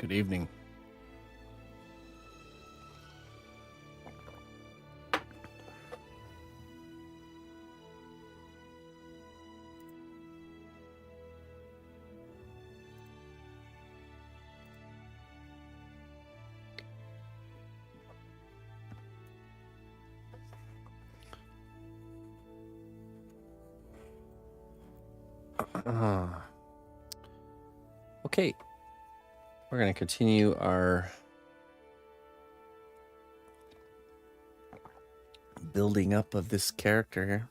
Good evening. Okay, we're going to continue our building up of this character here.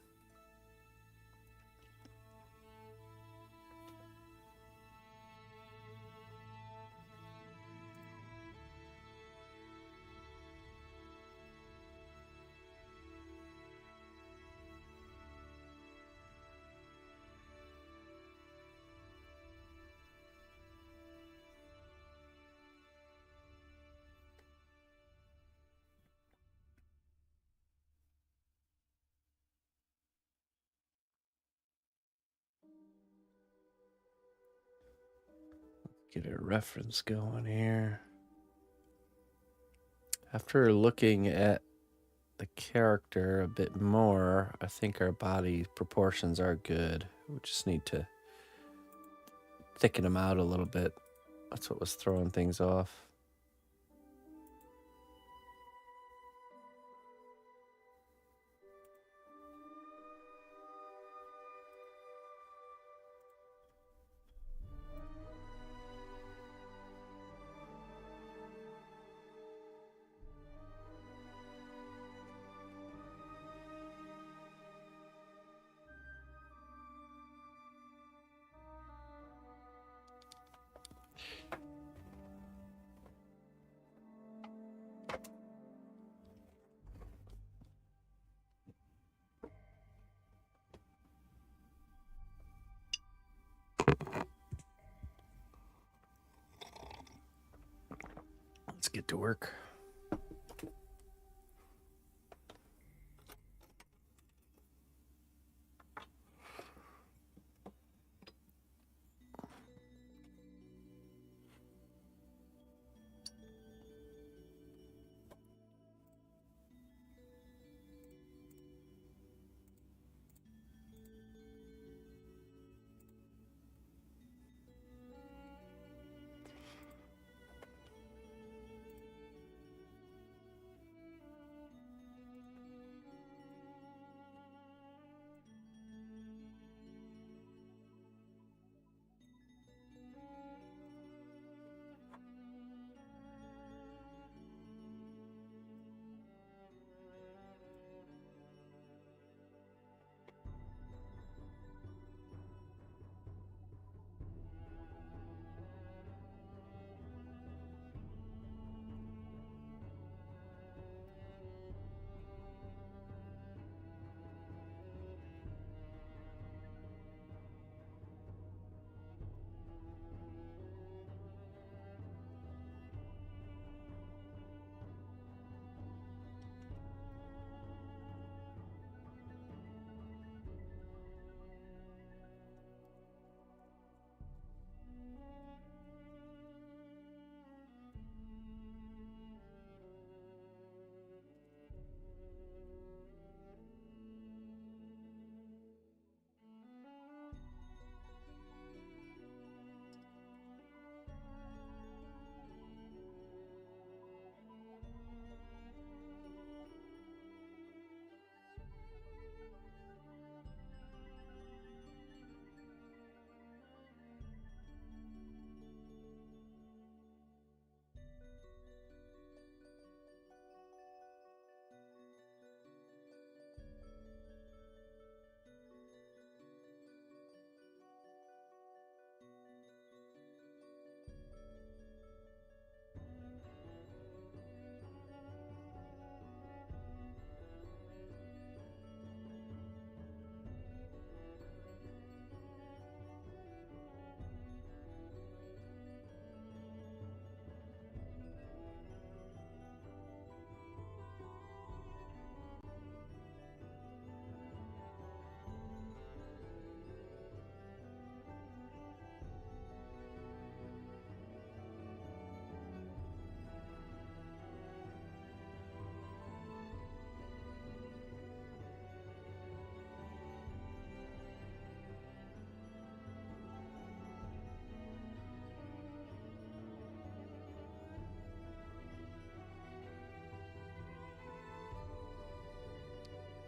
Get a reference going here. After looking at the character a bit more, I think our body proportions are good. We just need to thicken them out a little bit. That's what was throwing things off. Let's get to work.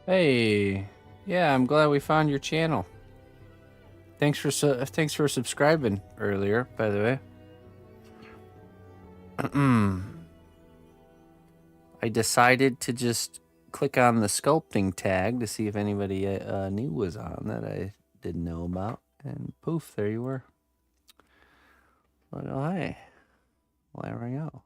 Hey, yeah, I'm glad we found your channel. Thanks for subscribing earlier, by the way. I decided to just click on the sculpting tag to see if anybody new was on that I didn't know about, and poof, there you were. But oh, hey, well, there we go.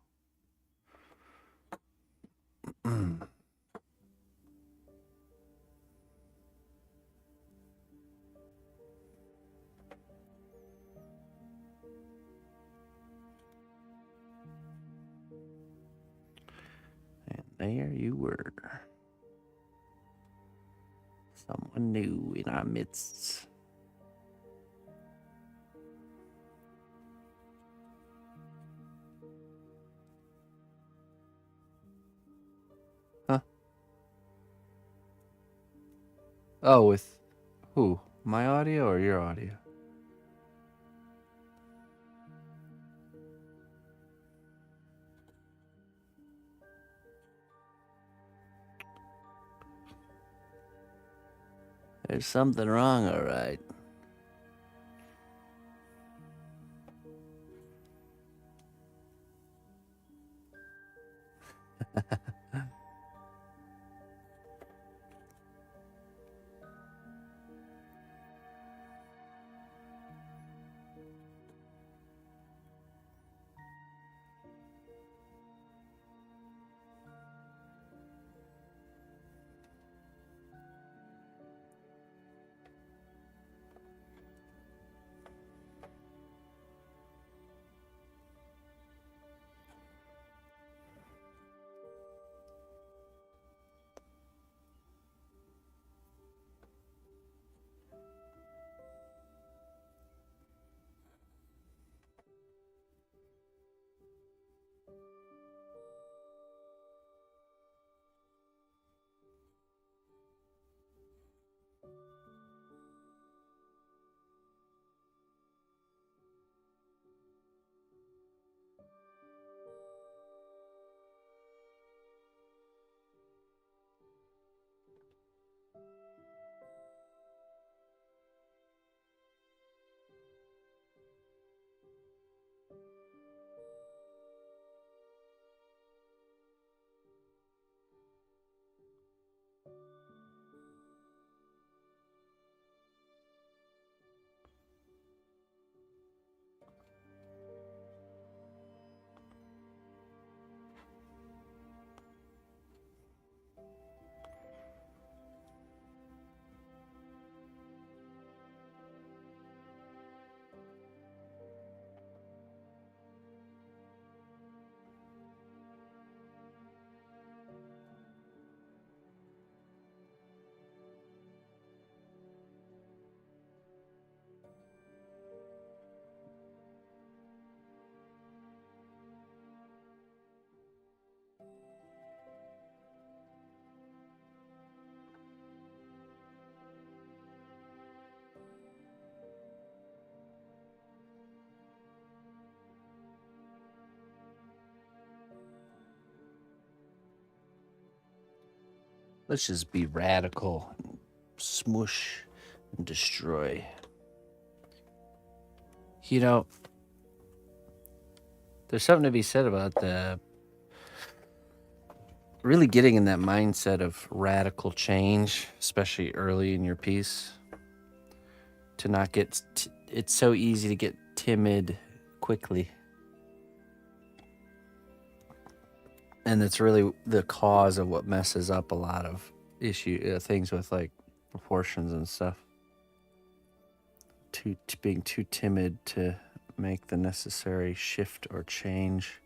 And there you were. Someone new in our midst. Huh? Oh, with who? My audio or your audio? There's something wrong, all right. Let's just be radical, smush, and destroy. You know, there's something to be said about the really getting in that mindset of radical change, especially early in your piece. To not get, it's so easy to get timid quickly. And it's really the cause of what messes up a lot of things with like proportions and stuff. Being too timid to make the necessary shift or change.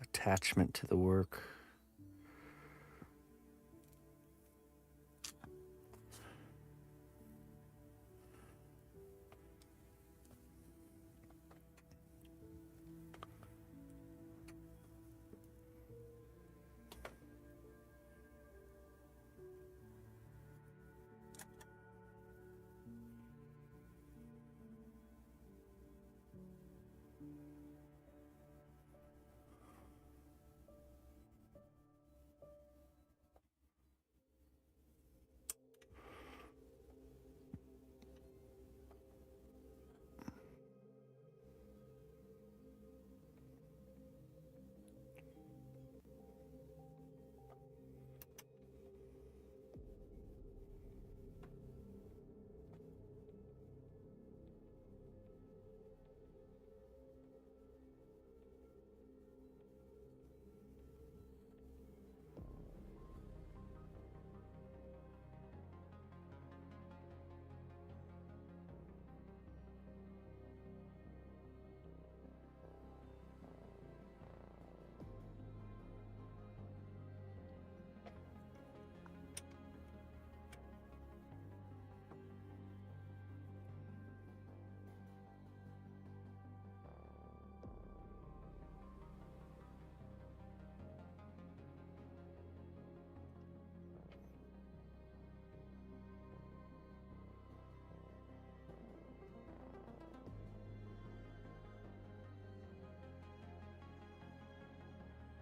Attachment to the work.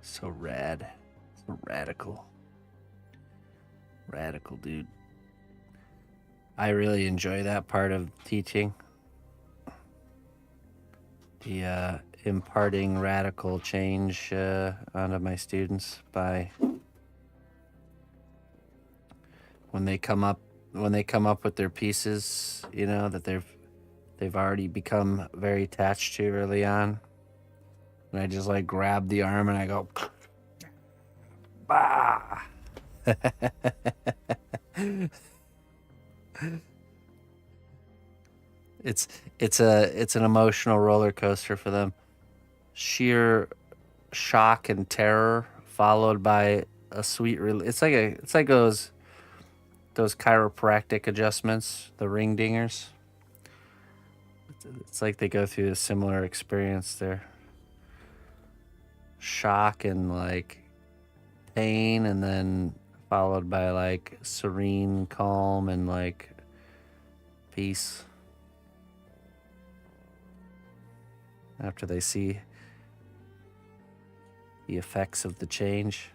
So rad. So radical. Radical, dude. I really enjoy that part of teaching. The imparting radical change onto my students by when they come up with their pieces, you know, that they've already become very attached to early on. And I just like grab the arm and I go, bah. it's an emotional roller coaster for them. Sheer shock and terror followed by a sweet it's like those chiropractic adjustments, the ring dingers. It's like they go through a similar experience there. Shock and like pain, and then followed by like serene calm and like peace after they see the effects of the change.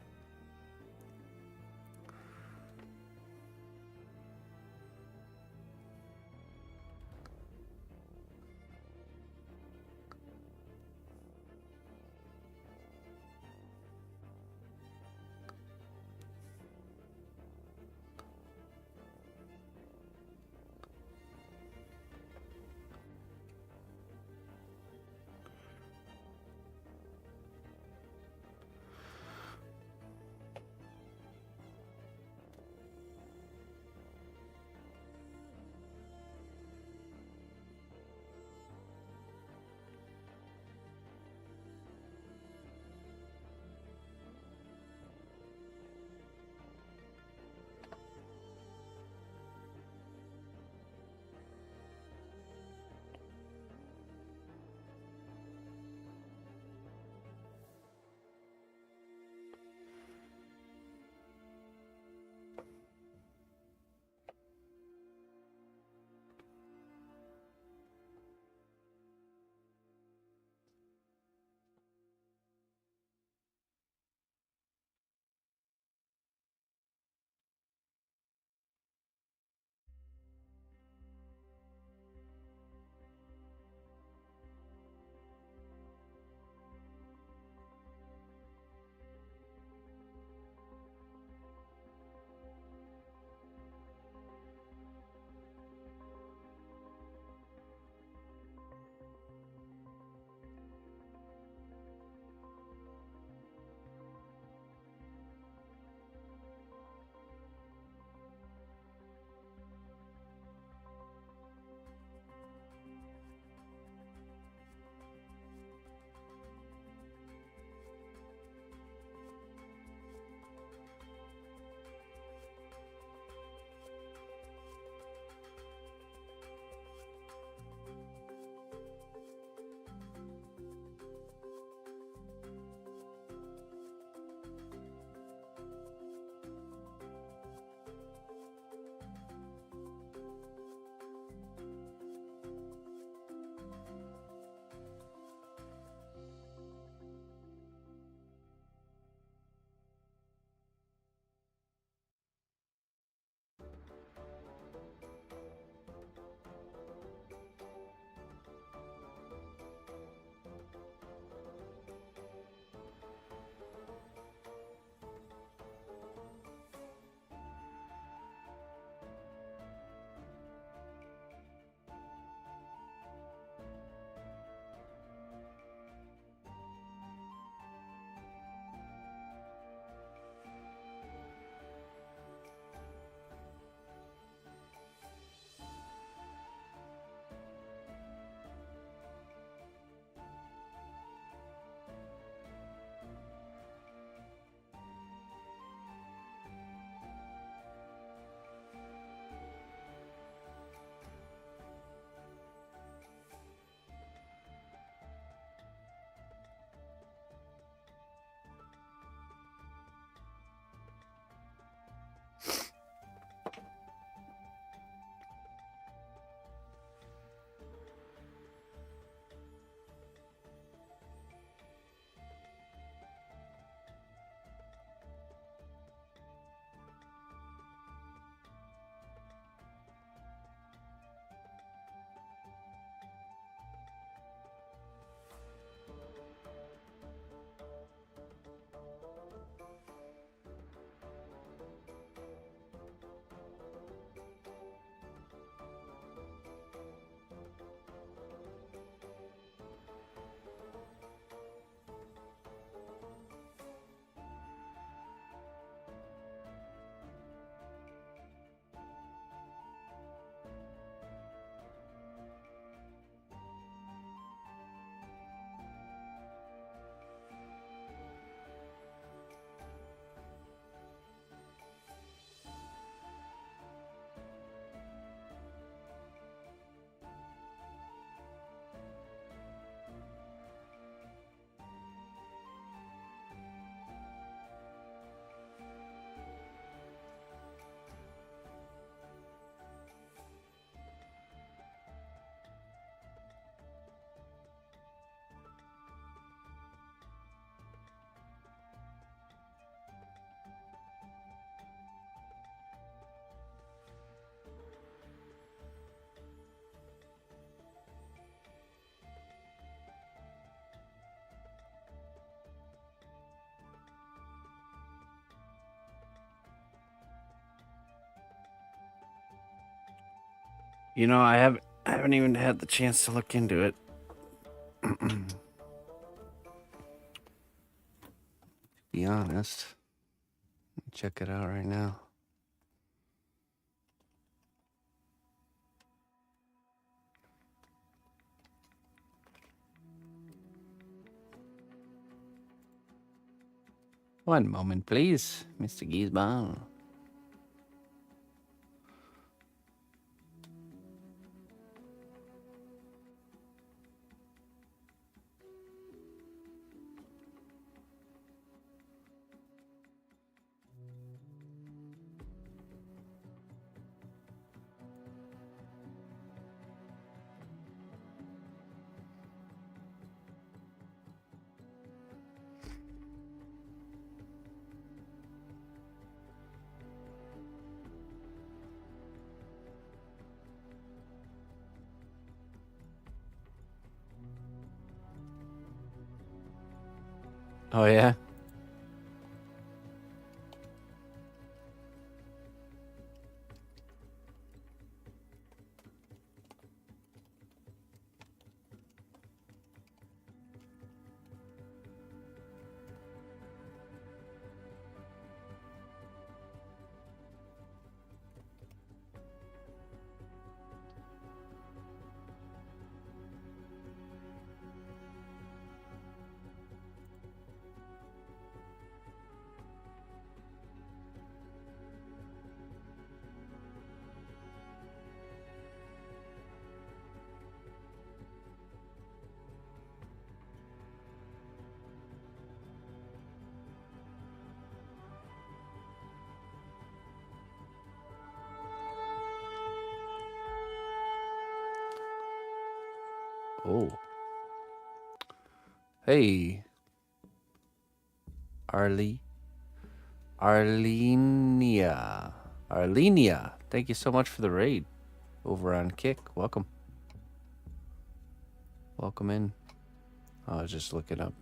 You know, I haven't even had the chance to look into it. To be honest. Check it out right now. One moment, please, Mr. Giesbaum. Oh, yeah? Oh. Hey. Arlenia. Arlenia. Thank you so much for the raid. Over on Kick. Welcome. Welcome in. I was just looking up.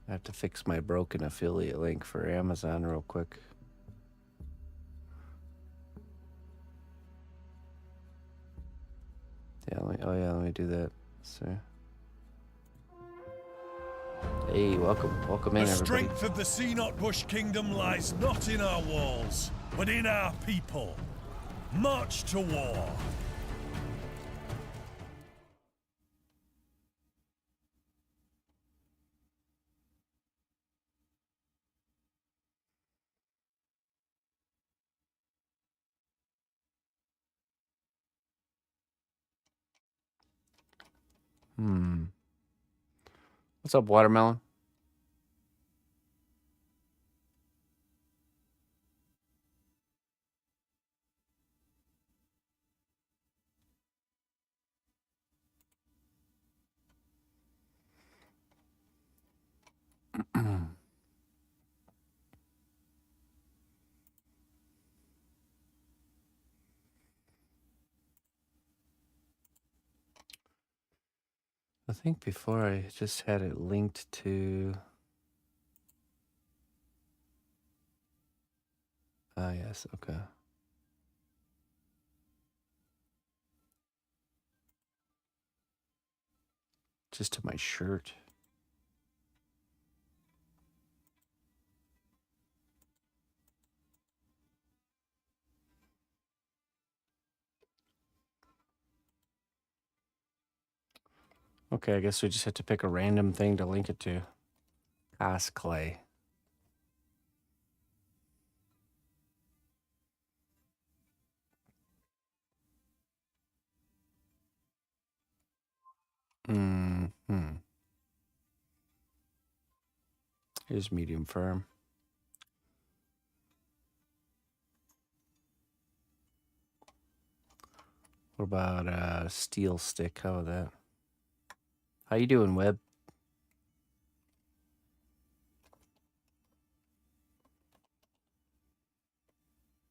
I have to fix my broken affiliate link for Amazon real quick. Yeah, let me do that. So. Hey, welcome in, everybody. The strength of the cnotbusch kingdom lies not in our walls, but in our people. March to war. What's up, Watermelon? I think before I just had it linked to... Ah, yes, okay. Just to my shirt. Okay, I guess we just have to pick a random thing to link it to. Cosplay. Here's medium firm. What about steel stick? How about that? How you doing, Webb?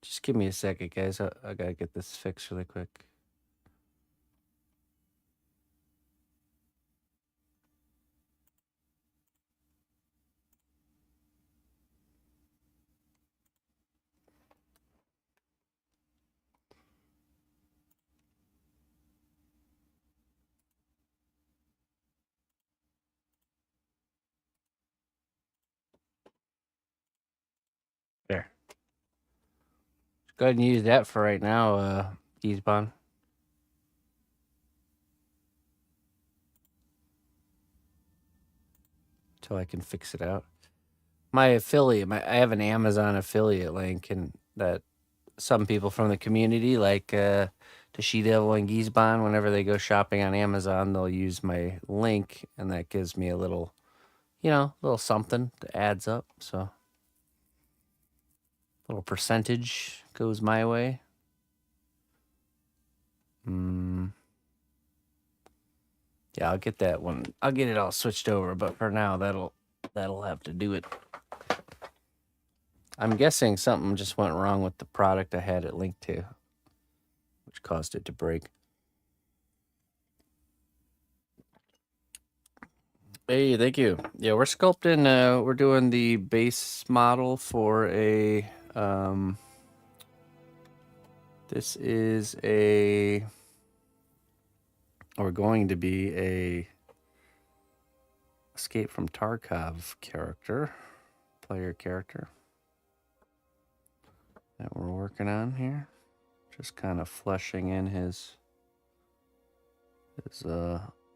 Just give me a second, guys. I gotta get this fixed really quick. Go ahead and use that for right now, Geesbon. Until I can fix it out. My affiliate, I have an Amazon affiliate link, and that some people from the community, like the She Devil and Geesbon, whenever they go shopping on Amazon, they'll use my link, and that gives me a little, little something that adds up. So a little percentage goes my way. Yeah, I'll get that one. I'll get it all switched over, but for now, that'll have to do it. I'm guessing something just went wrong with the product I had it linked to, which caused it to break. Hey, thank you. Yeah, we're sculpting. We're doing the base model for a. This is a. Or going to be a. Escape from Tarkov player character. That we're working on here. Just kind of fleshing in his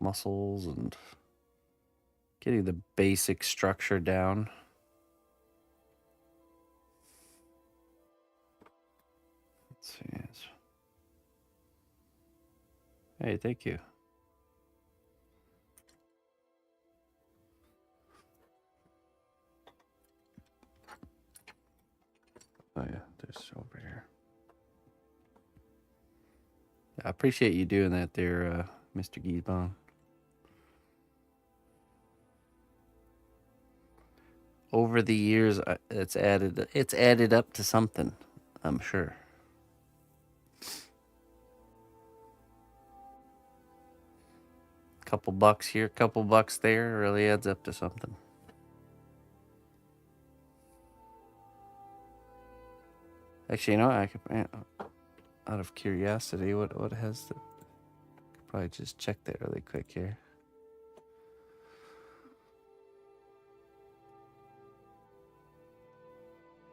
muscles and getting the basic structure down. Let's see. Hey, thank you. Oh yeah, there's over here. I appreciate you doing that there, Mr. Geesbon. Over the years, it's added up to something, I'm sure. Couple bucks here, couple bucks there, really adds up to something. Actually, I could, out of curiosity, what has the? Could probably just check that really quick here.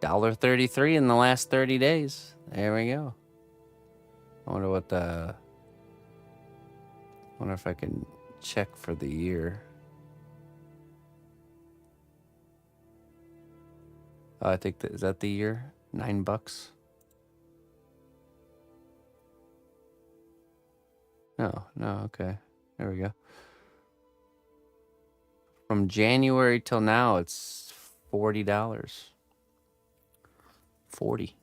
$1.33 in the last 30 days. There we go. I wonder what the. Wonder if I can check for the year. Oh, I think is that the year? $9. No, okay. There we go. From January till now, it's $40. 40.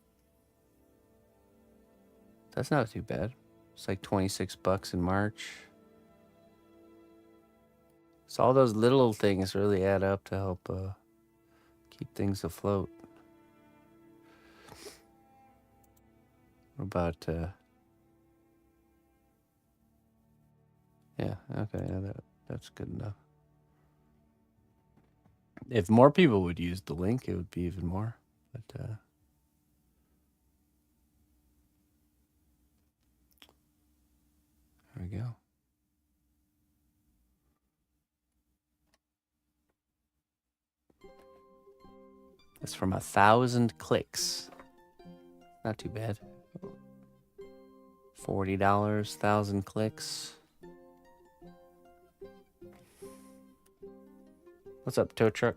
That's not too bad. It's like $26 in March. So all those little things really add up to help keep things afloat. What about yeah, okay, yeah, that's good enough. If more people would use the link, it would be even more. But there we go. It's from 1,000 clicks. Not too bad. $40, 1,000 clicks. What's up, tow truck?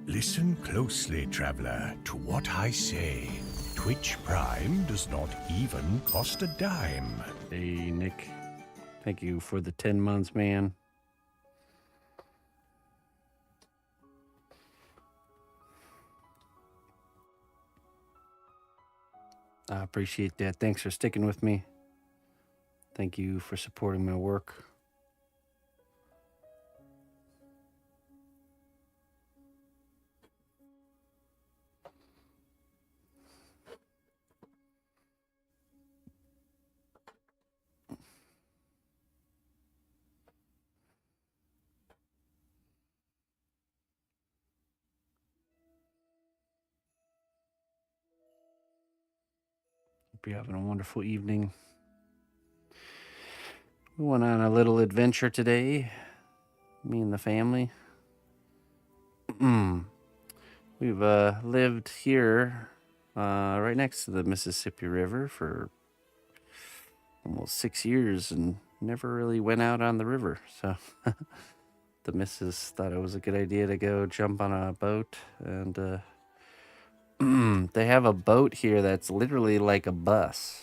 Listen closely, traveler, to what I say. Twitch Prime does not even cost a dime. Hey, Nick. Thank you for the 10 months, man. I appreciate that. Thanks for sticking with me. Thank you for supporting my work. Hope you're having a wonderful evening. We went on a little adventure today, me and the family. We've lived here right next to the Mississippi River for almost 6 years and never really went out on the river. So the missus thought it was a good idea to go jump on a boat. And they have a boat here that's literally like a bus.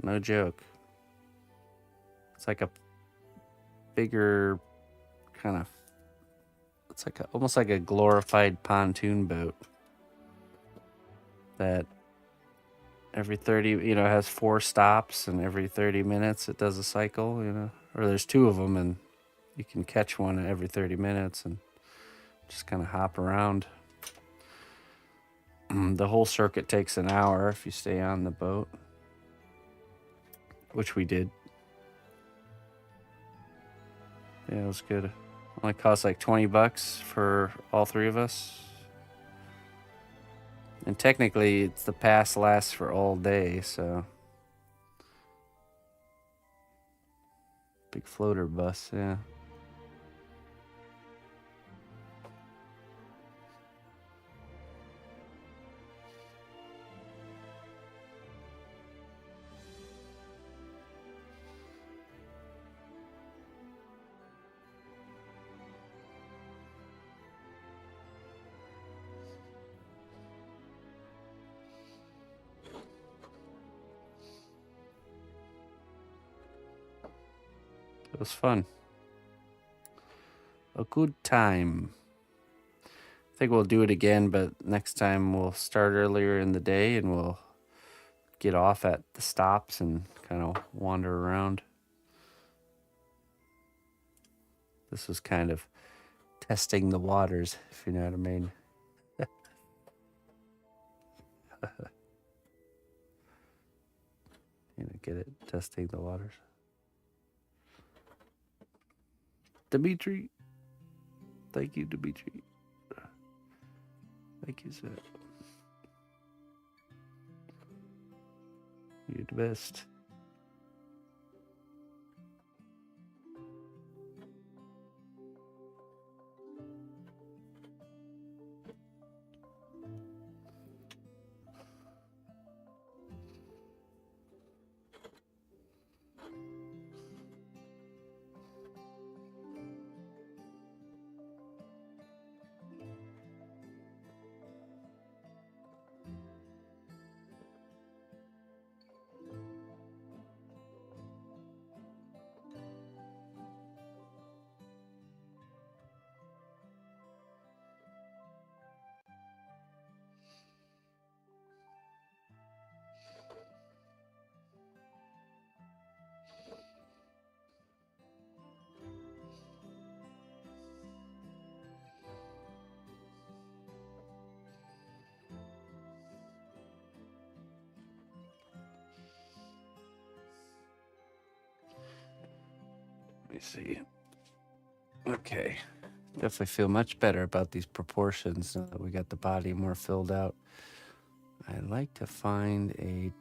No joke. It's like a bigger kind of, it's like almost like a glorified pontoon boat that every 30, has 4 stops, and every 30 minutes it does a cycle, or there's 2 of them, and you can catch one every 30 minutes and just kind of hop around. The whole circuit takes an hour if you stay on the boat, which we did. Yeah, it was good. Only cost like $20 for all 3 of us. And technically, it's the pass lasts for all day, so. Big floater bus, yeah. It was fun. A good time. I think we'll do it again, but next time we'll start earlier in the day and we'll get off at the stops and kind of wander around. This was kind of testing the waters, if you know what I mean. Get it? Testing the waters. Dimitri. Thank you, Dimitri. Thank you, sir. You're the best. Let me see. Okay. Definitely feel much better about these proportions now that we got the body more filled out. I'd like to find a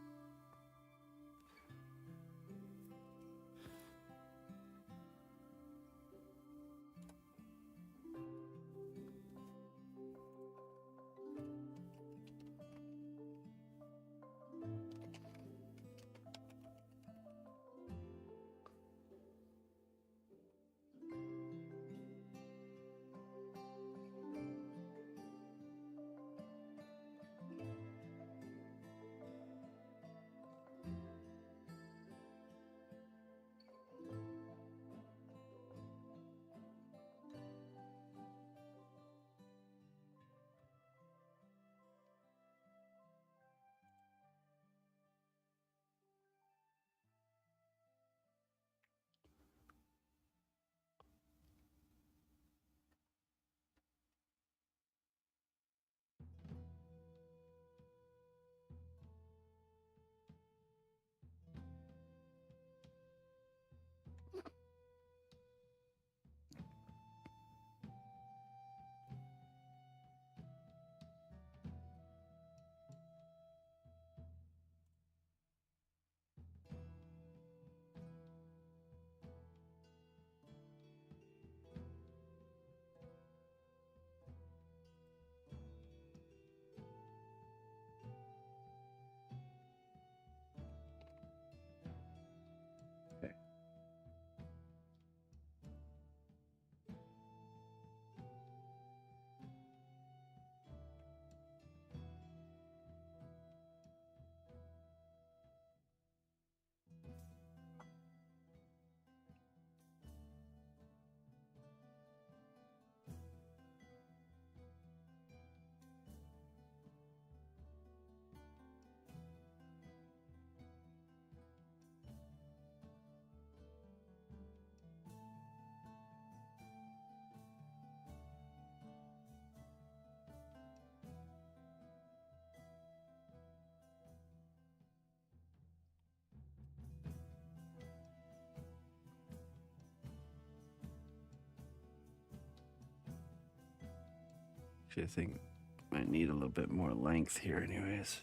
Actually, I think I need a little bit more length here anyways.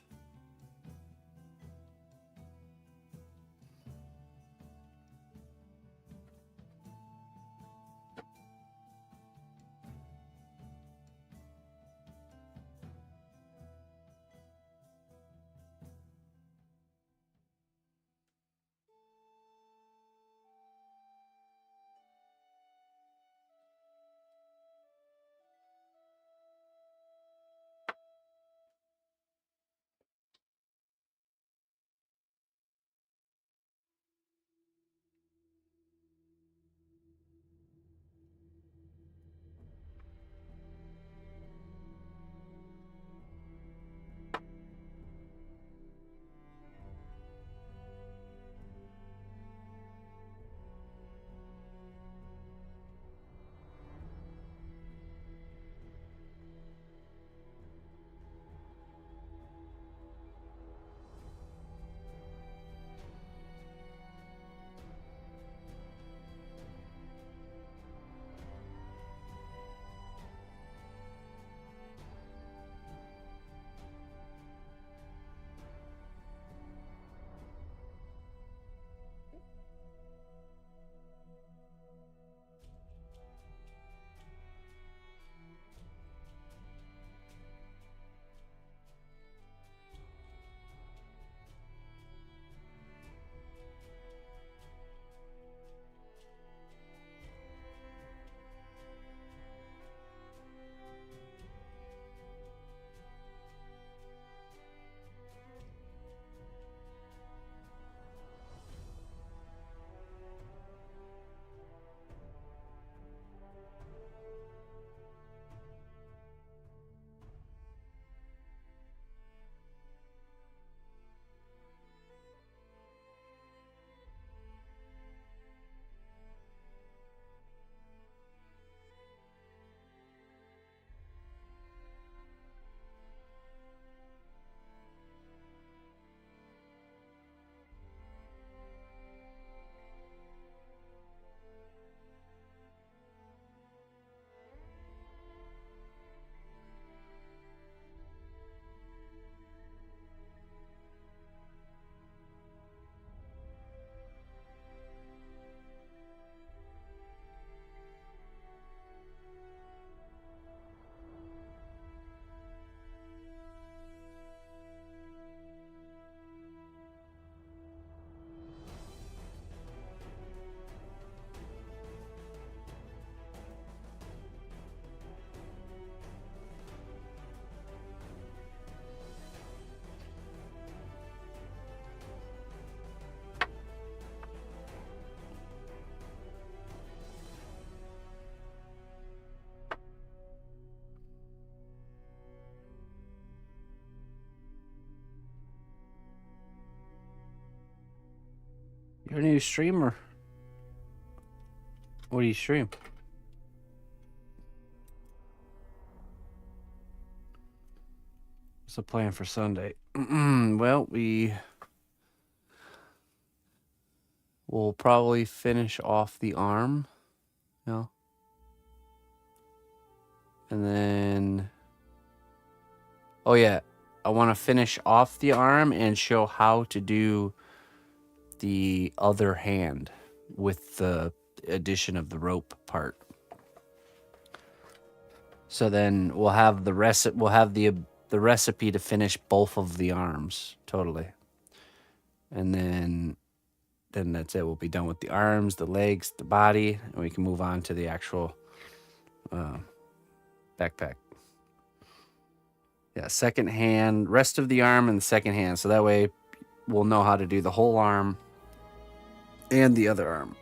You're a new streamer. What do you stream? What's the plan for Sunday? Well, we'll probably finish off the arm, you know, and then, oh yeah, I want to finish off the arm and show how to do the other hand with the addition of the rope part. So then we'll have the recipe to finish both of the arms totally, and then that's it. We'll be done with the arms, the legs, the body, and we can move on to the actual backpack. Yeah, second hand, rest of the arm and the second hand. So that way we'll know how to do the whole arm and the other arm.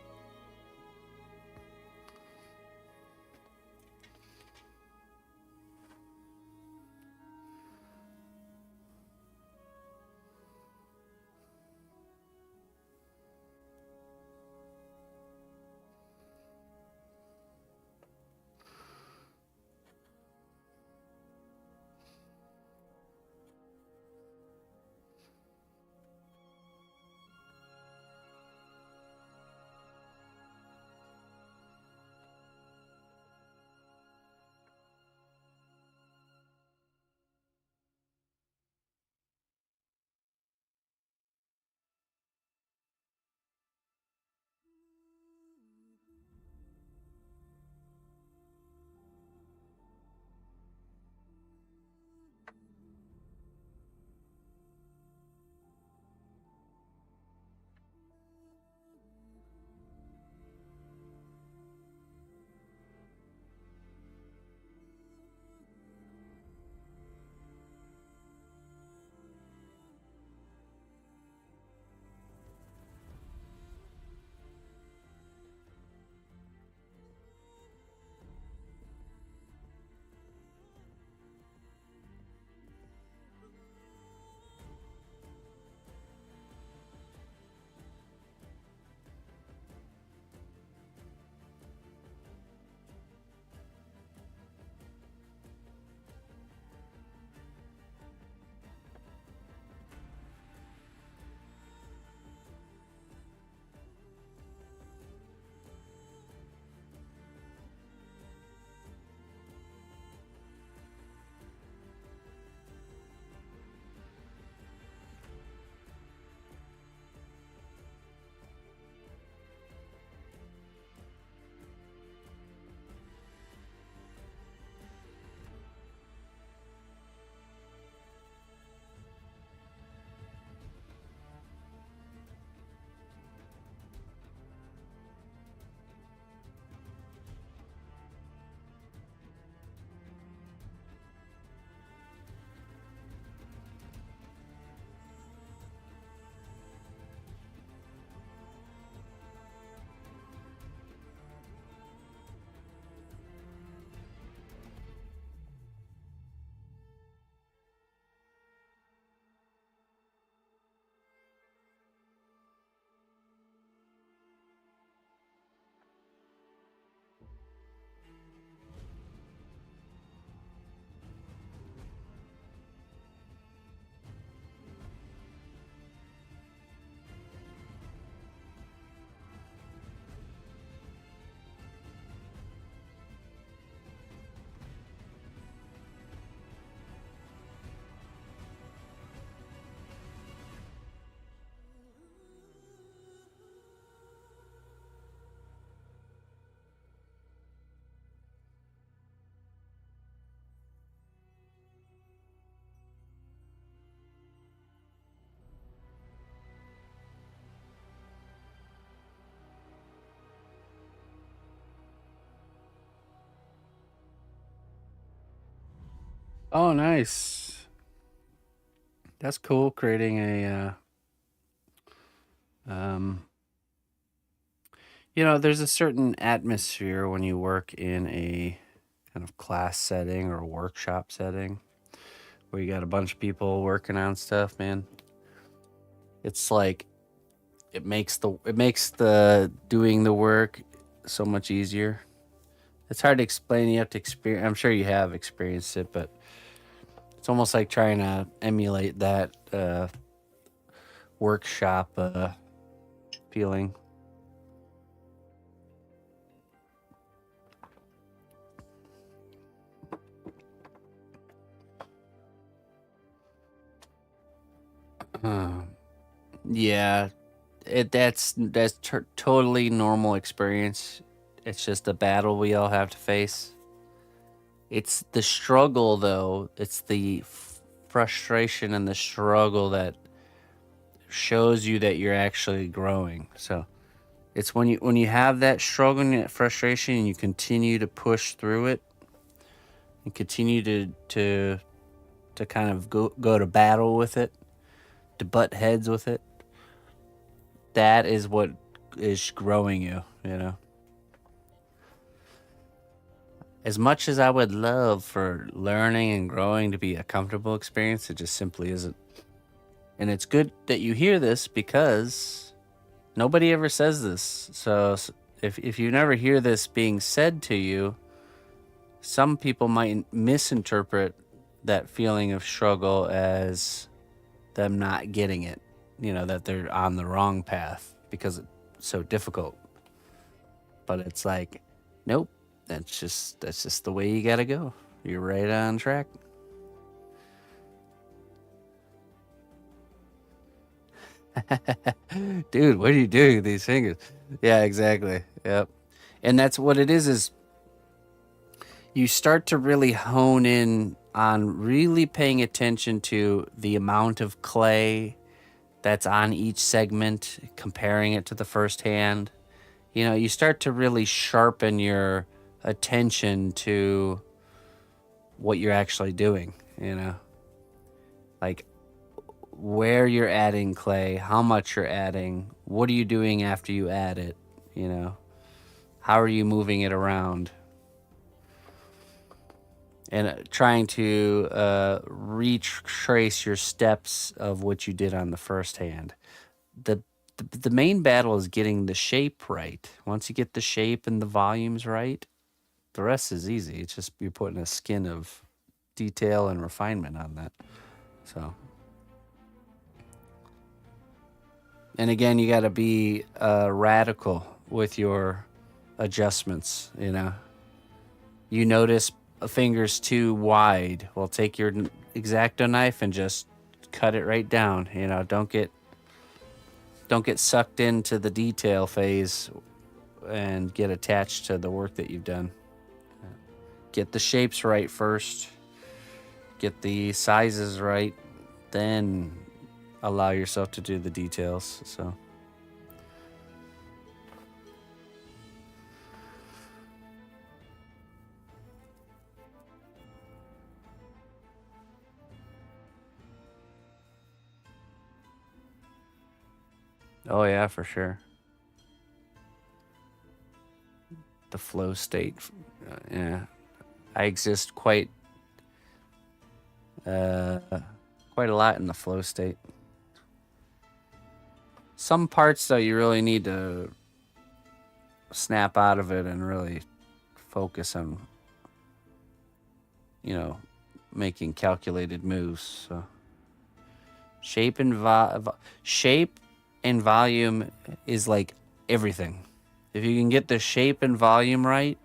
Oh, nice. That's cool. Creating um, there's a certain atmosphere when you work in a kind of class setting or workshop setting where you got a bunch of people working on stuff, man. It's like it makes the doing the work so much easier. It's hard to explain. You have to experience. I'm sure you have experienced it, but it's almost like trying to emulate that workshop feeling. Um, yeah, that's totally normal experience. It's just a battle we all have to face. It's the struggle, though. It's the frustration and the struggle that shows you that you're actually growing. So it's when you have that struggle and that frustration, and you continue to push through it, and continue to kind of go to battle with it, to butt heads with it. That is what is growing you. You know. As much as I would love for learning and growing to be a comfortable experience, it just simply isn't. And it's good that you hear this because nobody ever says this. So if you never hear this being said to you, some people might misinterpret that feeling of struggle as them not getting it, that they're on the wrong path because it's so difficult. But it's like, nope, that's just the way you gotta go. You're right on track. Dude, what are you doing with these fingers? Yeah, exactly. Yep. And that's what it is you start to really hone in on really paying attention to the amount of clay that's on each segment, comparing it to the first hand. You start to really sharpen your attention to what you're actually doing, like where you're adding clay, how much you're adding, what are you doing after you add it, how are you moving it around, and trying to retrace your steps of what you did on the first hand. The main battle is getting the shape right. Once you get the shape and the volumes right, the rest is easy. It's just you're putting a skin of detail and refinement on that. So, and again, you got to be radical with your adjustments. You notice a finger's too wide. Well, take your X-Acto knife and just cut it right down. Don't get sucked into the detail phase and get attached to the work that you've done. Get the shapes right first. Get the sizes right, then allow yourself to do the details. So. Oh yeah, for sure. The flow state. Yeah, I exist uh, quite a lot in the flow state. Some parts though, you really need to snap out of it and really focus on, making calculated moves. So shape and shape and volume is like everything. If you can get the shape and volume right,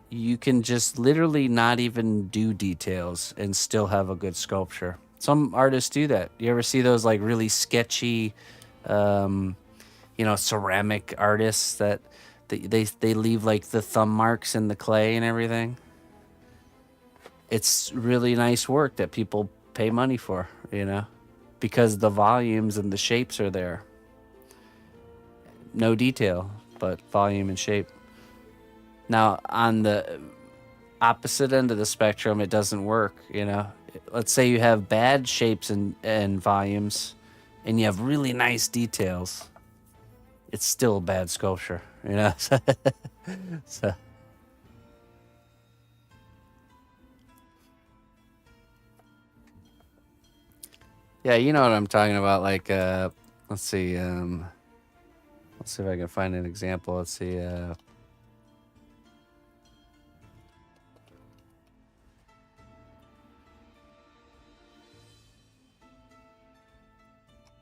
you can just literally not even do details and still have a good sculpture. Some artists do that. You ever see those like really sketchy, ceramic artists that they leave like the thumb marks in the clay and everything? It's really nice work that people pay money for, because the volumes and the shapes are there. No detail, but volume and shape. Now, on the opposite end of the spectrum, it doesn't work. You know, let's say you have bad shapes and volumes, and you have really nice details. It's still bad sculpture. You know, so yeah, you know what I'm talking about. Like, let's see. Let's see if I can find an example. Let's see.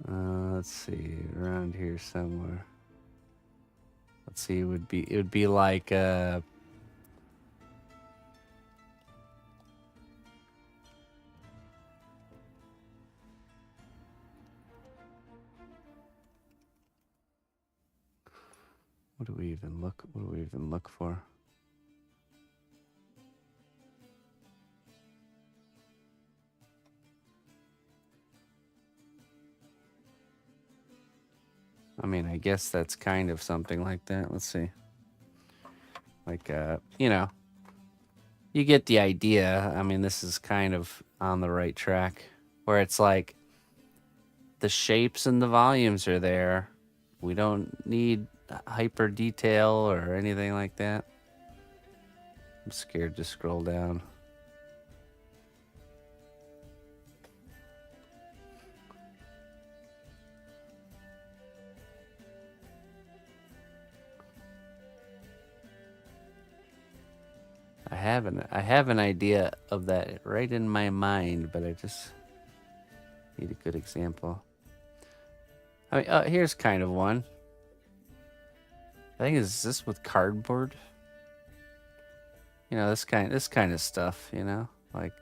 Let's see, around here somewhere. Let's see. It would be like what do we even look for? I mean, I guess that's kind of something like that. Let's see. Like, you know, you get the idea. I mean, this is kind of on the right track where it's like the shapes and the volumes are there. We don't need hyper detail or anything like that. I'm scared to scroll down. I have an idea of that right in my mind, but I just need a good example. I mean, here's kind of one. I think is this with cardboard. You know, this kind of stuff. You know, like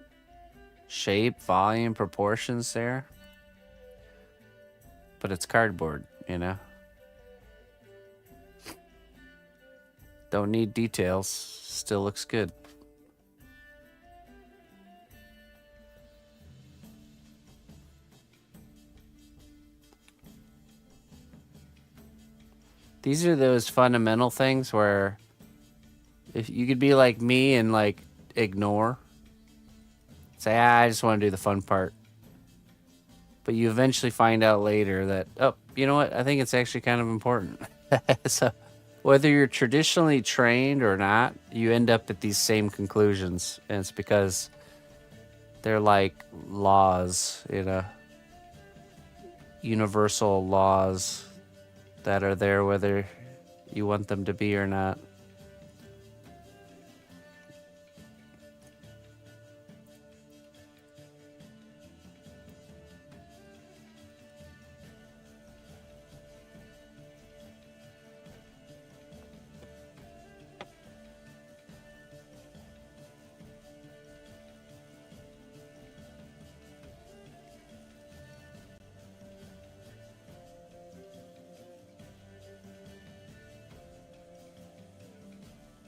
shape, volume, proportions there, but it's cardboard. You know, don't need details. Still looks good. These are those fundamental things where if you could be like me and like ignore, say, I just want to do the fun part. But you eventually find out later that, oh, you know what? I think it's actually kind of important. So whether you're traditionally trained or not, you end up at these same conclusions. And it's because they're like laws, you know, universal laws that are there whether you want them to be or not.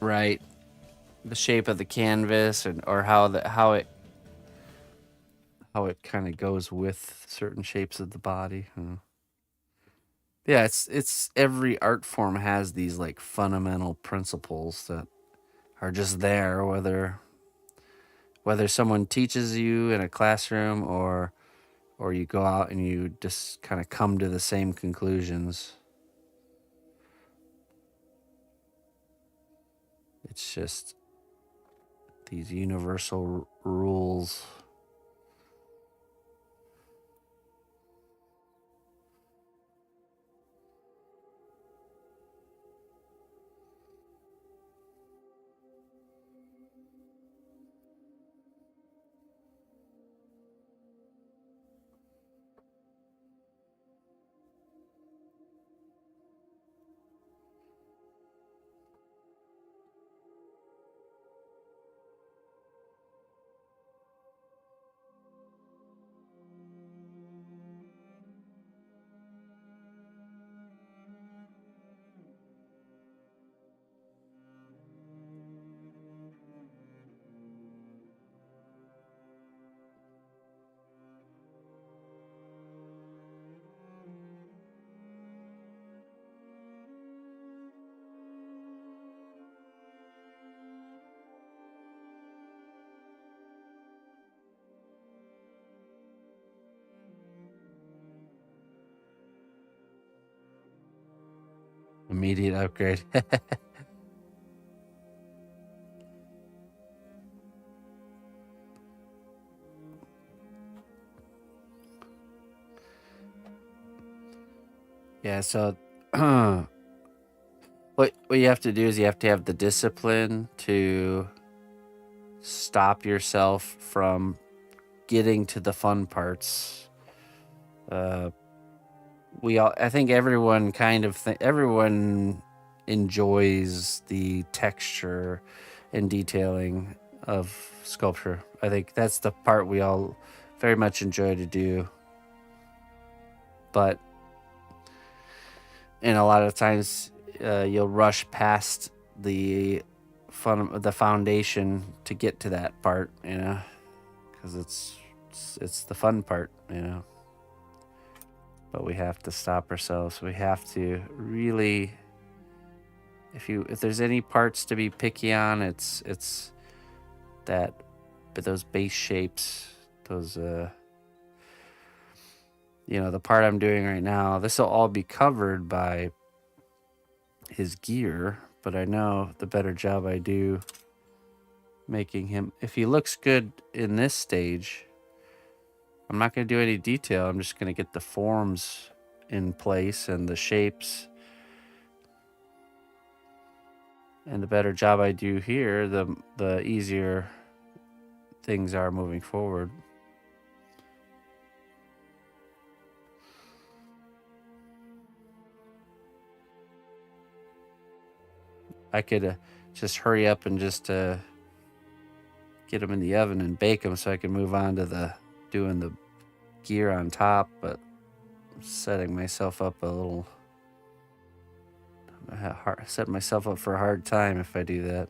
Right. The shape of the canvas and or how it kind of goes with certain shapes of the body. Yeah, it's every art form has these like fundamental principles that are just there whether someone teaches you in a classroom or you go out and you just kind of come to the same conclusions. It's just these universal rules. immediate upgrade. Yeah, so what you have to do is you have to have the discipline to stop yourself from getting to the fun parts. I think everyone everyone enjoys the texture and detailing of sculpture. I think that's the part we all very much enjoy to do. But and a lot of times you'll rush past the foundation to get to that part, because it's the fun part, But we have to stop ourselves. We have to really, if there's any parts to be picky on, it's that, but those base shapes, those the part I'm doing right now. This will all be covered by his gear, but I know the better job I do making him, if he looks good in this stage, I'm not going to do any detail. I'm just going to get the forms in place and the shapes. And the better job I do here, the easier things are moving forward. I could just hurry up and just get them in the oven and bake them so I can move on to doing the gear on top, but I'm setting myself up for a hard time if I do that.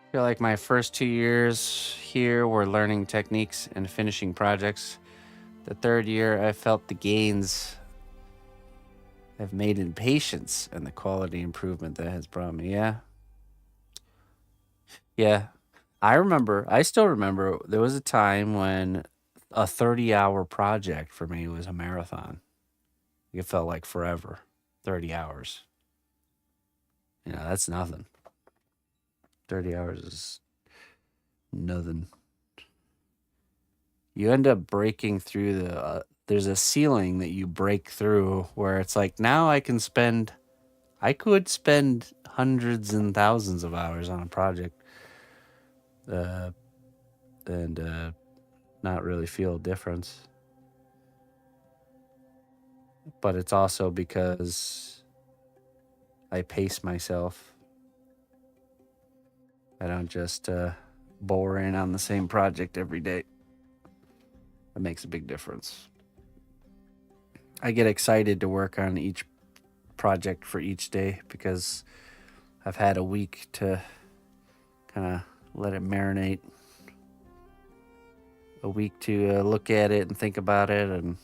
I feel like my first 2 years here were learning techniques and finishing projects. The third year, I felt the gains I've made in patience and the quality improvement that has brought me. Yeah. Yeah. I still remember there was a time when a 30-hour project for me was a marathon. It felt like forever. 30 hours. That's nothing. 30 hours is nothing. You end up breaking through there's a ceiling that you break through where it's like, now I could spend hundreds and thousands of hours on a project and not really feel a difference. But it's also because I pace myself. I don't just bore in on the same project every day. That makes a big difference. I get excited to work on each project for each day because I've had a week to kind of let it marinate. A week to look at it and think about it. And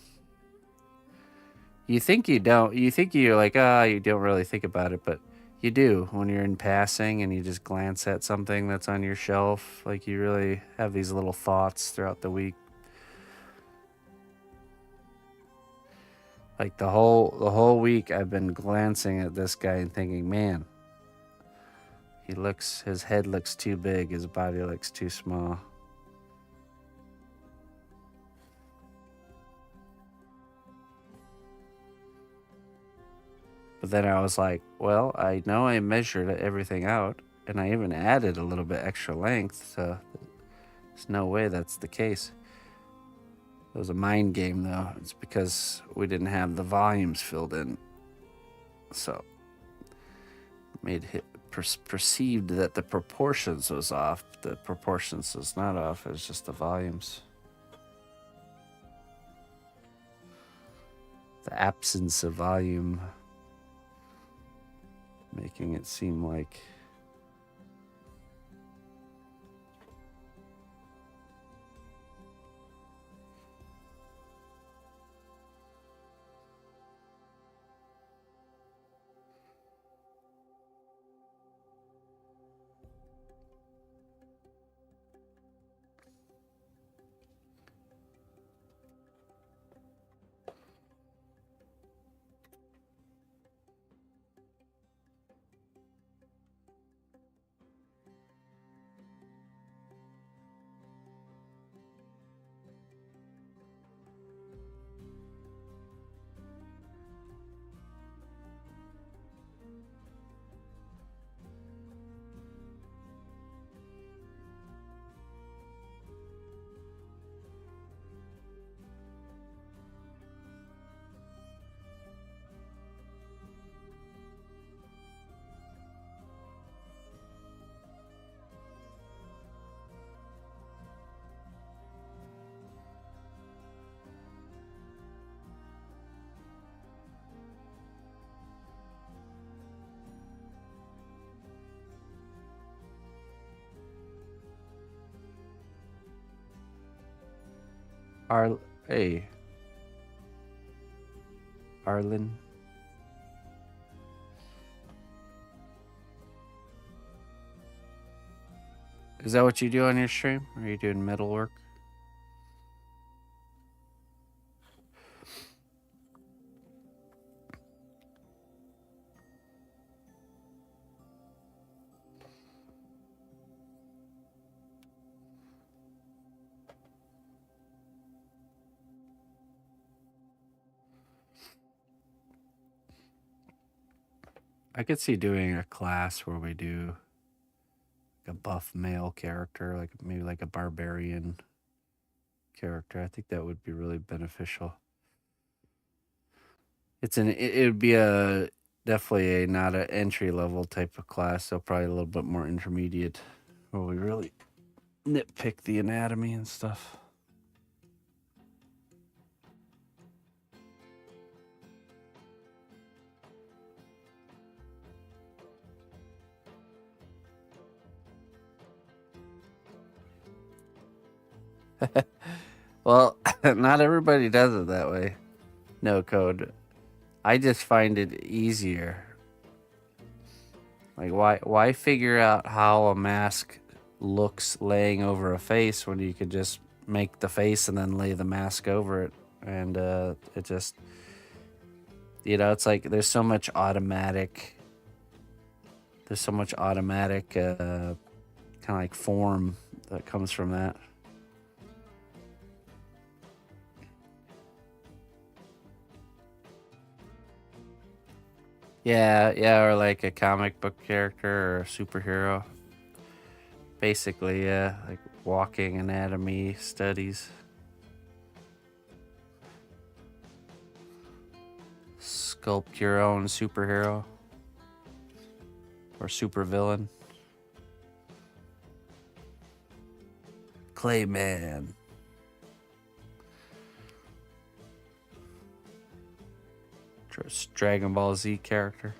you think you don't. You think you're like, you don't really think about it, but you do when you're in passing and you just glance at something that's on your shelf. Like, you really have these little thoughts throughout the week. Like the whole week I've been glancing at this guy and thinking, man, his head looks too big, his body looks too small. But then I was like, well, I know I measured everything out, and I even added a little bit extra length, so there's no way that's the case. It was a mind game, though. It's because we didn't have the volumes filled in. So, perceived that the proportions was off. The proportions was not off. It was just the volumes. The absence of volume making it seem like hey, Arlen. Is that what you do on your stream? Or are you doing metal work? I could see doing a class where we do a buff male character, like maybe like a barbarian character. I think that would be really beneficial. It would be a definitely a not an entry level type of class, so probably a little bit more intermediate, where we really nitpick the anatomy and stuff. Well, not everybody does it that way. No code. I just find it easier. Like why figure out how a mask looks laying over a face when you could just make the face and then lay the mask over it, and it just, it's like there's so much automatic kind of like form that comes from that. Yeah, or like a comic book character or a superhero. Basically, yeah, like walking anatomy studies. Sculpt your own superhero or supervillain. Clayman. Dragon Ball Z character.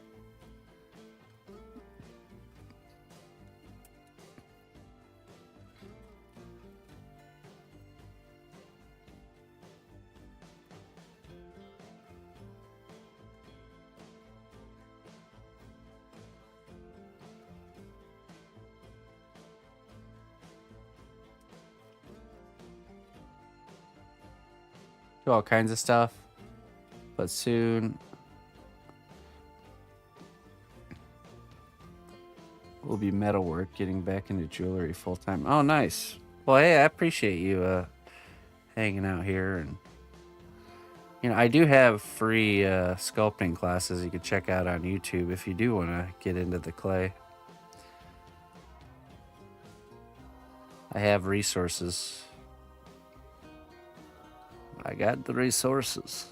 Do all kinds of stuff, but soon will be metalwork, getting back into jewelry full time. Oh, nice. Well, hey, I appreciate you hanging out here, and I do have free sculpting classes you can check out on YouTube if you do want to get into the clay. I have resources. I got the resources.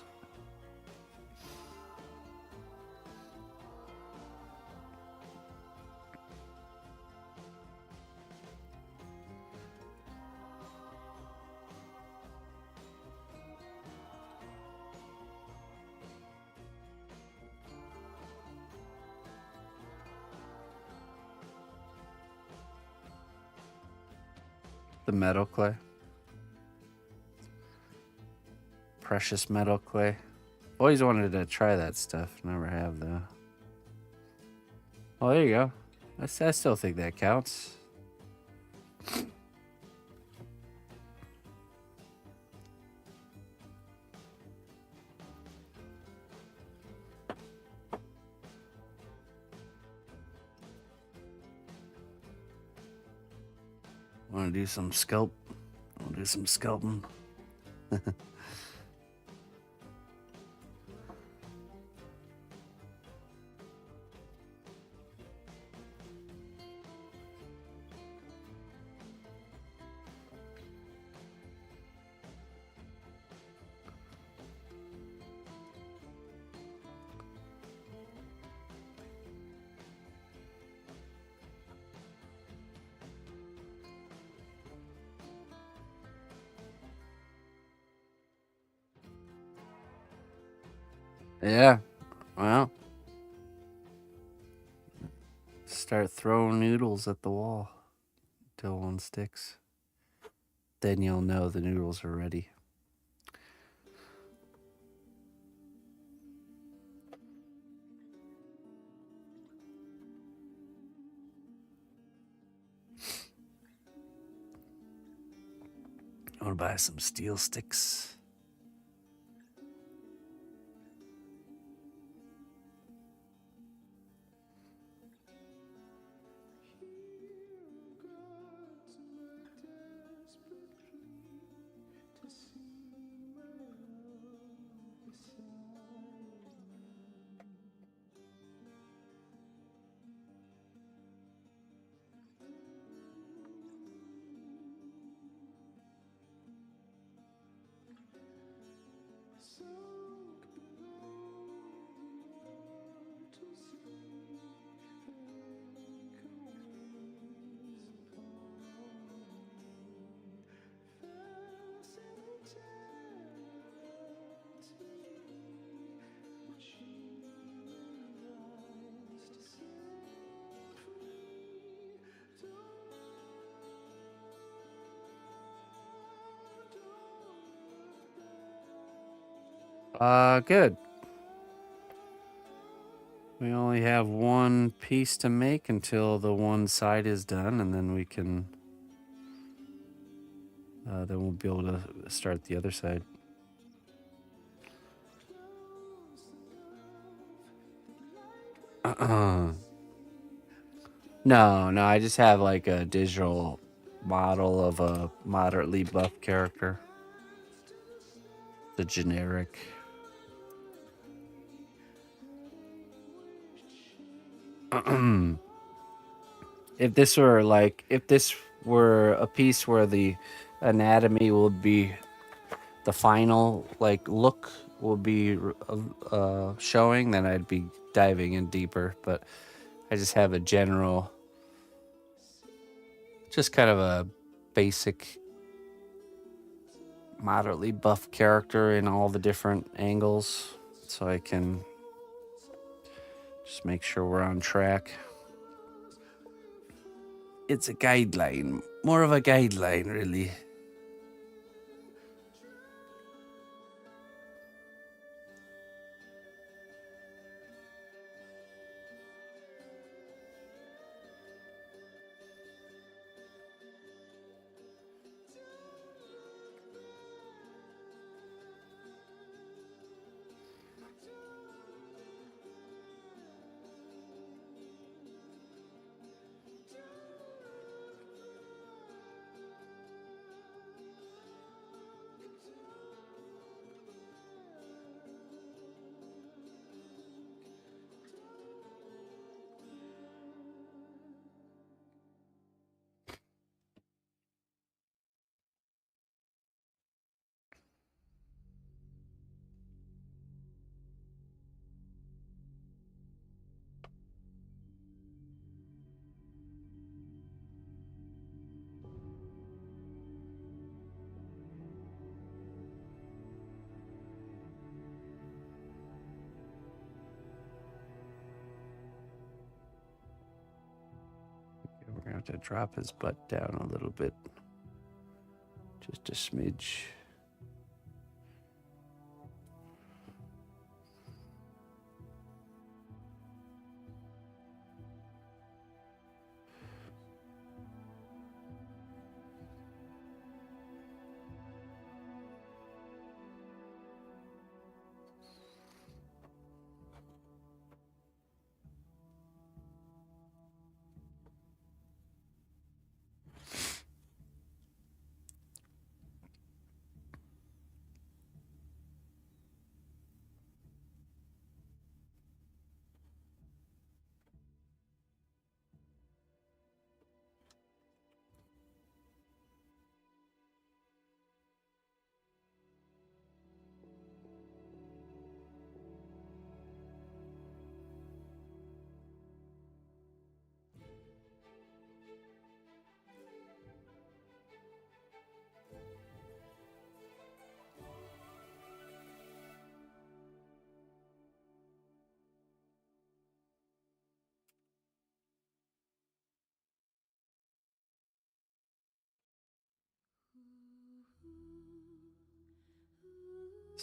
The metal clay. Precious metal clay. Always wanted to try that stuff. Never have, though. Oh, there you go. I still think that counts. Want to do some sculpt? Want to do some sculpting? Yeah. Well. Start throwing noodles at the wall until one sticks. Then you'll know the noodles are ready. I want to buy some steel sticks. Good. We only have one piece to make until the one side is done, and then we can. Then we'll be able to start the other side. No, I just have like a digital model of a moderately buff character. The generic. If this were a piece where the anatomy would be the final like look will be showing, then I'd be diving in deeper. But I just have a general, just kind of a basic, moderately buff character in all the different angles, so I can just make sure we're on track. It's a guideline, more of a guideline, really. We're gonna have to drop his butt down a little bit. Just a smidge.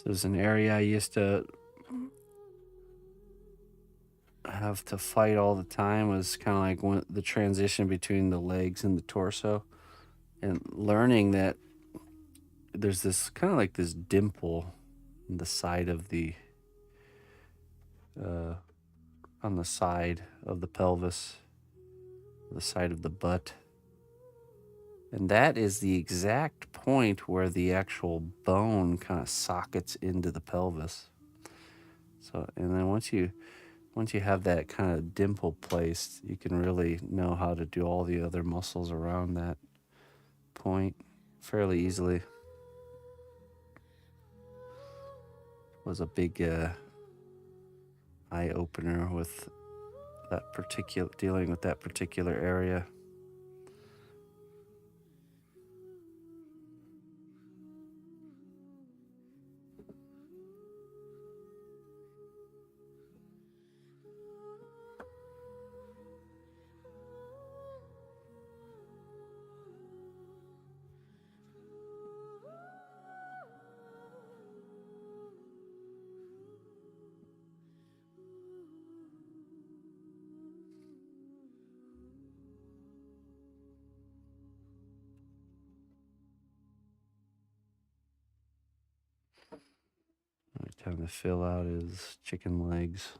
This is an area I used to have to fight all the time. Was kind of like when the transition between the legs and the torso, and learning that there's this kind of like this dimple in the side of the on the side of the pelvis, the side of the butt. And that is the exact point where the actual bone kind of sockets into the pelvis. So, and then once you have that kind of dimple placed, you can really know how to do all the other muscles around that point fairly easily. Was a big eye opener with that particular dealing with that particular area. Time to fill out his chicken legs.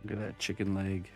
Look at that chicken leg.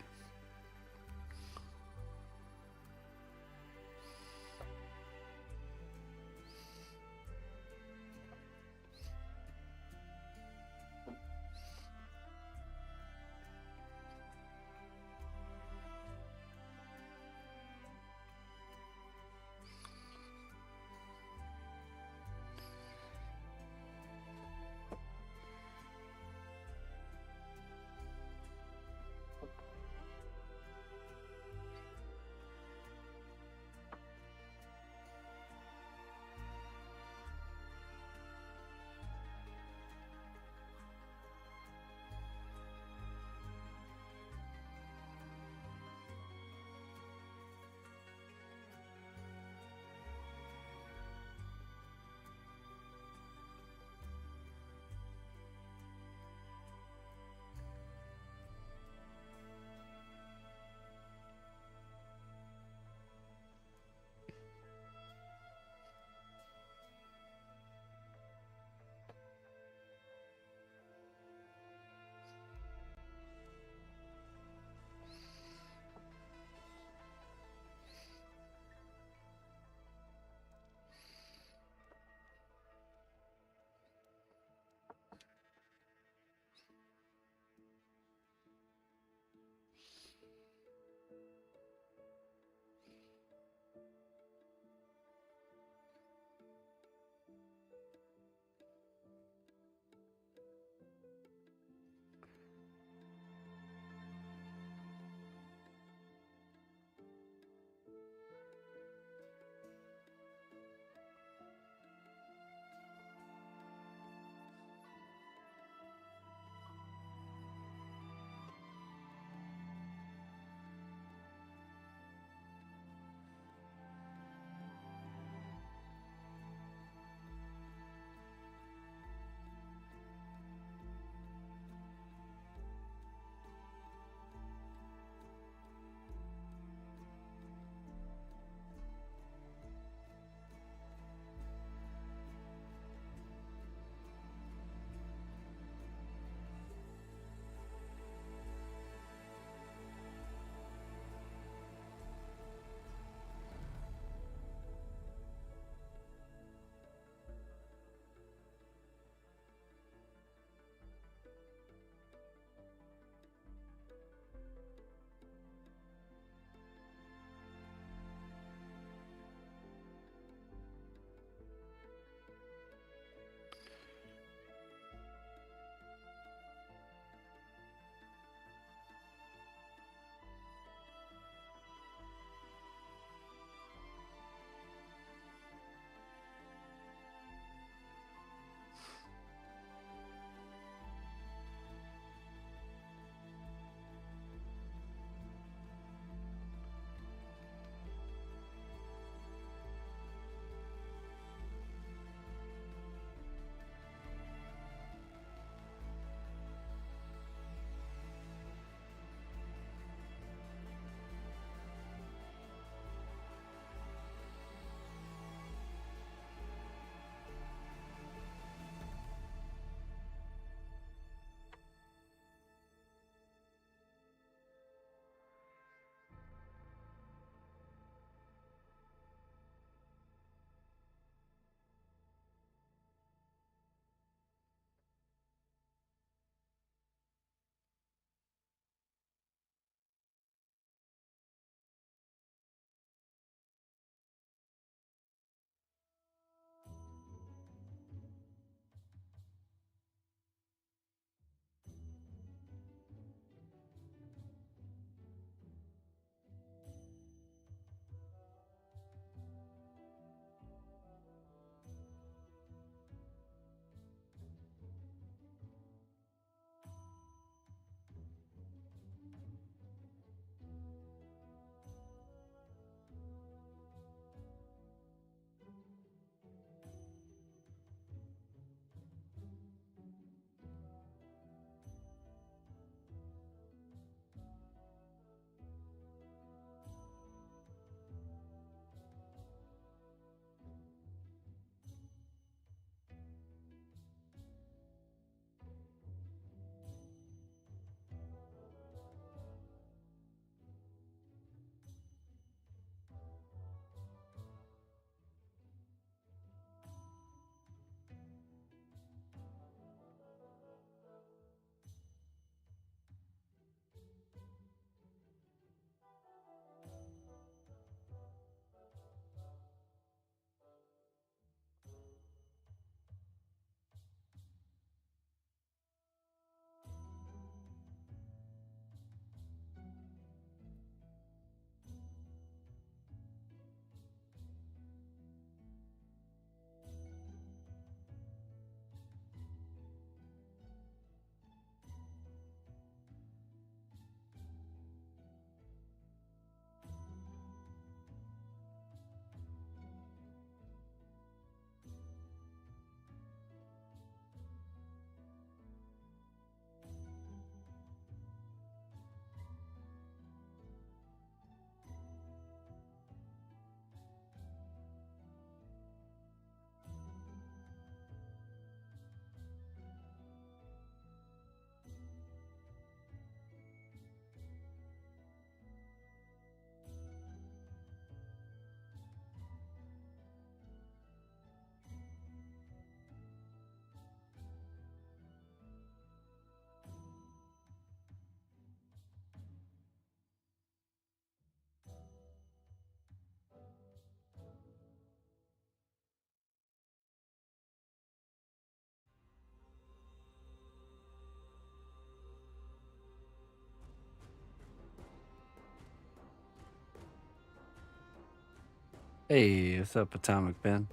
Hey, what's up, Atomic Ben?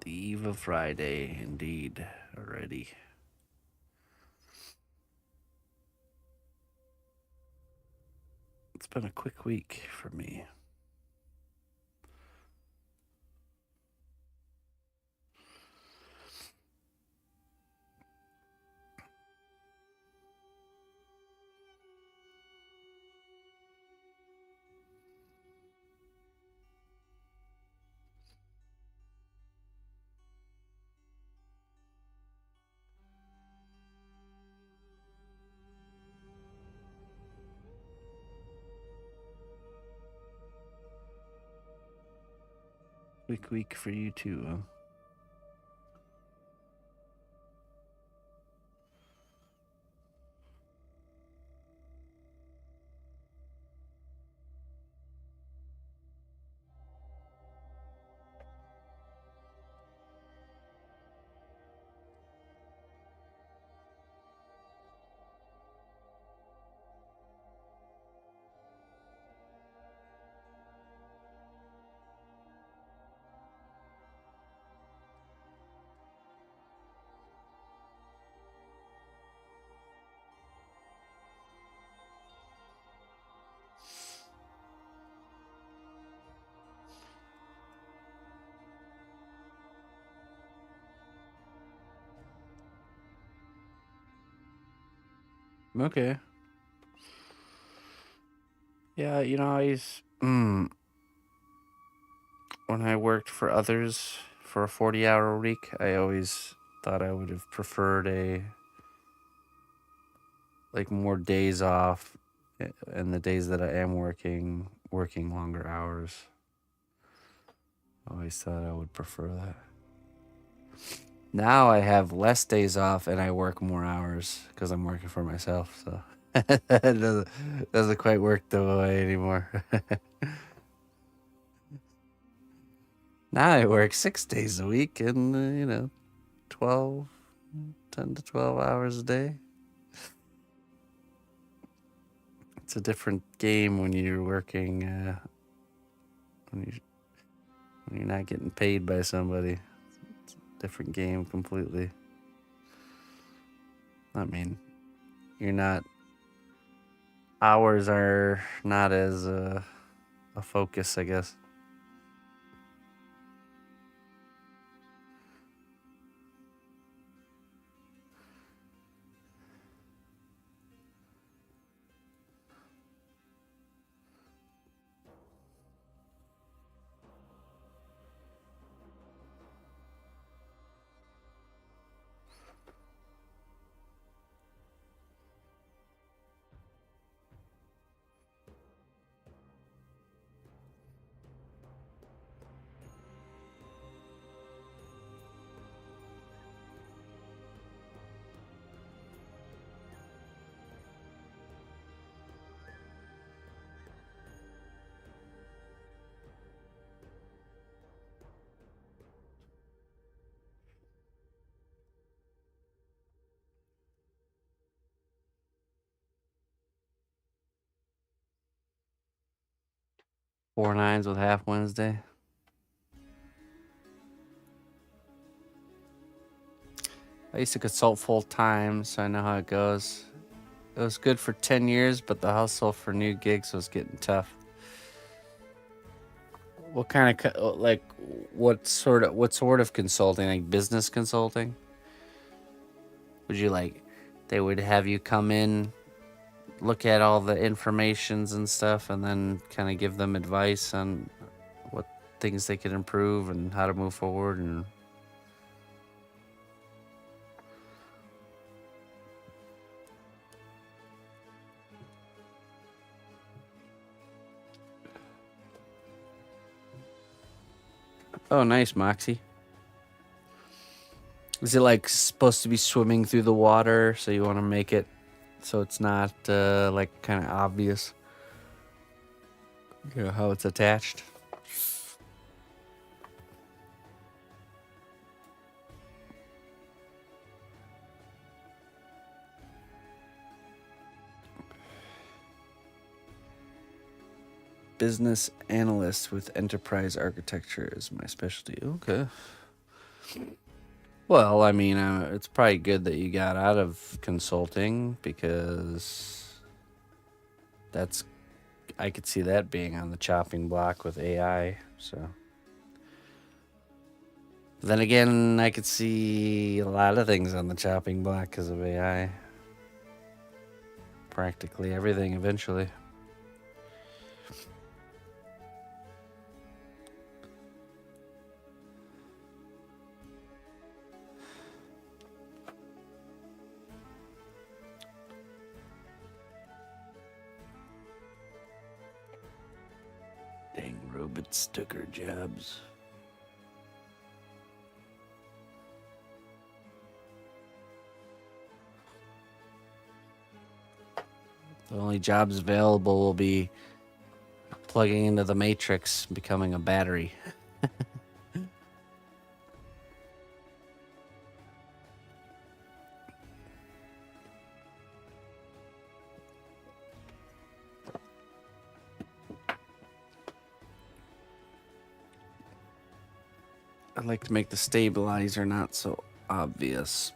The eve of Friday, indeed, already. It's been a quick week for me. Quick week for you too, huh? Okay. Yeah, when I worked for others for a 40-hour week, I always thought I would have preferred more days off, and the days that I am working longer hours. I always thought I would prefer that. Now I have less days off and I work more hours because I'm working for myself. So it doesn't quite work the way anymore. Now I work 6 days a week and, 12, 10 to 12 hours a day. It's a different game when you're working, when, you, when you're not getting paid by somebody. It's a different game completely. I mean, you're not, hours are not as a focus, I guess. Four nines with half Wednesday. I used to consult full time, so I know how it goes. It was good for 10 years, but the hustle for new gigs was getting tough. What kind of what sort of consulting? Like business consulting? Would you they would have you come in, look at all the informations and stuff, and then kind of give them advice on what things they could improve and how to move forward and oh, nice, Moxie. Is it supposed to be swimming through the water, so you want to make it so it's not kind of obvious, how it's attached? business analyst with enterprise architecture is my specialty. Okay. Well, I mean, it's probably good that you got out of consulting because I could see that being on the chopping block with AI. So, then again, I could see a lot of things on the chopping block because of AI. Practically everything eventually. Dang robots took our jobs. The only jobs available will be plugging into the matrix, becoming a battery. I'd like to make the stabilizer not so obvious.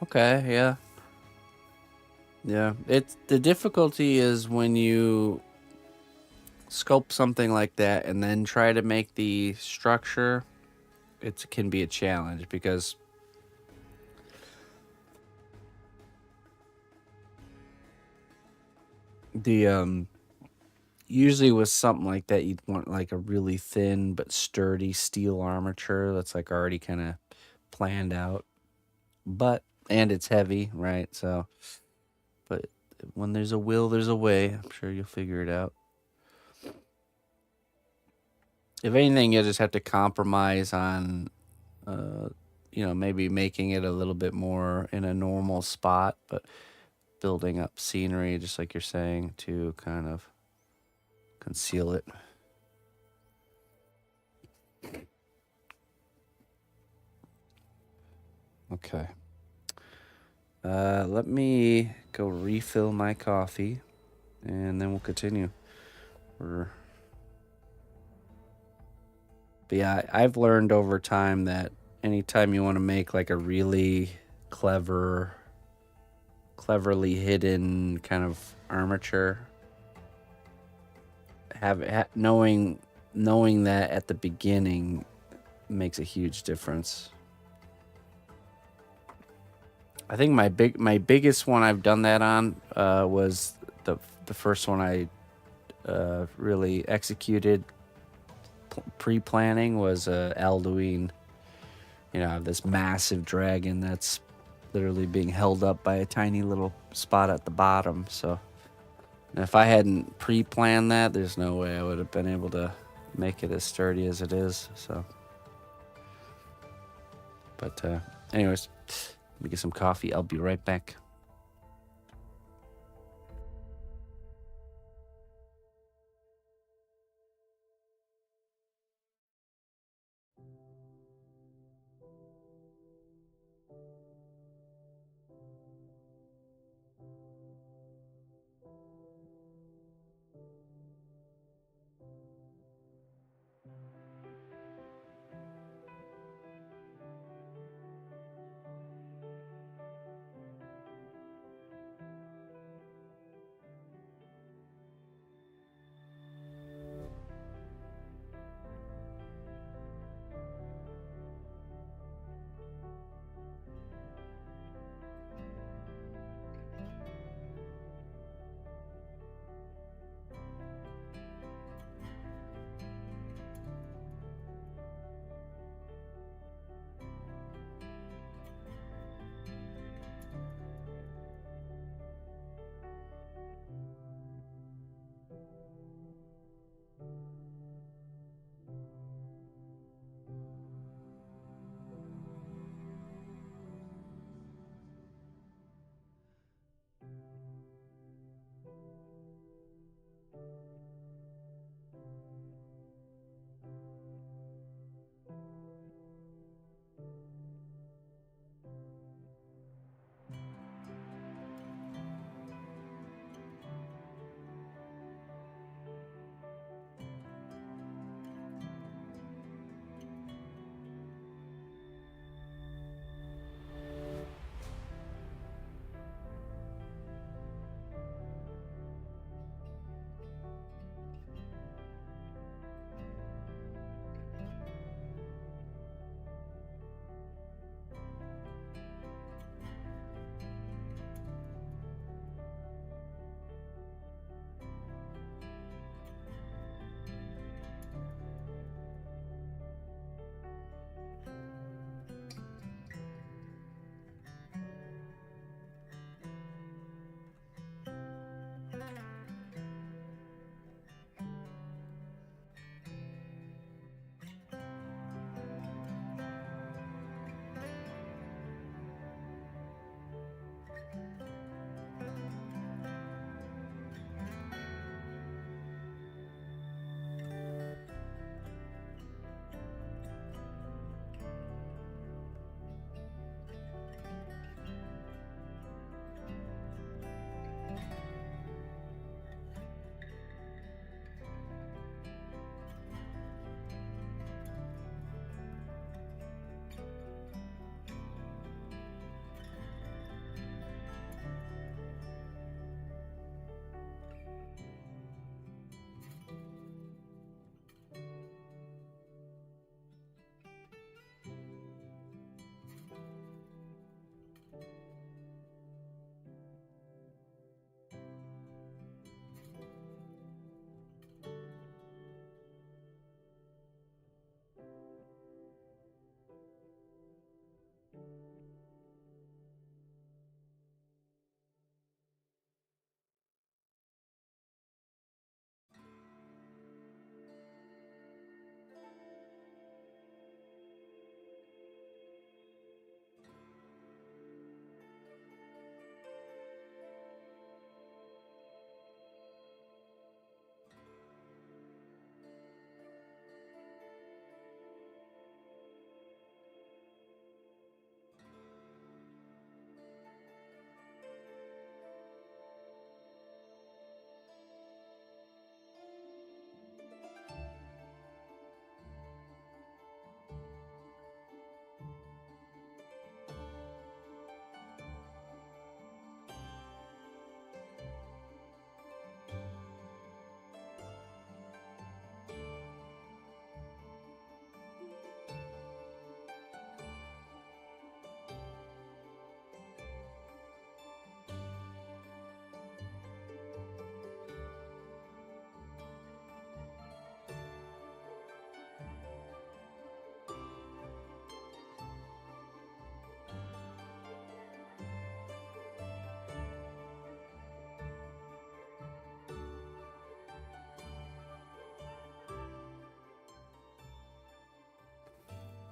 Okay, yeah. Yeah, it's the difficulty is when you sculpt something like that and then try to make the structure, it can be a challenge because the usually with something like that you'd want like a really thin but sturdy steel armature that's like already kind of planned out. But and it's heavy, right? So but when there's a will, there's a way. I'm sure you'll figure it out. If anything, you'll just have to compromise on, maybe making it a little bit more in a normal spot, but building up scenery, just like you're saying, to kind of conceal it. Okay. Let me go refill my coffee, and then we'll continue. But yeah, I've learned over time that anytime you want to make like a really cleverly hidden kind of armature, knowing that at the beginning makes a huge difference. I think my biggest one I've done that on was the first one I really executed pre-planning was Alduin. This massive dragon that's literally being held up by a tiny little spot at the bottom. So if I hadn't pre-planned that, there's no way I would have been able to make it as sturdy as it is. So, but anyways, let me get some coffee. I'll be right back.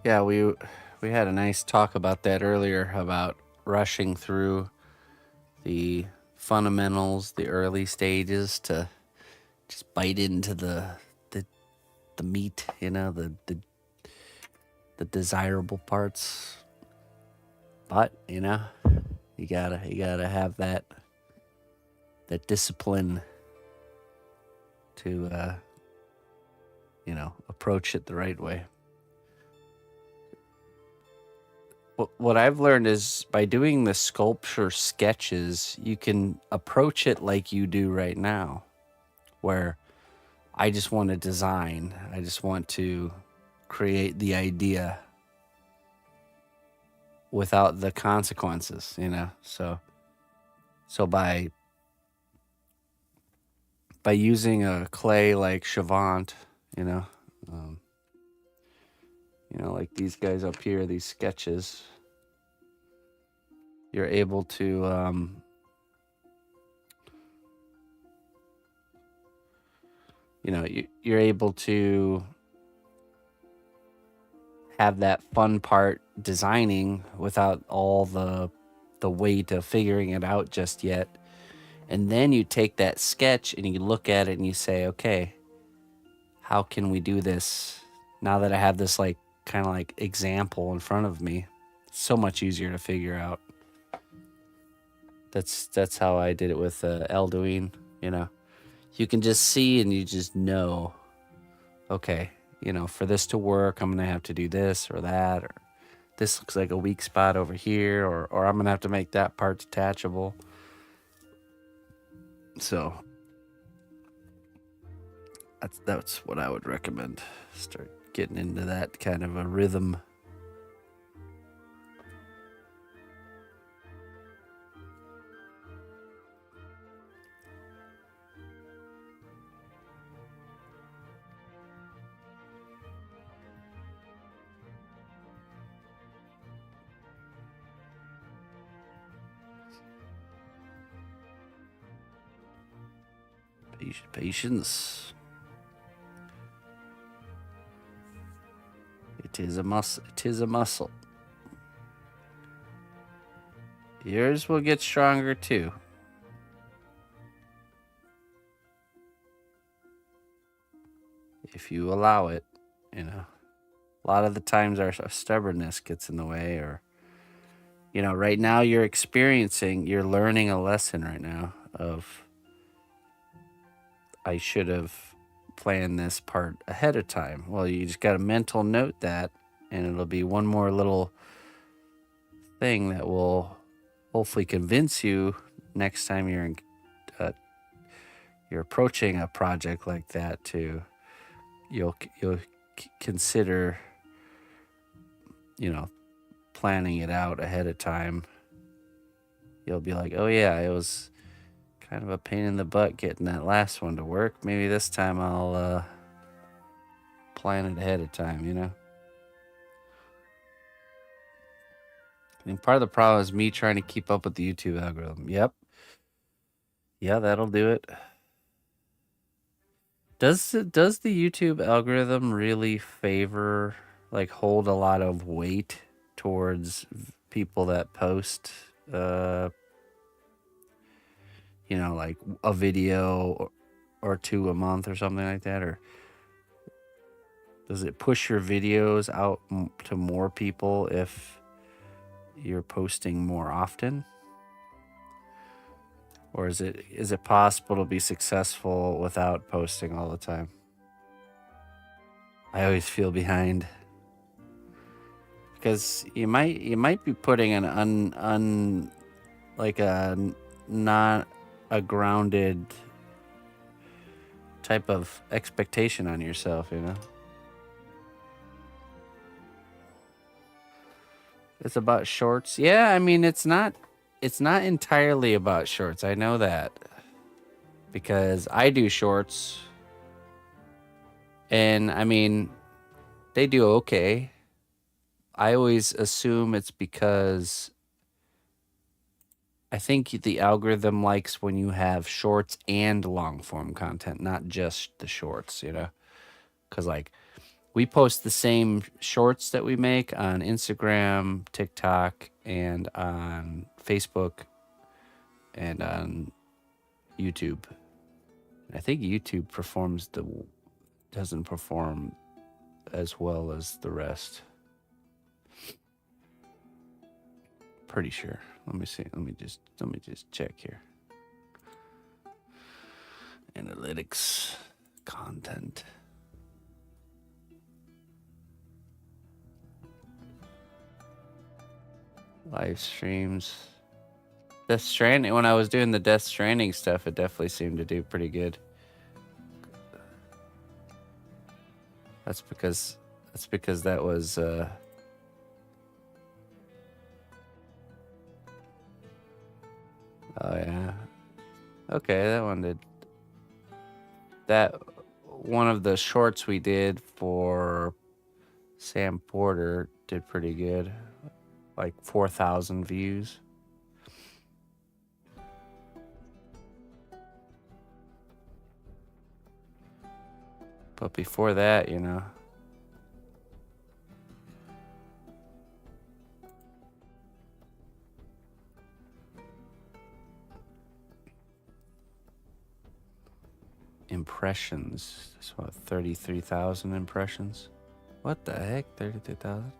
Yeah, we had a nice talk about that earlier about rushing through the fundamentals, the early stages to just bite into the the meat, the desirable parts. But, you gotta have that discipline to approach it the right way. What I've learned is by doing the sculpture sketches, you can approach it like you do right now, where I just want to design, I just want to create the idea without the consequences. So by using a clay like Chavant, you know, um, like these guys up here, these sketches, you're able to you're able to have that fun part designing without all the weight of figuring it out just yet. And then you take that sketch and you look at it and you say, okay, how can we do this now that I have this like kind of like example in front of me? It's so much easier to figure out. That's how I did it with Elduin. You can just see and you just know, okay, for this to work, I'm gonna have to do this or that, or this looks like a weak spot over here, or I'm gonna have to make that part detachable. So that's what I would recommend. Start getting into that kind of a rhythm. Patience. It is a muscle. It is a muscle. Yours will get stronger too. If you allow it. A lot of the times our stubbornness gets in the way, or right now you're learning a lesson right now of, I should have planned this part ahead of time. Well, you just got to mental note that, and it'll be one more little thing that will hopefully convince you next time you're approaching a project like that to you'll consider planning it out ahead of time. You'll be like, oh yeah, it was kind of a pain in the butt getting that last one to work. Maybe this time I'll plan it ahead of time. And part of the problem is me trying to keep up with the YouTube algorithm. Yep. Yeah, that'll do it. Does the YouTube algorithm really favor, like, hold a lot of weight towards people that post like a video or two a month or something like that, or does it push your videos out to more people if you're posting more often? Or is it possible to be successful without posting all the time? I always feel behind because you might be putting an like a not a grounded type of expectation on yourself. It's about shorts. Yeah, I mean it's not entirely about shorts. I know that because I do shorts, and I mean they do okay. I always assume it's because I think the algorithm likes when you have shorts and long form content, not just the shorts, because like We post the same shorts that we make on Instagram, TikTok, and on Facebook, and on YouTube. I think YouTube doesn't perform as well as the rest. Pretty sure. Let me see. Let me just check here. Analytics, content. Live streams. Death Stranding. When I was doing the Death Stranding stuff, it definitely seemed to do pretty good. That's because that was oh yeah. Okay, that one did. That one of the shorts we did for Sam Porter did pretty good. Like 4,000 views. But before that, you know. Impressions. That's what, 33,000 impressions? What the heck? 33,000?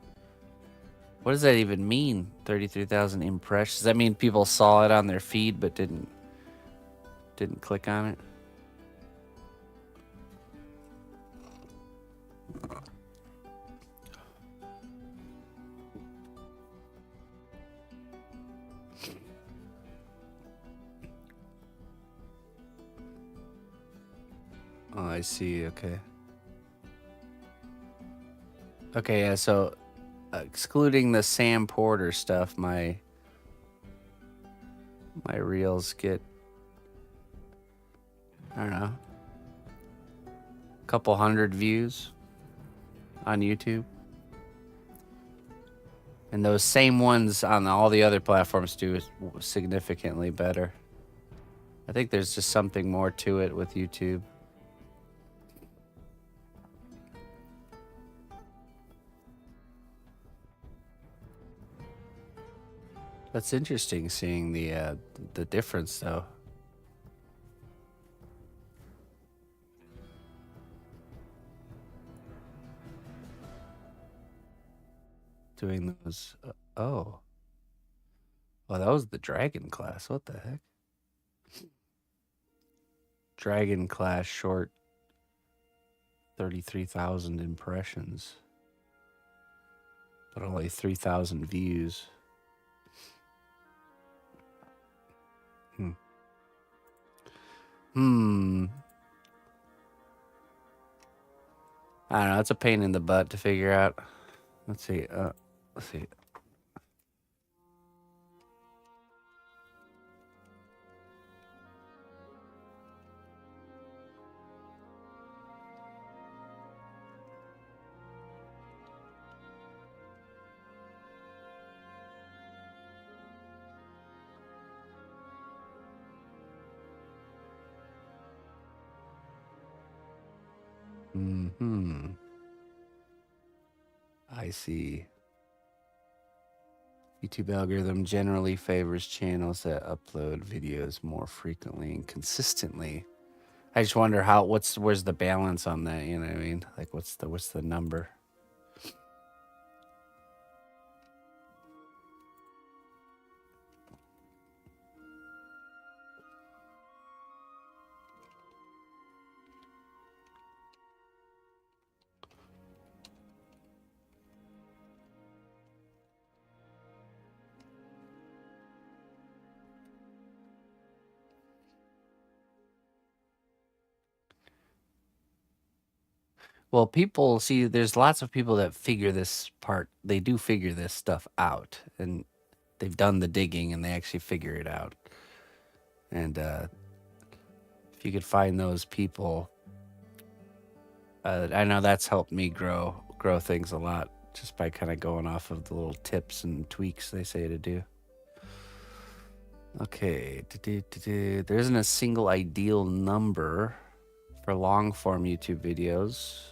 What does that even mean? 33,000 impressions? Does that mean people saw it on their feed but didn't click on it? Oh, I see. Okay. Okay, yeah, so excluding the Sam Porter stuff, my reels get, I don't know, a couple hundred views on YouTube. And those same ones on all the other platforms do significantly better. I think there's just something more to it with YouTube. That's interesting seeing the difference, though. Doing those. Oh, that was the Dragon class. What the heck? Dragon class short. 33,000 impressions, but only 3,000 views. I don't know. It's a pain in the butt to figure out. Let's see. Let's see. I see. YouTube algorithm generally favors channels that upload videos more frequently and consistently. I just wonder where's the balance on that, you know what I mean? Like what's the number? Well, people see there's lots of people that figure this part. They do figure this stuff out, and they've done the digging and they actually figure it out. And if you could find those people, I know that's helped me grow things a lot just by kind of going off of the little tips and tweaks they say to do. Okay, there isn't a single ideal number for long form YouTube videos.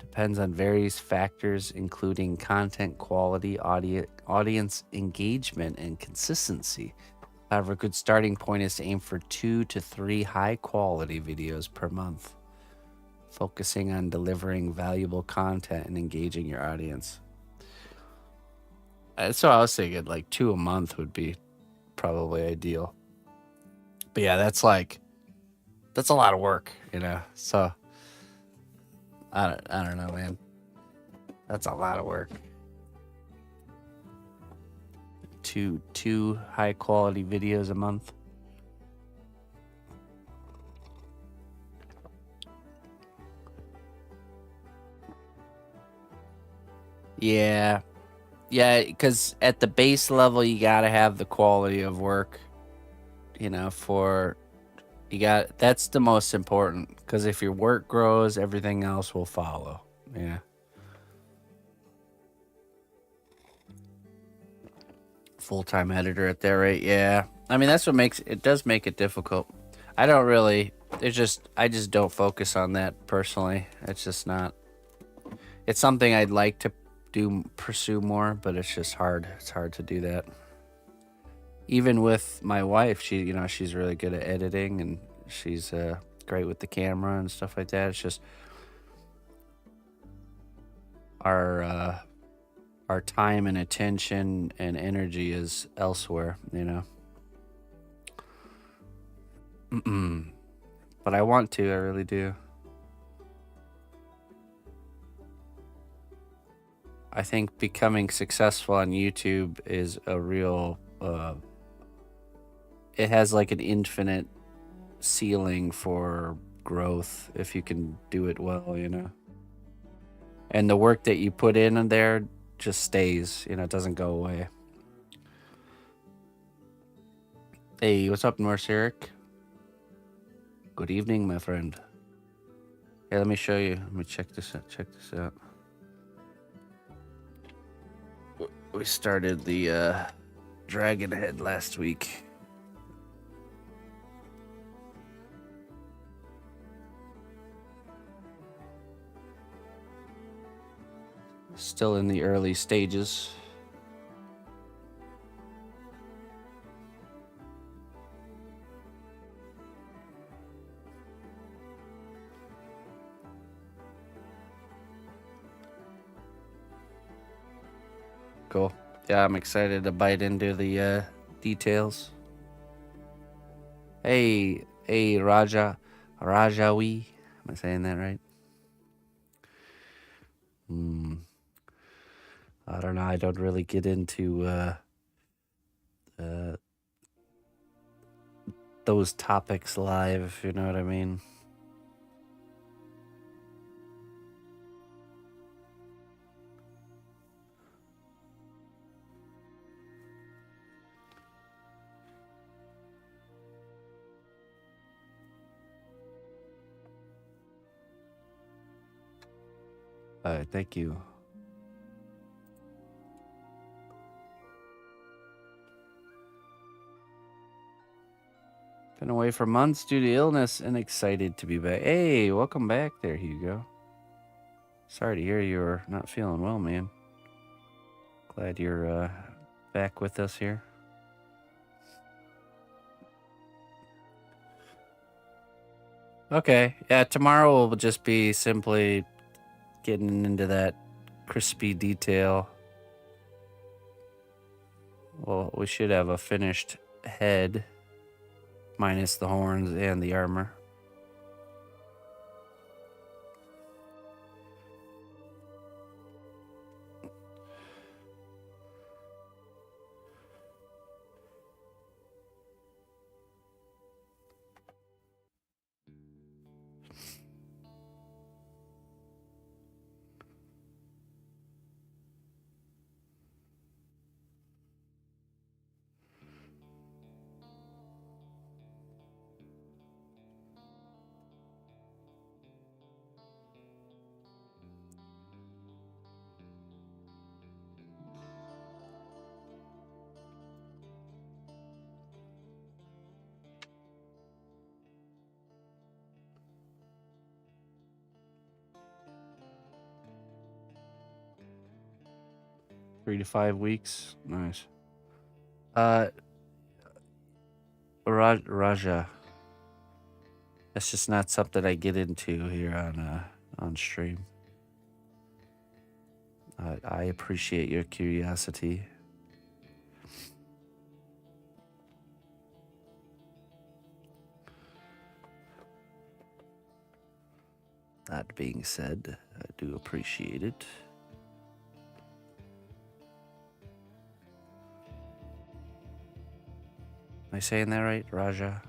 depends on various factors, including content quality, audience engagement, and consistency. However, a good starting point is to aim for 2 to 3 high quality videos per month, focusing on delivering valuable content and engaging your audience. So I was thinking like 2 a month would be probably ideal. But yeah, that's a lot of work, you know. So I don't know, man. That's a lot of work. Two high quality videos a month. Yeah. Yeah, because at the base level, you got to have the quality of work, you know, that's the most important. Because if your work grows, everything else will follow. Yeah. Full-time editor at that rate. Yeah. I mean, that's what does make it difficult. I just don't focus on that personally. It's just not, it's something I'd like to pursue more, but it's just hard. It's hard to do that. Even with my wife, she's really good at editing and she's great with the camera and stuff like that. It's just our time and attention and energy is elsewhere, you know. But I want to, I really do. I think becoming successful on YouTube is a real it has like an infinite ceiling for growth if you can do it well, you know. And the work that you put in there just stays, you know, it doesn't go away. Hey, what's up, Norse Eric? Good evening, my friend. Hey, let me show you. Let me check this out. We started the Dragon Head last week. Still in the early stages. Cool. Yeah, I'm excited to bite into the details. Hey, Rajawi. Am I saying that right? I don't know. I don't really get into those topics live, if you know what I mean. Thank you. Been away for months due to illness and excited to be back. Hey, welcome back there, Hugo. Sorry to hear you're not feeling well, man. Glad you're back with us here. Okay, yeah, tomorrow will just be simply getting into that crispy detail. Well, we should have a finished head, minus the horns and the armor. 3 to 5 weeks. Nice. Uh, Raja. That's just not something I get into here on stream. I appreciate your curiosity. That being said, I do appreciate it. Am I saying that right, Raja?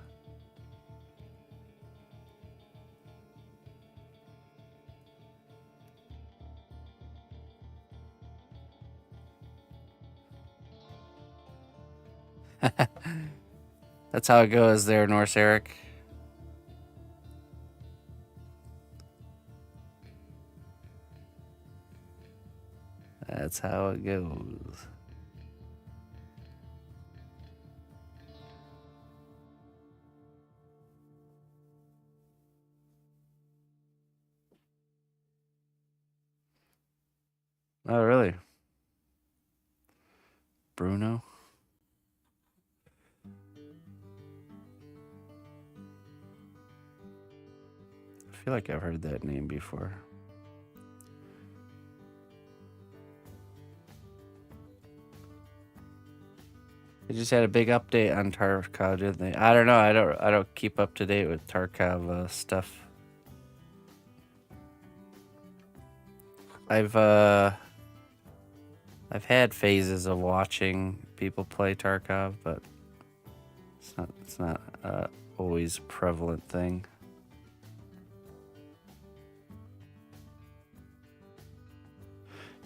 That's how it goes there, Norse Eric. That's how it goes. Oh, really? Bruno? I feel like I've heard that name before. They just had a big update on Tarkov, didn't they? I don't know. I don't keep up to date with Tarkov stuff. I've had phases of watching people play Tarkov, but it's not always a prevalent thing.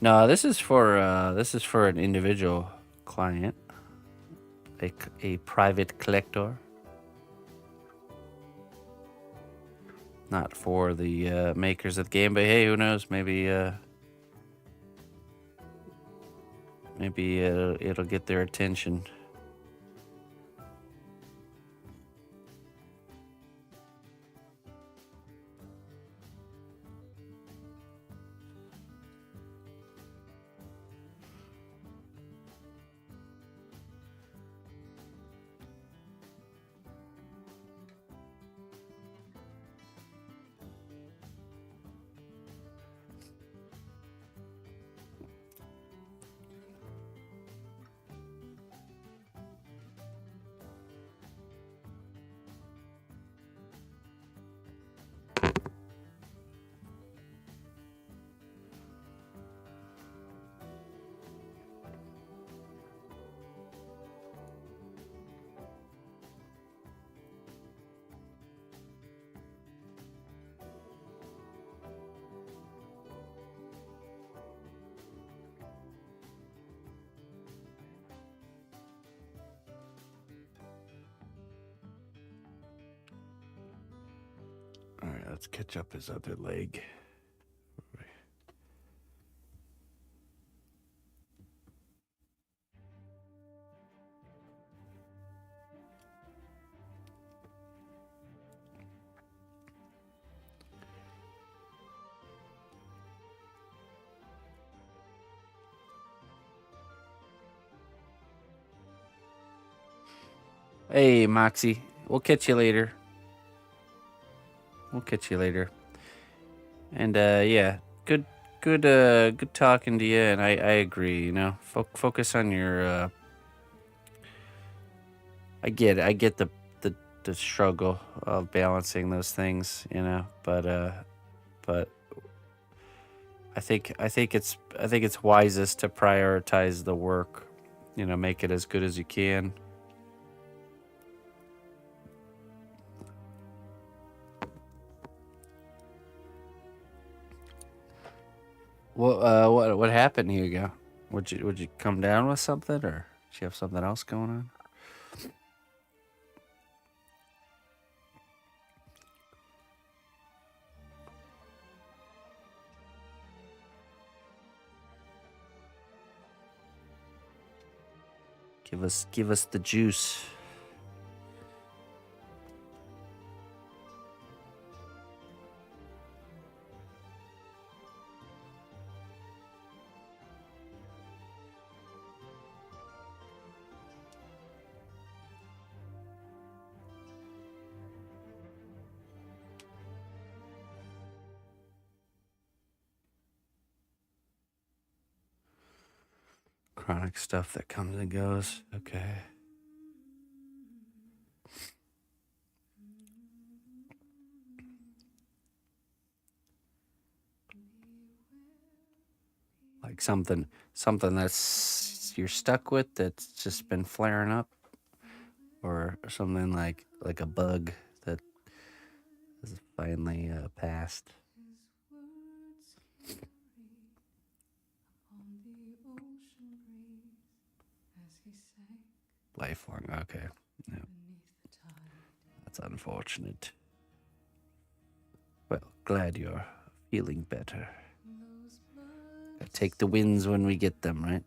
No, this is for an individual client, a private collector, not for the makers of the game. But hey, who knows? Maybe it'll get their attention. All right, let's catch up his other leg. Hey, Moxie. We'll catch you later. And yeah, good talking to you. And I agree. You know, focus on your. I get the struggle of balancing those things. You know, but I think it's wisest to prioritize the work. You know, make it as good as you can. What happened, Hugo? Would you come down with something, or did you have something else going on? Give us the juice. Chronic stuff that comes and goes. Okay. Like something that's you're stuck with that's just been flaring up, or something like a bug that has finally passed. Life form. Okay. Yeah. That's unfortunate. Well, glad you're feeling better. Gotta take the wins when we get them, right?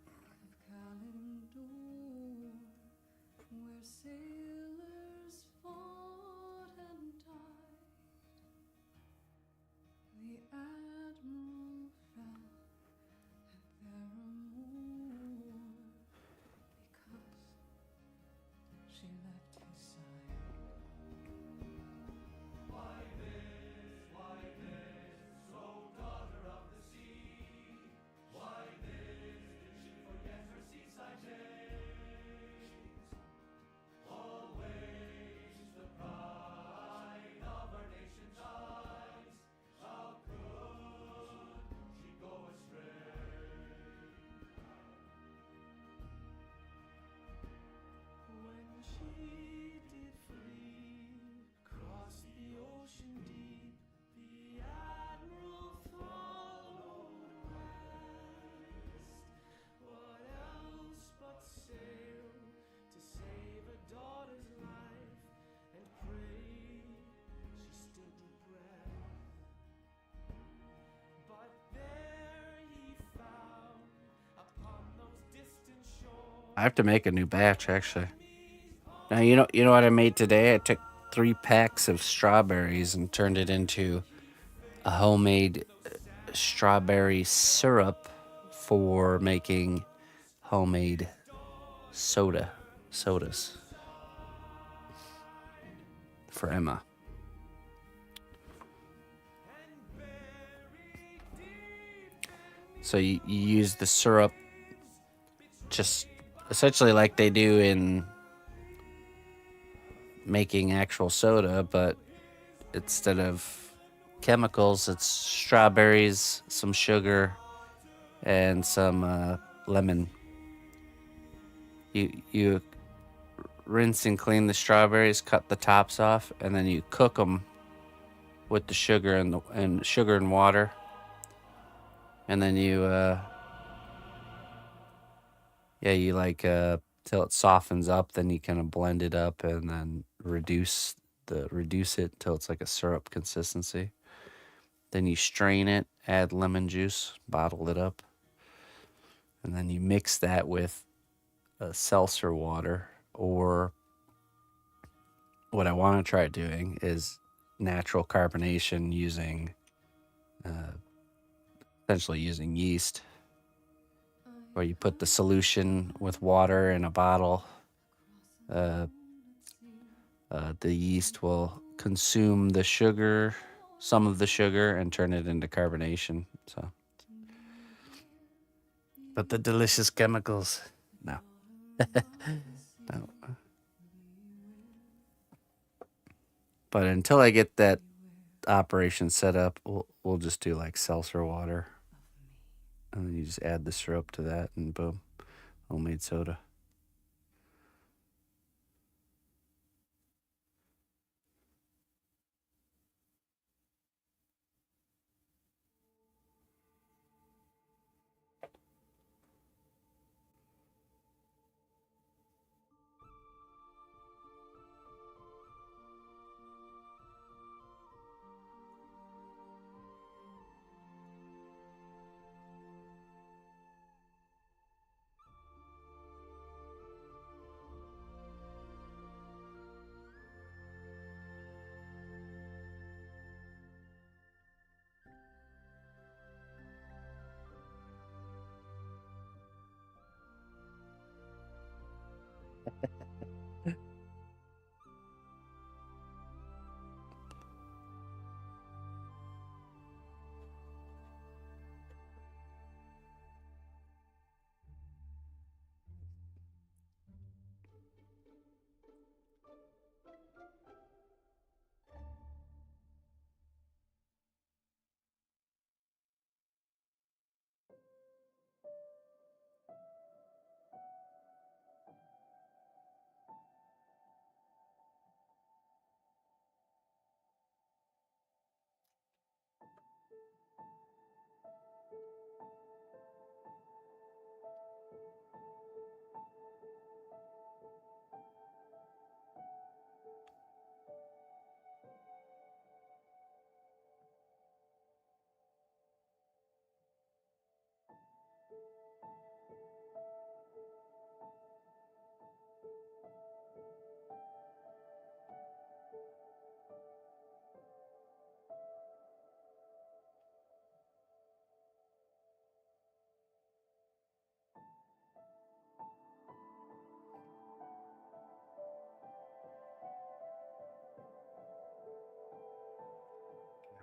I have to make a new batch, actually. Now you know what I made today? I took 3 packs of strawberries and turned it into a homemade strawberry syrup for making homemade sodas for Emma. So you use the syrup just essentially like they do in making actual soda, but instead of chemicals, it's strawberries, some sugar, and some lemon. You rinse and clean the strawberries, cut the tops off, and then you cook them with the sugar and sugar and water, and then you till it softens up. Then you kind of blend it up and then reduce it till it's like a syrup consistency. Then you strain it, add lemon juice, bottle it up, and then you mix that with seltzer water. Or what I want to try doing is natural carbonation using essentially using yeast, where you put the solution with water in a bottle. The yeast will consume the sugar, some of the sugar, and turn it into carbonation. So, but the delicious chemicals, no, no. But until I get that operation set up, we'll just do like seltzer water, and then you just add the syrup to that, and boom, homemade soda.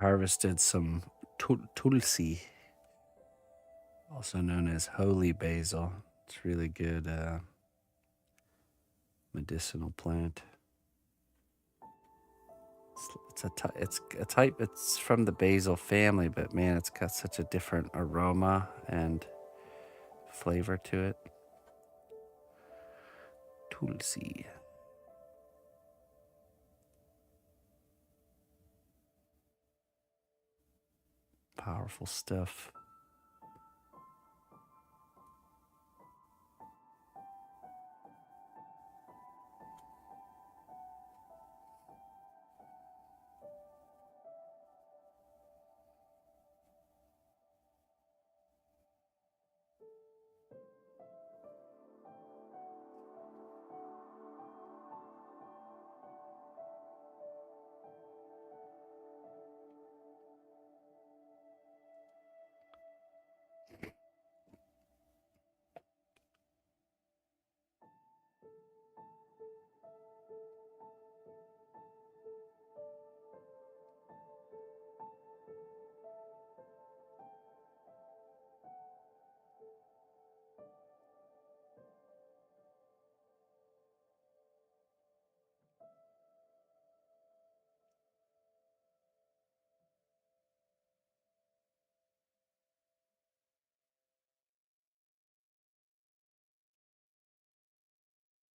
harvested some tulsi, also known as holy basil. It's really good medicinal plant. It's a type. It's from the basil family, but man, it's got such a different aroma and flavor to it. Tulsi. Powerful stuff.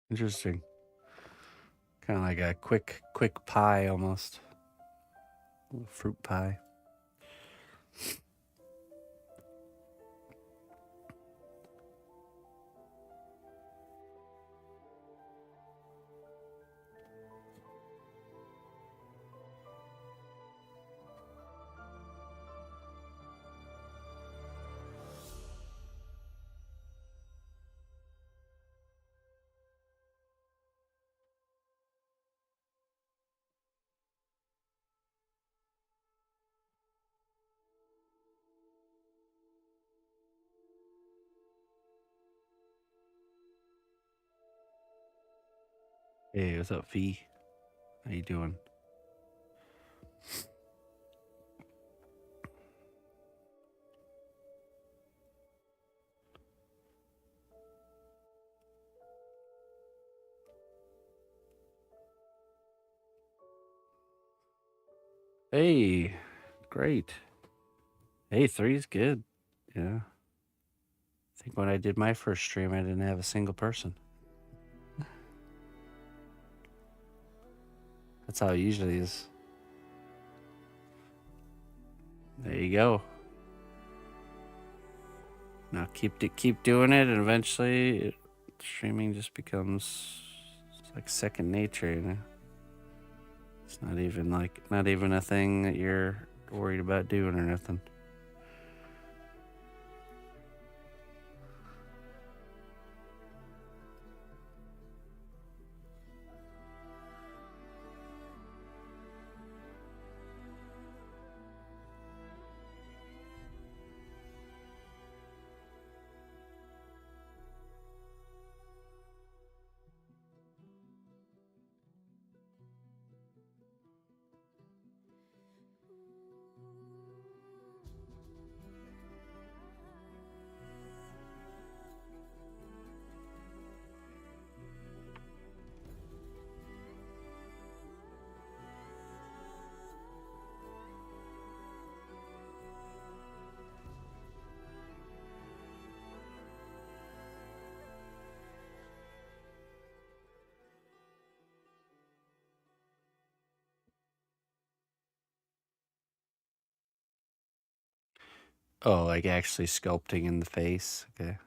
Interesting. Kind of like a quick pie almost. A little fruit pie. Hey, what's up, V? How you doing? Hey, great. Hey, 3's good. Yeah. I think when I did my first stream, I didn't have a single person. That's how it usually is. There you go. Now keep doing it, and eventually, streaming just becomes like second nature. You know, it's not even a thing that you're worried about doing or nothing. Oh, like actually sculpting in the face. Okay.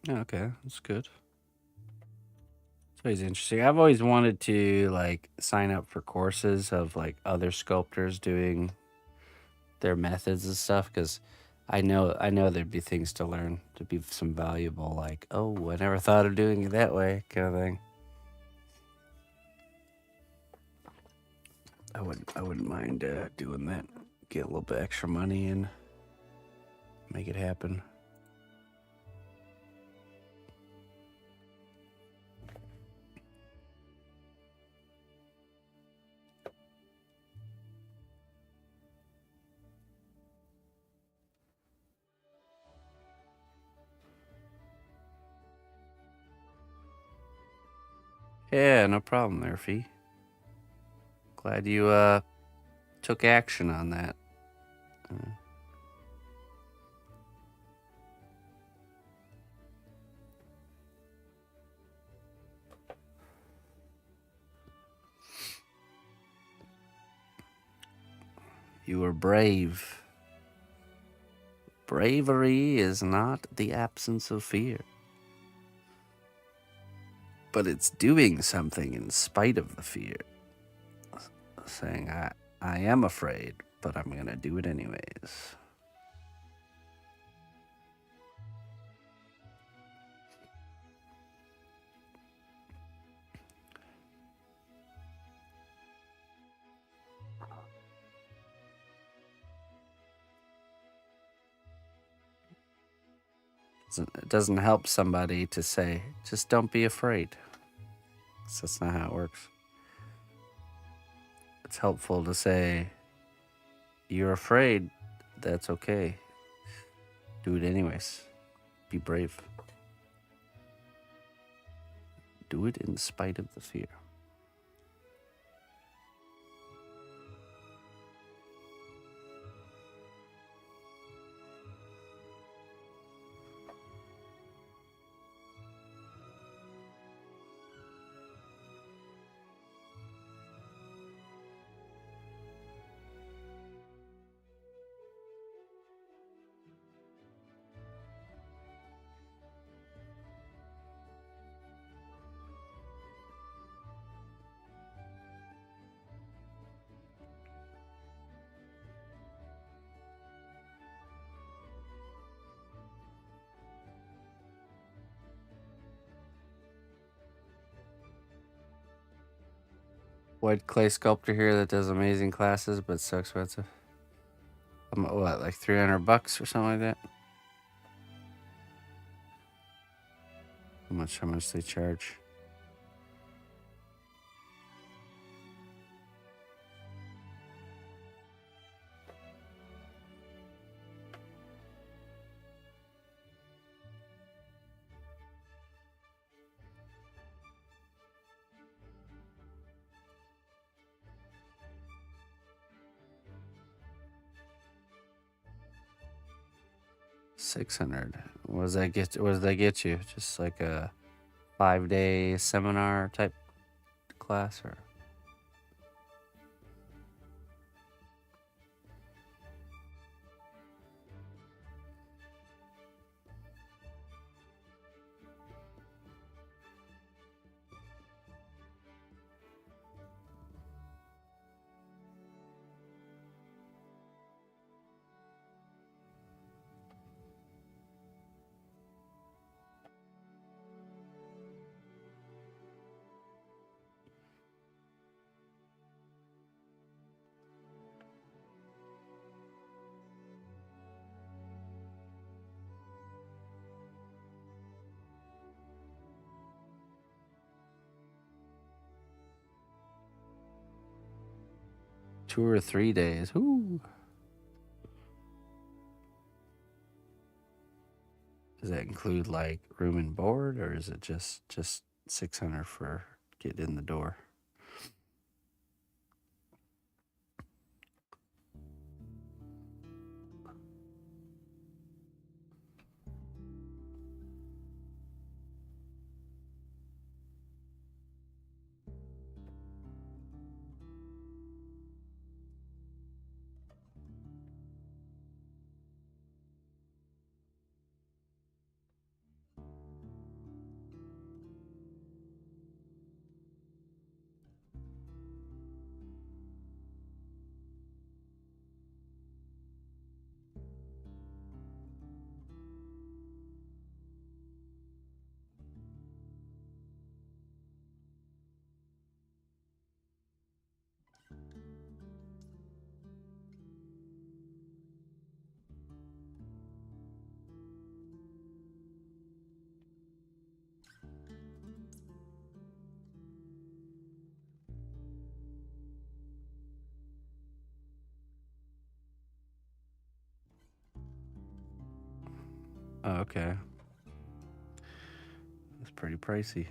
Okay, that's good. It's always interesting. I've always wanted to like sign up for courses of like other sculptors doing their methods and stuff, because I know there'd be things to learn. There'd be some valuable, like, oh, I never thought of doing it that way kind of thing. I wouldn't mind doing that. Get a little bit extra money and make it happen. Yeah, no problem there, Fee. Glad you took action on that. You were brave. Bravery is not the absence of fear, but it's doing something in spite of the fear. Saying, I am afraid, but I'm gonna do it anyways. It doesn't help somebody to say, just don't be afraid. 'Cause that's not how it works. It's helpful to say, you're afraid, that's okay. Do it anyways. Be brave. Do it in spite of the fear. White clay sculptor here that does amazing classes, but so expensive. What, like $300 or something like that? How much they charge? $600. What does that get? What does that get you? Just like a 5-day seminar type class, or? Two or 3 days. Ooh. Does that include like room and board, or is it just $600 for getting in the door? Oh, okay. That's pretty pricey.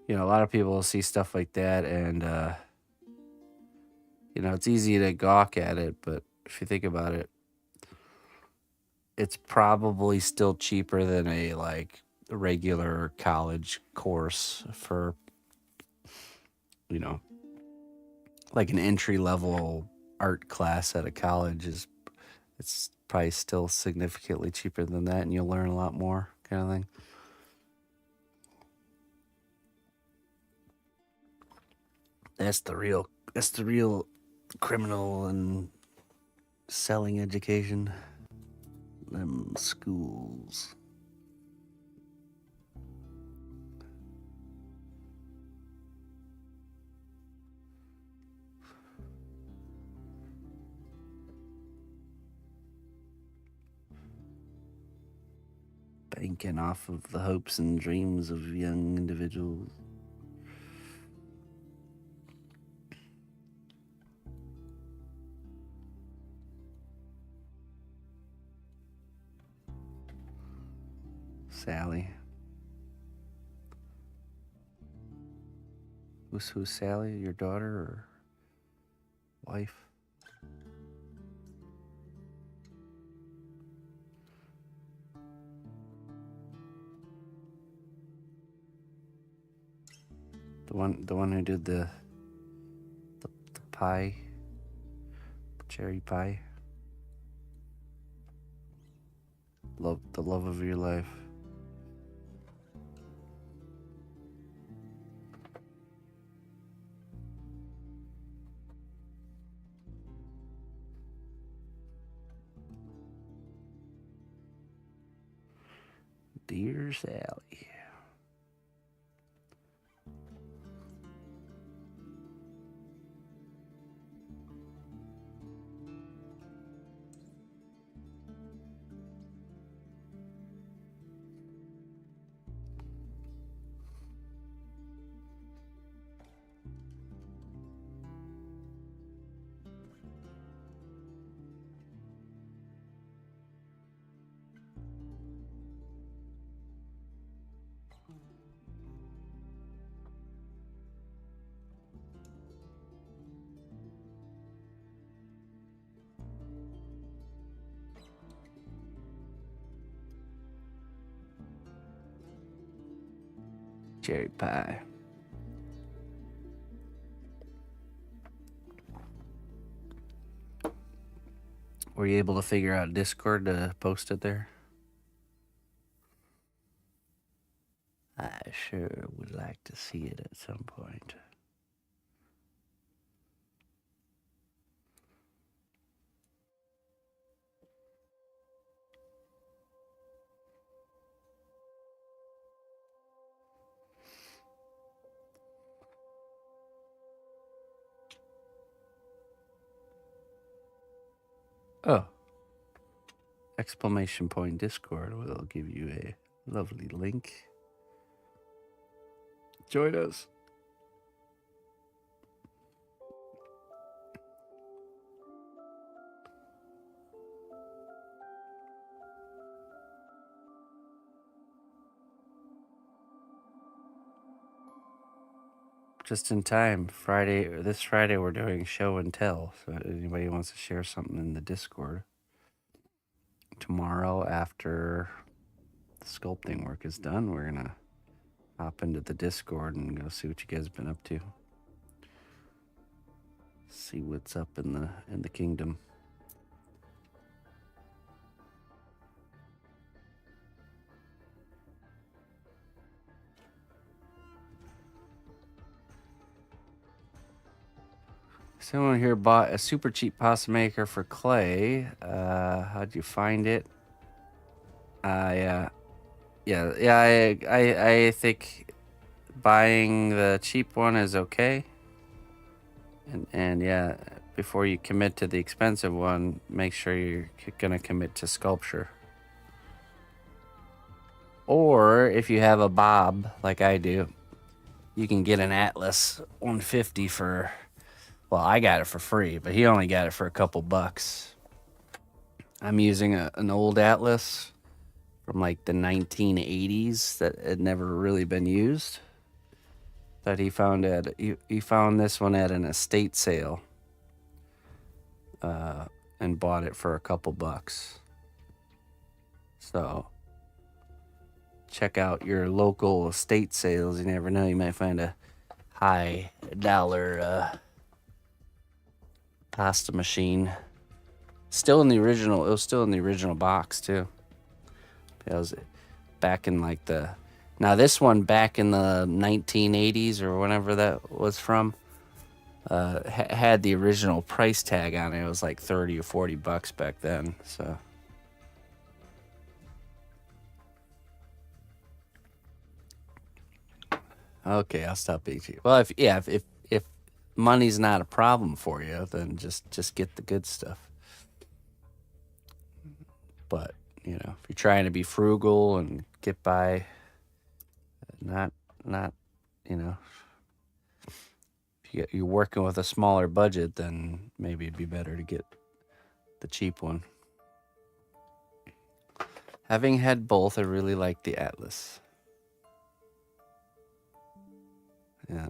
you know, a lot of people will see stuff like that, and you know, it's easy to gawk at it, but if you think about it, it's probably still cheaper than a like regular college course for, you know, like an entry level art class at a college is, it's probably still significantly cheaper than that, and you'll learn a lot more, kind of thing. That's the real criminal and selling education. Them schools. Banking off of the hopes and dreams of young individuals. Sally. Who's Sally? Your daughter or wife? The one who did the pie, cherry pie. The love of your life. Dear Sally. Cherry pie. Were you able to figure out Discord to post it there? I sure would like to see it at some point. Oh. Exclamation point Discord will give you a lovely link. Join us. Just in time. This Friday, we're doing show and tell. So anybody who wants to share something in the Discord. Tomorrow, after the sculpting work is done, we're gonna hop into the Discord and go see what you guys have been up to. See what's up in the kingdom. Someone here bought a super cheap pasta maker for clay. How'd you find it? I think buying the cheap one is okay. And yeah, before you commit to the expensive one, make sure you're gonna commit to sculpture. Or if you have a bob like I do, you can get an Atlas 150 for, well, I got it for free, but he only got it for a couple bucks. I'm using an old Atlas from like the 1980s that had never really been used. that he found he found this one at an estate sale, and bought it for a couple bucks. So check out your local estate sales. You never know, you might find a high dollar pasta machine. Still in the original. It was still in the original box too. It was back in like the. Now this one back in the 1980s or whenever that was from, had the original price tag on it. It was like 30 or 40 bucks back then. So. Okay, I'll stop being cheap. Well, if money's not a problem for you, then just get the good stuff. But if you're trying to be frugal and get by, not if you're working with a smaller budget, then maybe it'd be better to get the cheap one. Having had both, I really like the Atlas. Yeah.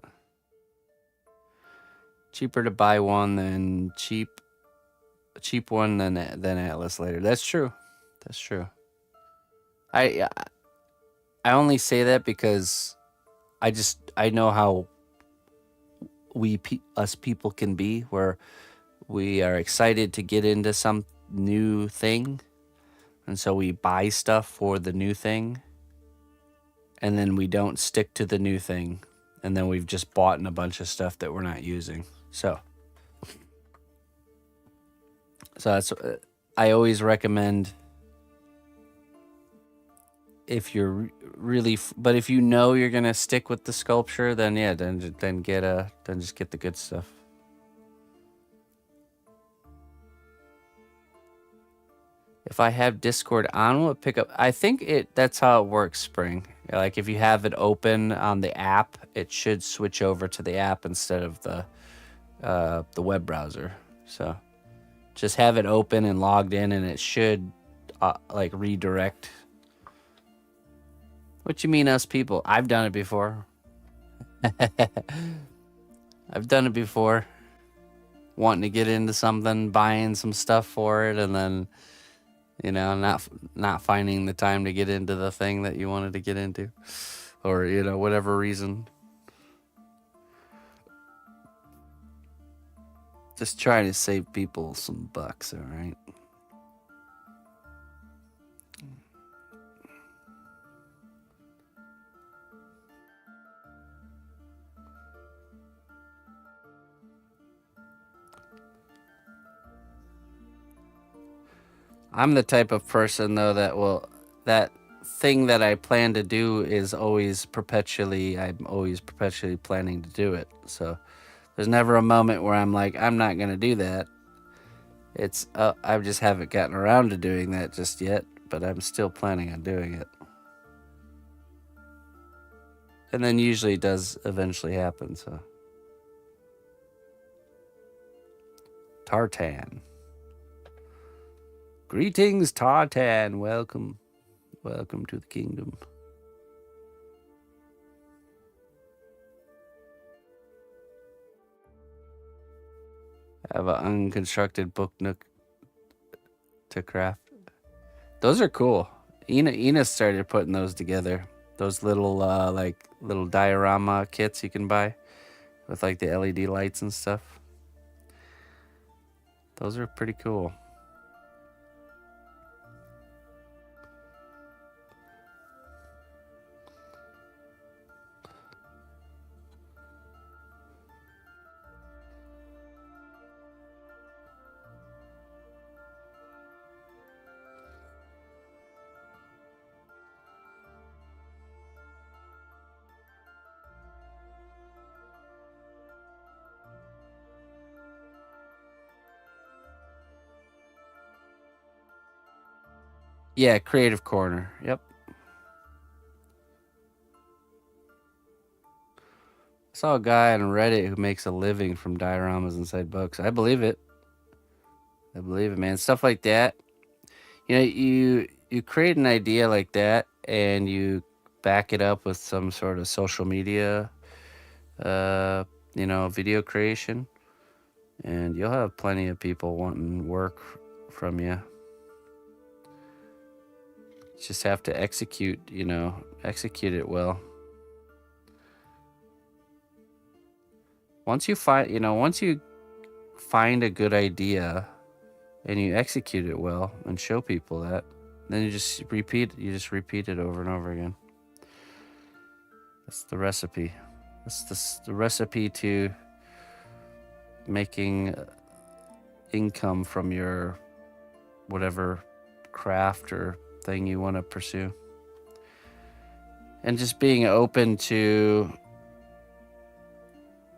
Cheaper to buy one than cheap one than Atlas later. That's true. That's true. I only say that because I know how us people can be, where we are excited to get into some new thing, and so we buy stuff for the new thing, and then we don't stick to the new thing. And then we've just bought in a bunch of stuff that we're not using. So that's I always recommend, if you're really, but if you know you're gonna stick with the sculpture, then then just get the good stuff. If I have Discord on, will it pick up? I think that's how it works, Spring. Like if you have it open on the app, it should switch over to the app instead of the web browser. So just have it open and logged in, and it should like redirect. What you mean, us people? I've done it before. I've done it before. Wanting to get into something, buying some stuff for it, and then not finding the time to get into the thing that you wanted to get into, or whatever reason. Just trying to save people some bucks, all right? I'm the type of person, though, that thing that I plan to do is I'm always perpetually planning to do it. So there's never a moment where I'm like, I'm not going to do that. It's, I just haven't gotten around to doing that just yet, but I'm still planning on doing it. And then usually it does eventually happen, so. Tartan. Greetings, Tartan. Welcome to the kingdom. I have an unconstructed book nook to craft. Those are cool. Ina started putting those together. Those little little diorama kits you can buy with like the LED lights and stuff. Those are pretty cool. Yeah, Creative Corner. Yep. I saw a guy on Reddit who makes a living from dioramas inside books. I believe it. I believe it, man. Stuff like that. You create an idea like that, and you back it up with some sort of social media you know, video creation, and you'll have plenty of people wanting work from you. Just have to execute, you know, execute it well. Once you find a good idea and you execute it well and show people that, then you just repeat it over and over again. That's the recipe. That's the recipe to making income from your whatever craft or thing you want to pursue. And just being open to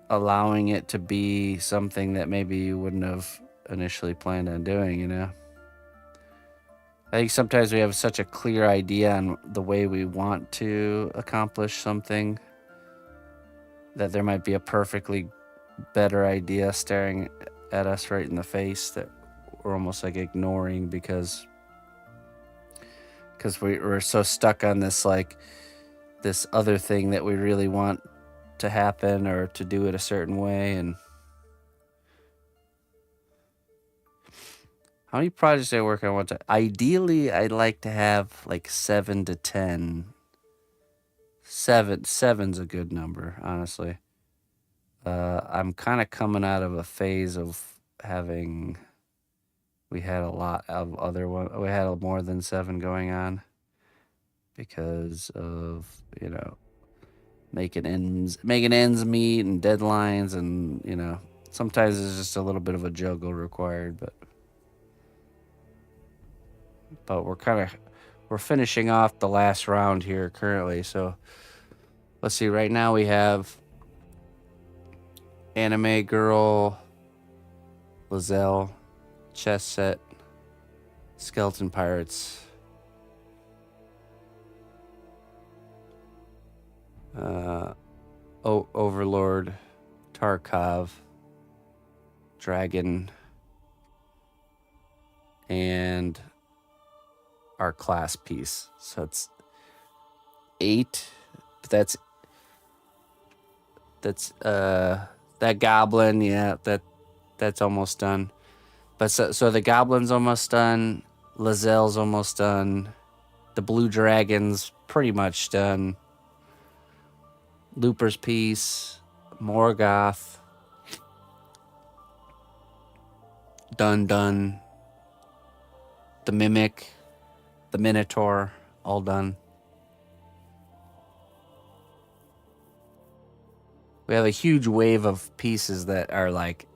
allowing it to be something that maybe you wouldn't have initially planned on doing, you know? I think sometimes we have such a clear idea on the way we want to accomplish something that there might be a perfectly better idea staring at us right in the face that we're almost like ignoring because we're so stuck on this, like, this other thing that we really want to happen or to do it a certain way. And how many projects do I work on one time? Ideally, I'd like to have like 7 to 10. Seven's a good number, honestly. I'm kind of coming out of a phase of having. We had a lot of other one. We had more than 7 going on because of, you know, making ends meet and deadlines, and, you know, sometimes there's just a little bit of a juggle required, but we're finishing off the last round here currently. So let's see, right now we have Anime Girl, Lizelle, Chess Set, Skeleton Pirates, Overlord, Tarkov, Dragon, and our class piece. So it's 8. That's that goblin, yeah, that's almost done. But so the goblin's almost done, Lizelle's almost done, the blue dragon's pretty much done, Looper's piece, Morgoth, done, the Mimic, the Minotaur, all done. We have a huge wave of pieces that are like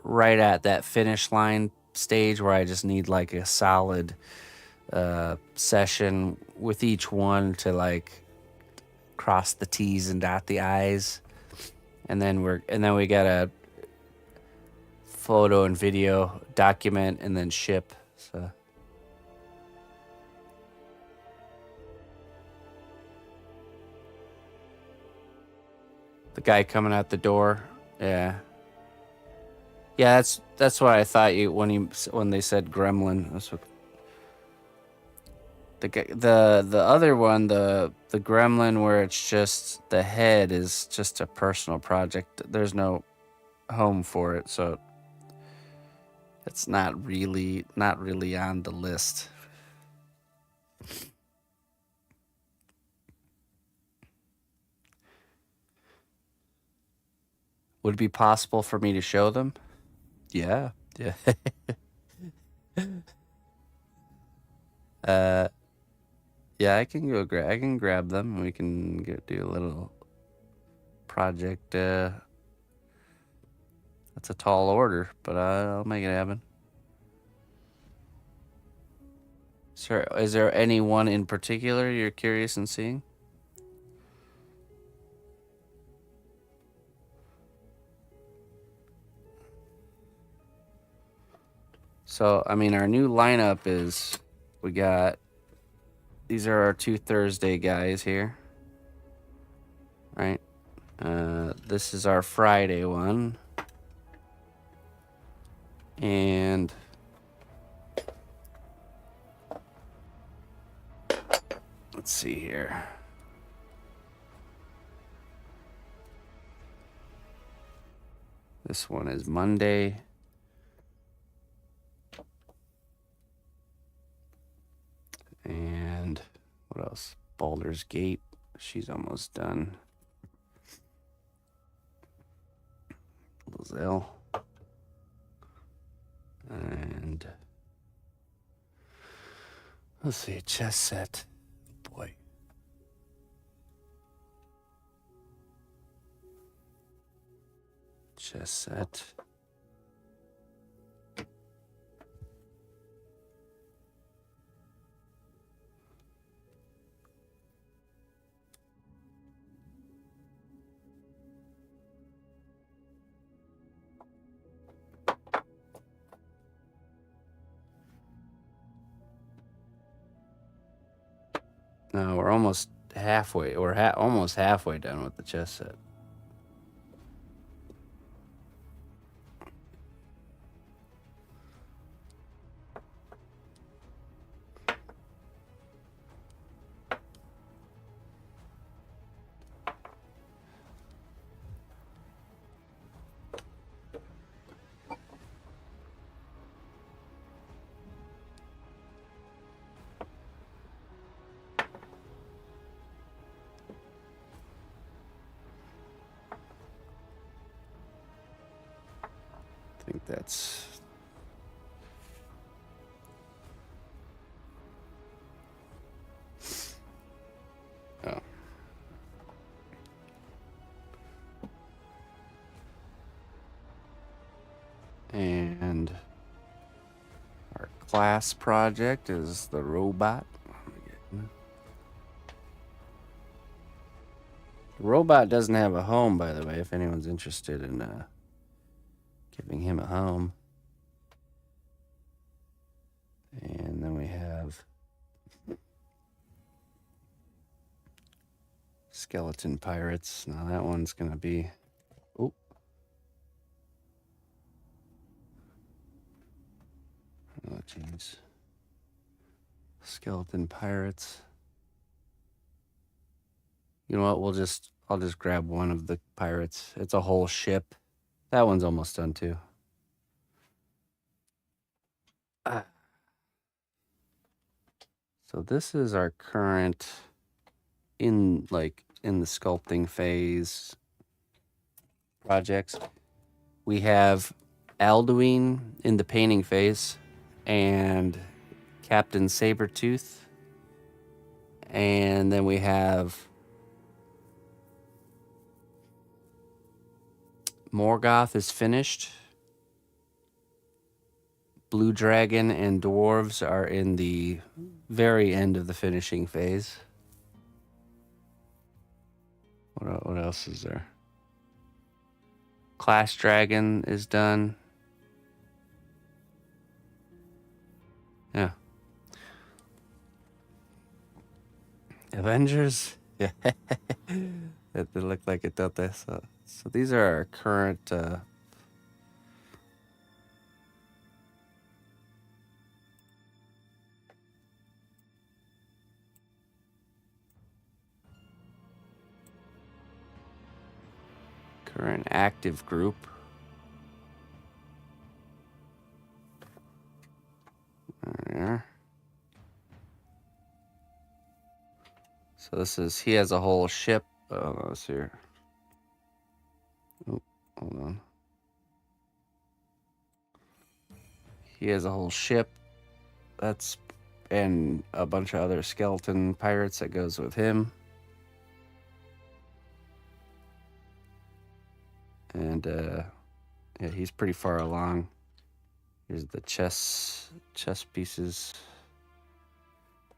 right at that finish line stage where I just need like a solid session with each one to like cross the T's and dot the I's, and then we got a photo and video document and then ship. So the guy coming out the door, yeah, that's what I thought when they said gremlin. That's what the other one, the gremlin where it's just the head is just a personal project. There's no home for it, so it's not really on the list. Would it be possible for me to show them? Yeah. Yeah, I can grab them and we can do a little project. That's a tall order, but I'll make it happen. Sir, is there anyone in particular you're curious in seeing? So, I mean, our new lineup is, these are our 2 Thursday guys here, right? This is our Friday one. And let's see here. This one is Monday. And what else? Baldur's Gate. She's almost done. Lozelle. And let's see, chess set. Boy. Chess set. No, we're almost halfway. We're almost halfway done with the chess set. I think that's... Oh. And our class project is the robot. The robot doesn't have a home, by the way, if anyone's interested in giving him a home. And then we have skeleton pirates. Now that one's gonna be... Oh. Oh, jeez. Skeleton pirates. You know what? I'll just grab one of the pirates. It's a whole ship. That one's almost done too. So this is our current in the sculpting phase projects. We have Alduin in the painting phase and Captain Sabretooth. And then we have Morgoth is finished. Blue Dragon and Dwarves are in the very end of the finishing phase. What else is there? Class Dragon is done. Yeah. Avengers? Yeah. They look like it, don't they? So these are our current... current active group. There. So this is, he has a whole ship. Oh, let's see here. Oh, hold on. He has a whole ship. That's, and a bunch of other skeleton pirates that goes with him. And yeah, he's pretty far along. Here's the chess pieces.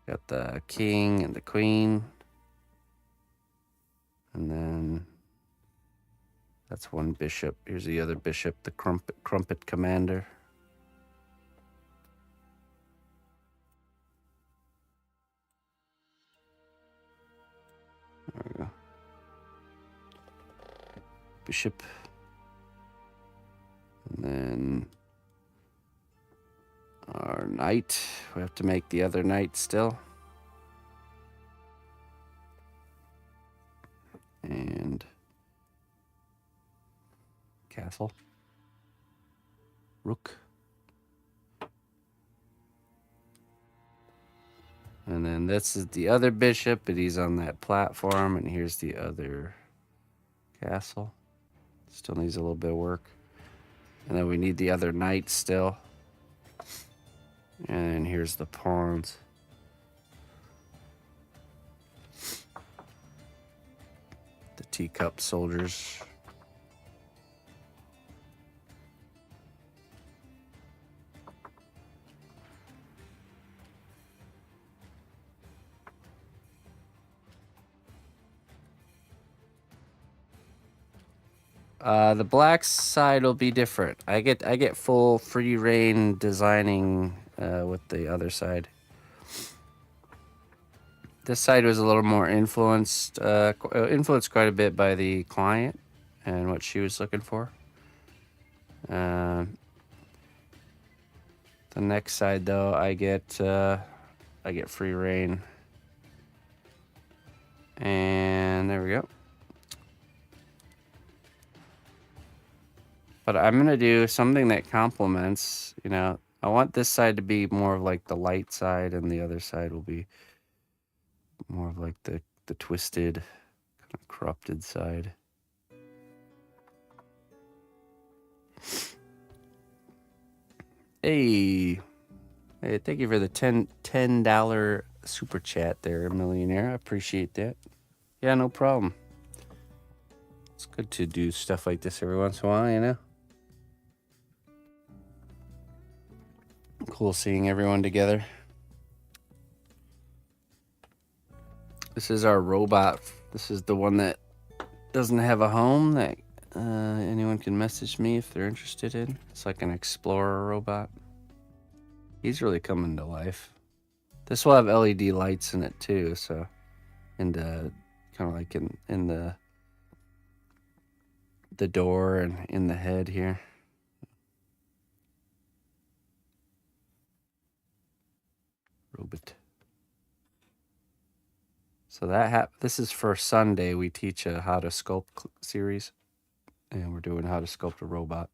Got the king and the queen. And then that's one bishop. Here's the other bishop, the crumpet commander. There we go. Bishop. And then our knight. We have to make the other knight still. And castle. Rook. And then this is the other bishop, and he's on that platform, and here's the other castle. Still needs a little bit of work. And then we need the other knight still. And here's the pawns. The teacup soldiers. The black side will be different. I get full free reign designing with the other side. This side was a little more influenced quite a bit by the client and what she was looking for. The next side though, I get free reign. And there we go. But I'm going to do something that complements, you know, I want this side to be more of like the light side, and the other side will be more of like the twisted, kind of corrupted side. Hey, thank you for the $10 super chat there, millionaire. I appreciate that. Yeah, no problem. It's good to do stuff like this every once in a while, you know? Cool seeing everyone together. This is our robot. This is the one that doesn't have a home that anyone can message me if they're interested in. It's like an explorer robot. He's really coming to life. This will have LED lights in it too, so, and kind of like in the door and in the head here. Robot. So this is for Sunday. We teach a how to sculpt series, and we're doing how to sculpt a robot.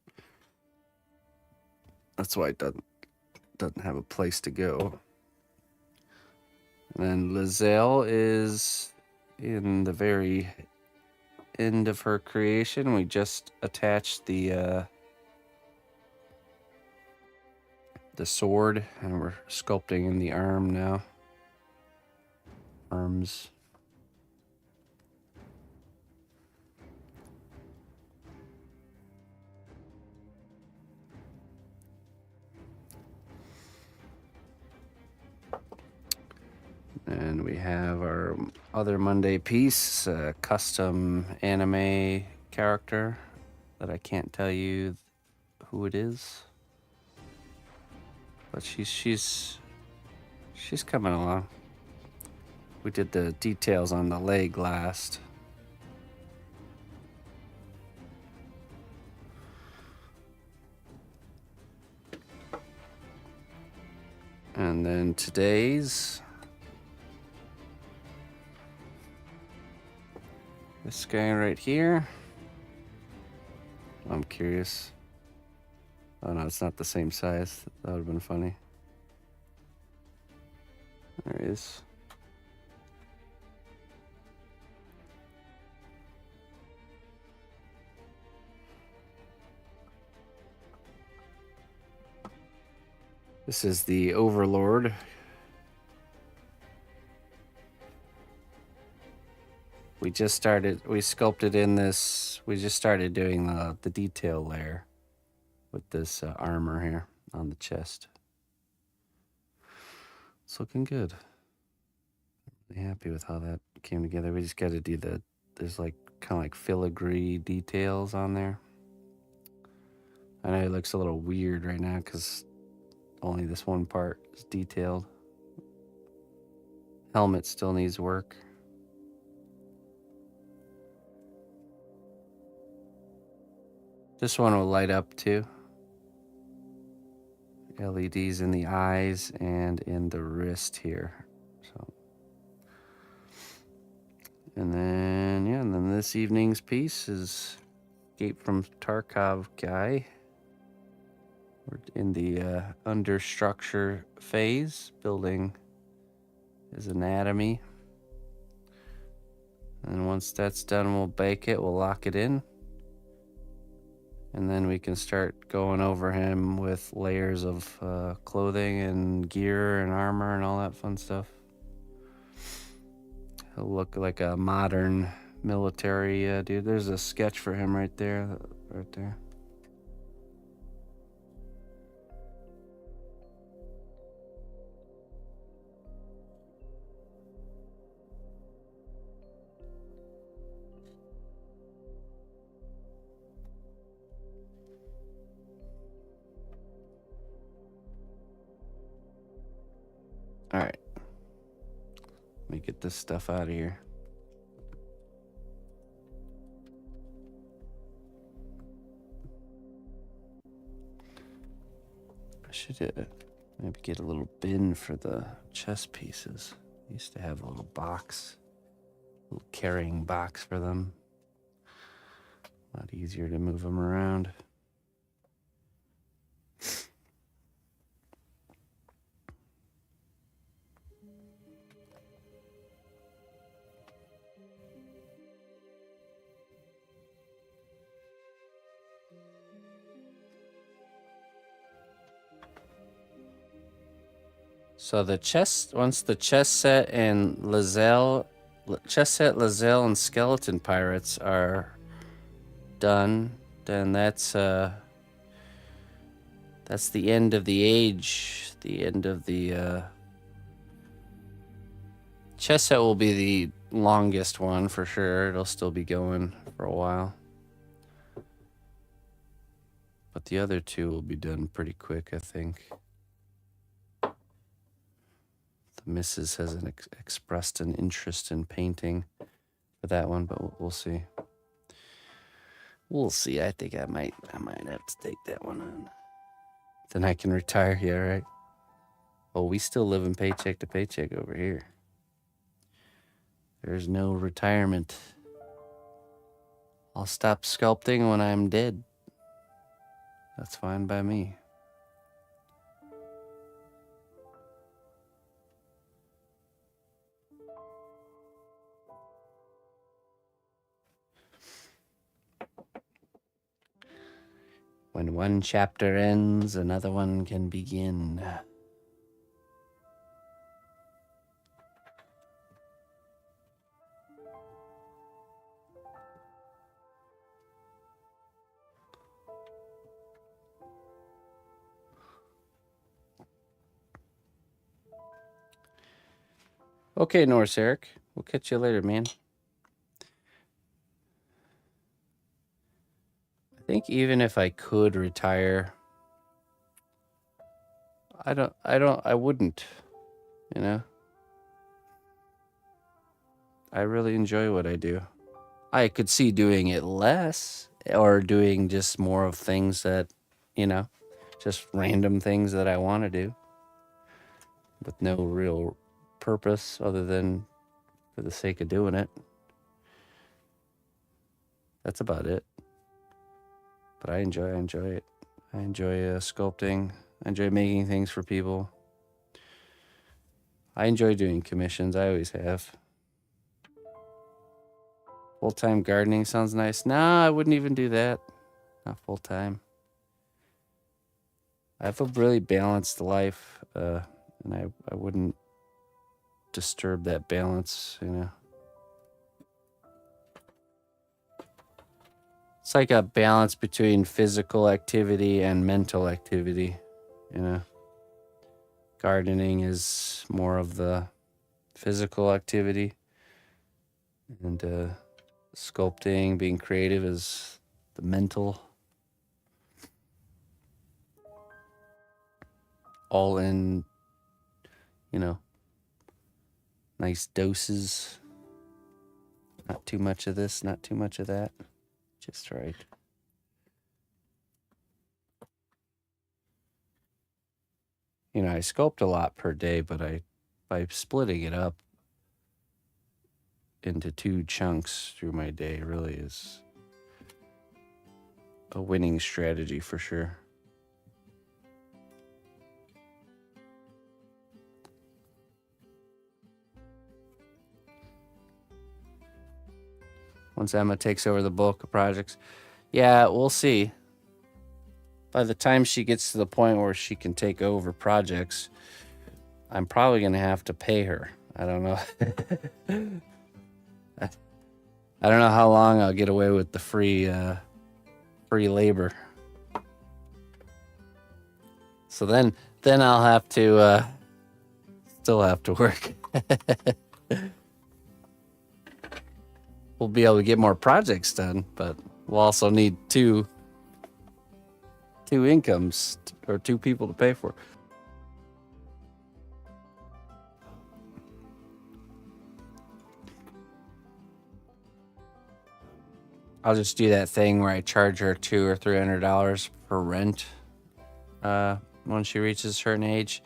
That's why it doesn't have a place to go. And then Lizelle is in the very end of her creation. We just attached the sword, and we're sculpting in the arm now. Arms. And we have our other Monday piece, a custom anime character that I can't tell you who it is. But she's coming along. We did the details on the leg last. And then today's this guy right here. I'm curious. Oh no, it's not the same size. That would have been funny. There he is. This is the Overlord. We sculpted in this, we just started doing the detail layer with this armor here on the chest. It's looking good. Really happy with how that came together. We just got to do there's like kind of like filigree details on there. I know it looks a little weird right now because only this one part is detailed. Helmet still needs work. This one will light up too. LEDs in the eyes and in the wrist here. So, and then this evening's piece is Escape from Tarkov guy. We're in the understructure phase, building his anatomy. And once that's done, we'll bake it, we'll lock it in. And then we can start going over him with layers of clothing and gear and armor and all that fun stuff. He'll look like a modern military dude. There's a sketch for him right there. Right there. All right. Let me get this stuff out of here. I should maybe get a little bin for the chess pieces. I used to have a little box, a little carrying box for them. A lot easier to move them around. So the once the chess set and Lazelle and Skeleton Pirates are done, then that's the end of the age. The end of the chess set will be the longest one for sure. It'll still be going for a while. But the other two will be done pretty quick, I think. The missus has expressed an interest in painting for that one, but we'll see. We'll see. I think I might have to take that one on. Then I can retire. Yeah, right. Oh, we still live in paycheck to paycheck over here. There's no retirement. I'll stop sculpting when I'm dead. That's fine by me. When one chapter ends, another one can begin. Okay, Norse Eric. We'll catch you later, man. I think even if I could retire, I wouldn't, you know? I really enjoy what I do. I could see doing it less or doing just more of things that, just random things that I want to do with no real purpose other than for the sake of doing it. That's about it. But I enjoy it. I enjoy sculpting. I enjoy making things for people. I enjoy doing commissions. I always have. Full-time gardening sounds nice. Nah, I wouldn't even do that. Not full-time. I have a really balanced life, and I wouldn't disturb that balance, It's like a balance between physical activity and mental activity, Gardening is more of the physical activity, and sculpting, being creative is the mental. All in, nice doses. Not too much of this, not too much of that. Just right. I sculpt a lot per day, but by splitting it up into 2 chunks through my day really is a winning strategy for sure. once Emma takes over the bulk of projects. Yeah, we'll see. By the time she gets to the point where she can take over projects, I'm probably going to have to pay her. I don't know. I don't know how long I'll get away with the free labor. So then I'll have to still have to work. We'll be able to get more projects done, but we'll also need two incomes or two people to pay for. I'll just do that thing where I charge her $200 or $300 for rent when she reaches a certain age,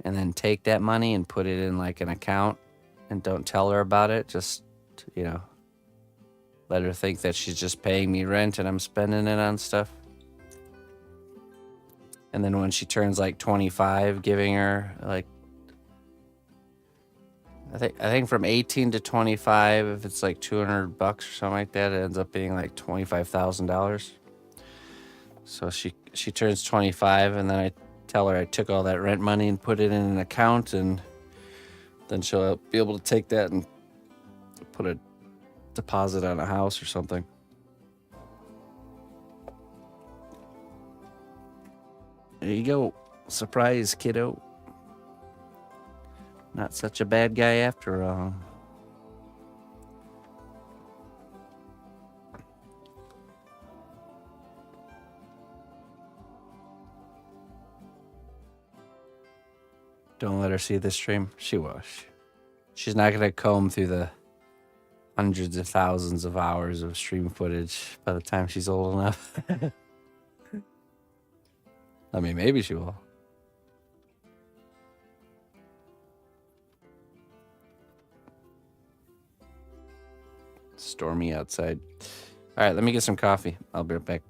and then take that money and put it in like an account and don't tell her about it. Just, let her think that she's just paying me rent and I'm spending it on stuff. And then when she turns like 25, giving her like, I think from 18 to 25, if it's like $200 or something like that, it ends up being like $25,000. So she turns 25, and then I tell her I took all that rent money and put it in an account, and then she'll be able to take that and put a deposit on a house or something. There you go. Surprise, kiddo. Not such a bad guy after all. Don't let her see this stream. She will. She's not going to comb through the hundreds of thousands of hours of stream footage by the time she's old enough. I mean, maybe she will. Stormy outside. All right, let me get some coffee. I'll be right back.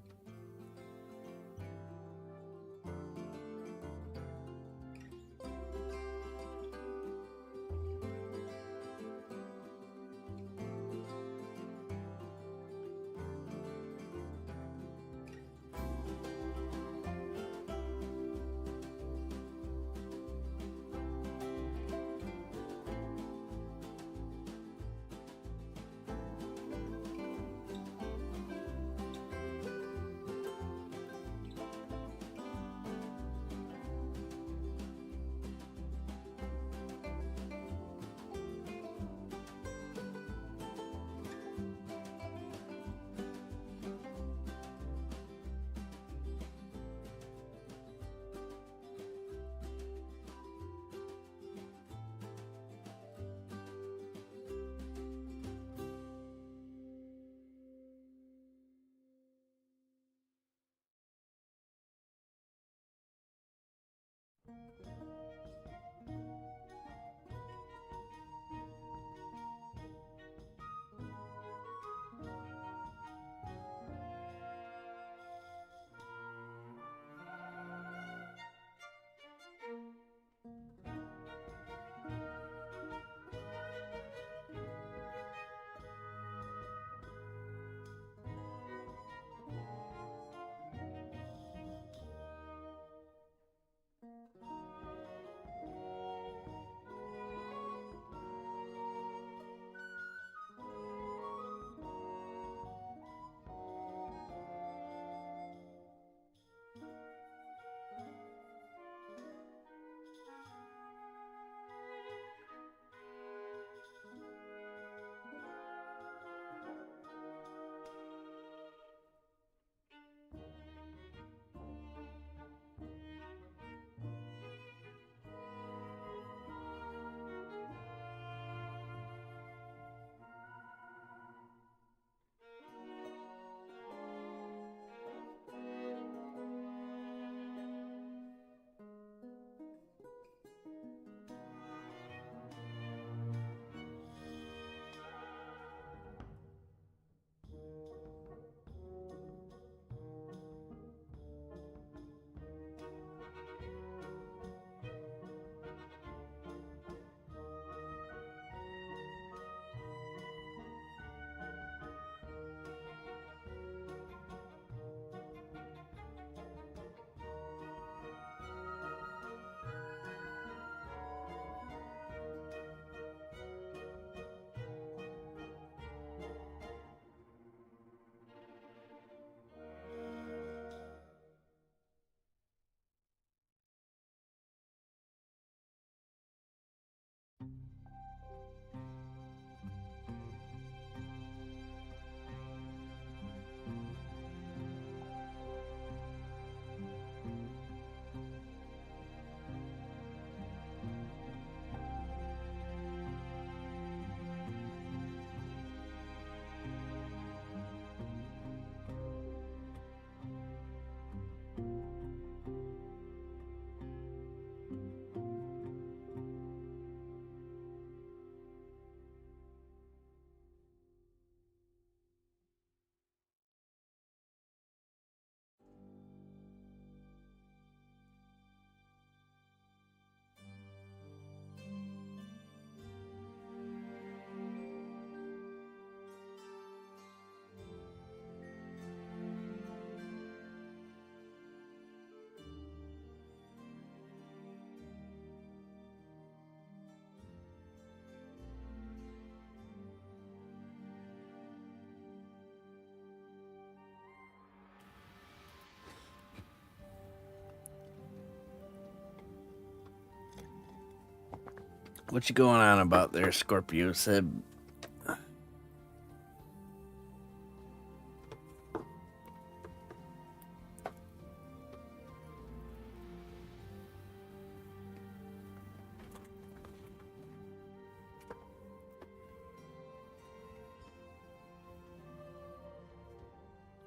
What you going on about there, Scorpio Sib?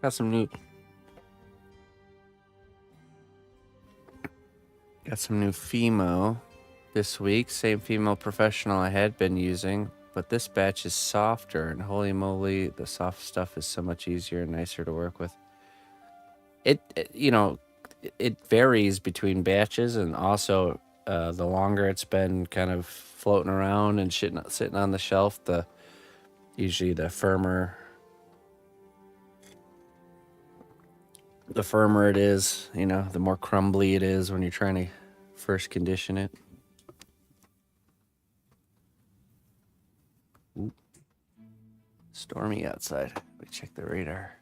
Got some new Fimo this week. Same Fimo professional I had been using, but this batch is softer, and holy moly, the soft stuff is so much easier and nicer to work with. It varies between batches, and also the longer it's been kind of floating around and sitting on the shelf, usually the firmer it is, the more crumbly it is when you're trying to first condition it. Ooh. Stormy outside. Let me check the radar.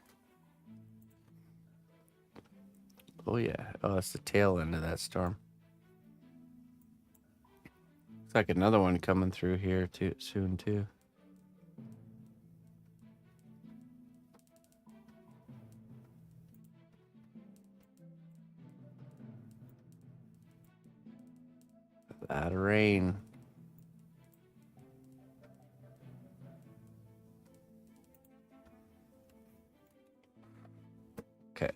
Oh yeah. Oh, it's the tail end of that storm. Looks like another one coming through here soon too. A lot of rain. Okay.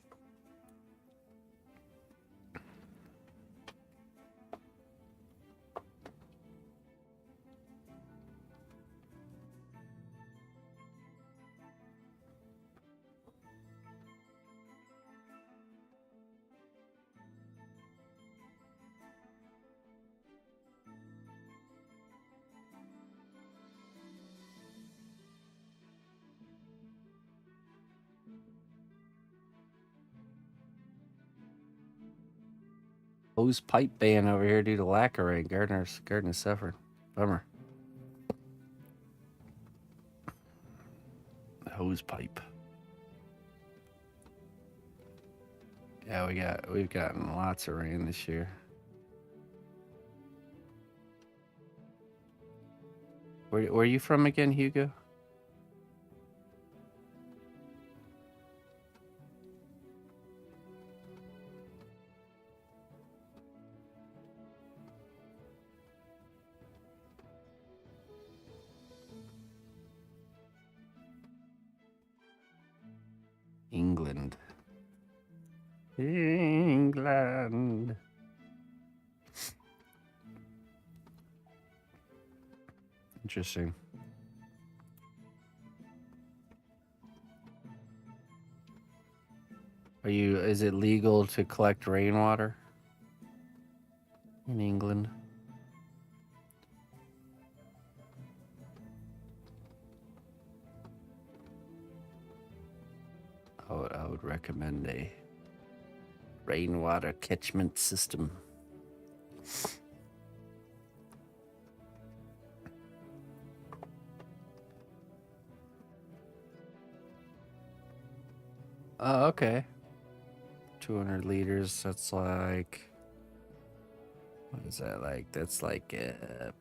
Hose pipe ban over here due to lack of rain. Gardeners suffering. Bummer. Hose pipe. Yeah, we've gotten lots of rain this year. Where are you from again, Hugo? England. England. Interesting. Is it legal to collect rainwater in England? I would recommend a rainwater catchment system. Oh, okay. 200 liters, that's like... What is that like? That's like a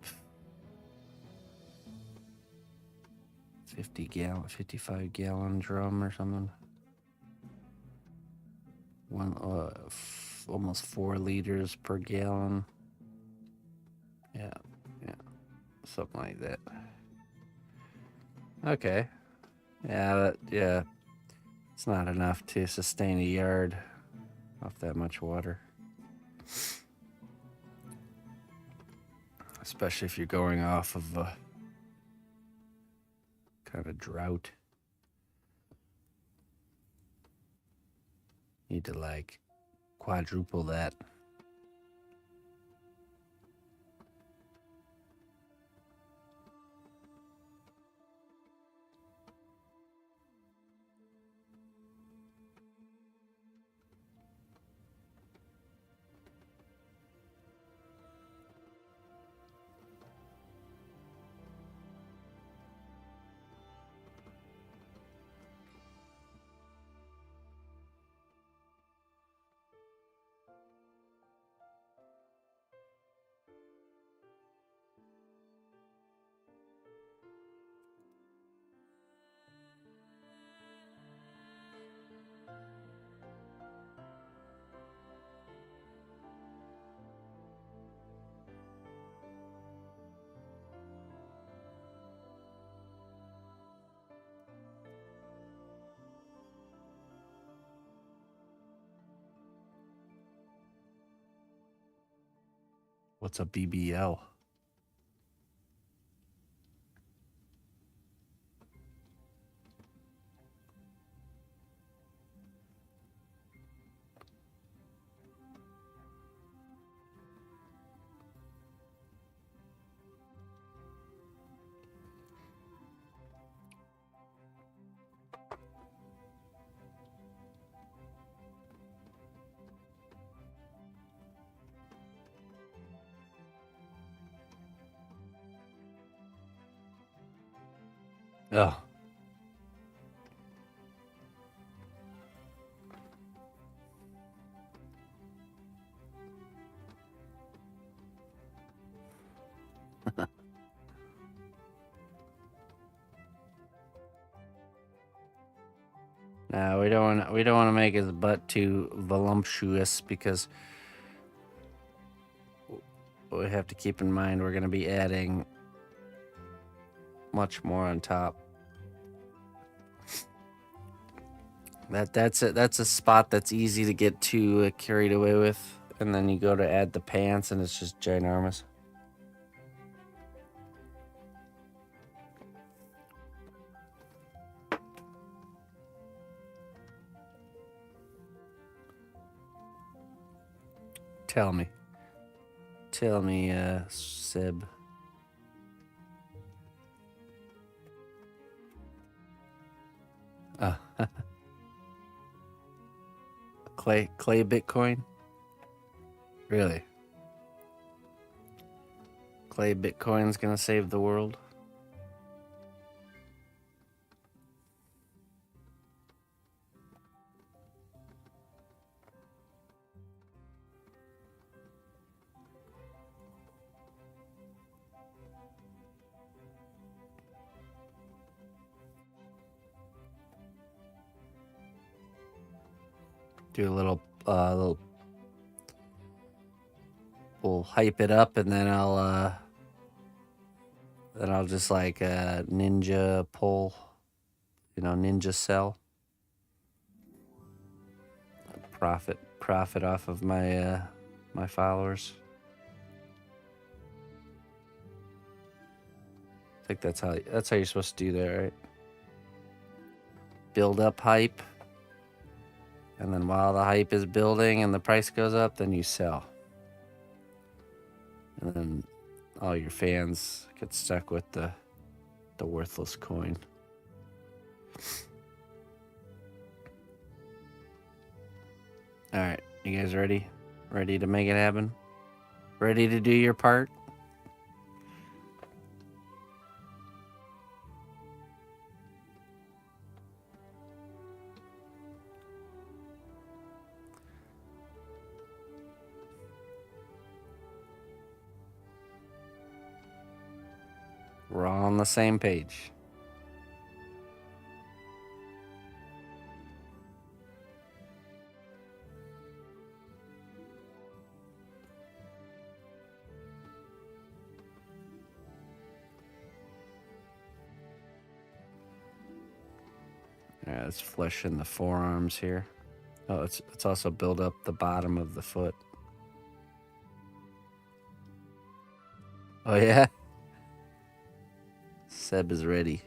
55 gallon drum or something. Almost 4 liters per gallon. Yeah, something like that. Okay. Yeah, it's not enough to sustain a yard off that much water. Especially if you're going off of a kind of drought. Need to like quadruple that. What's a BBL? Oh. No, we don't want to make his butt too voluptuous because we have to keep in mind we're going to be adding much more on top. That's a spot that's easy to get too carried away with, and then you go to add the pants and it's just ginormous. Tell me, Sib. Clay Bitcoin? Really? Clay Bitcoin's gonna save the world? Do a little we'll hype it up, and then I'll just like ninja pull, ninja sell, profit off of my my followers. I think that's how you're supposed to do that, right? Build up hype. And then while the hype is building and the price goes up, then you sell. And then all your fans get stuck with the worthless coin. All right, you guys ready? Ready to make it happen? Ready to do your part? We're all on the same page. Yeah, let's flesh in the forearms here. Oh, let's also build up the bottom of the foot. Oh yeah? Seb is ready.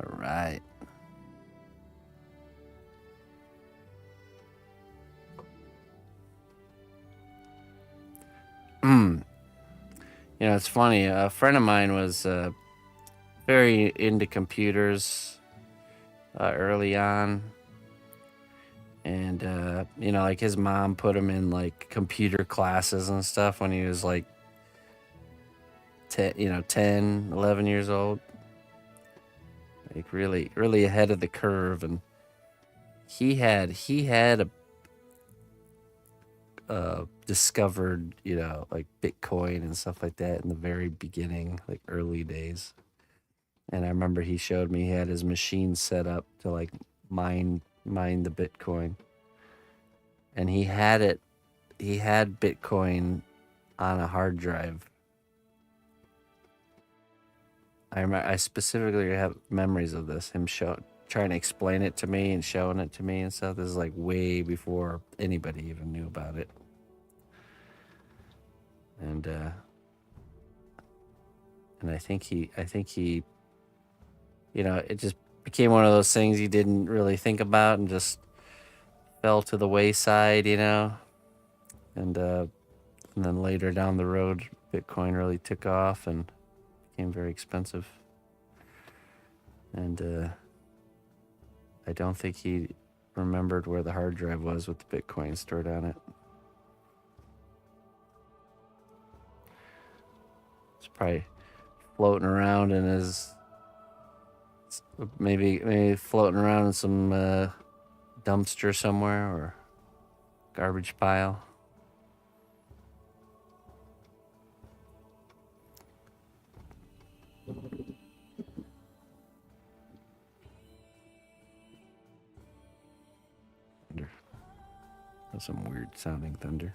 All right. It's funny. A friend of mine was very into computers early on. And, like his mom put him in like computer classes and stuff when he was like 10, 11 years old. Like really, really ahead of the curve. And he had discovered, like Bitcoin and stuff like that in the very beginning, like early days. And I remember he showed me he had his machine set up to like mine the Bitcoin. And he had Bitcoin on a hard drive. I specifically have memories of this, him trying to explain it to me and showing it to me and stuff. This is like way before anybody even knew about it. and I think he, you know, it just became one of those things he didn't really think about and just fell to the wayside, you know, and then later down the road, Bitcoin really took off and became very expensive, and I don't think he remembered where the hard drive was with the Bitcoin stored on it. It's probably floating around in his, maybe floating around in some dumpster somewhere or garbage pile. Thunder. That's some weird sounding thunder.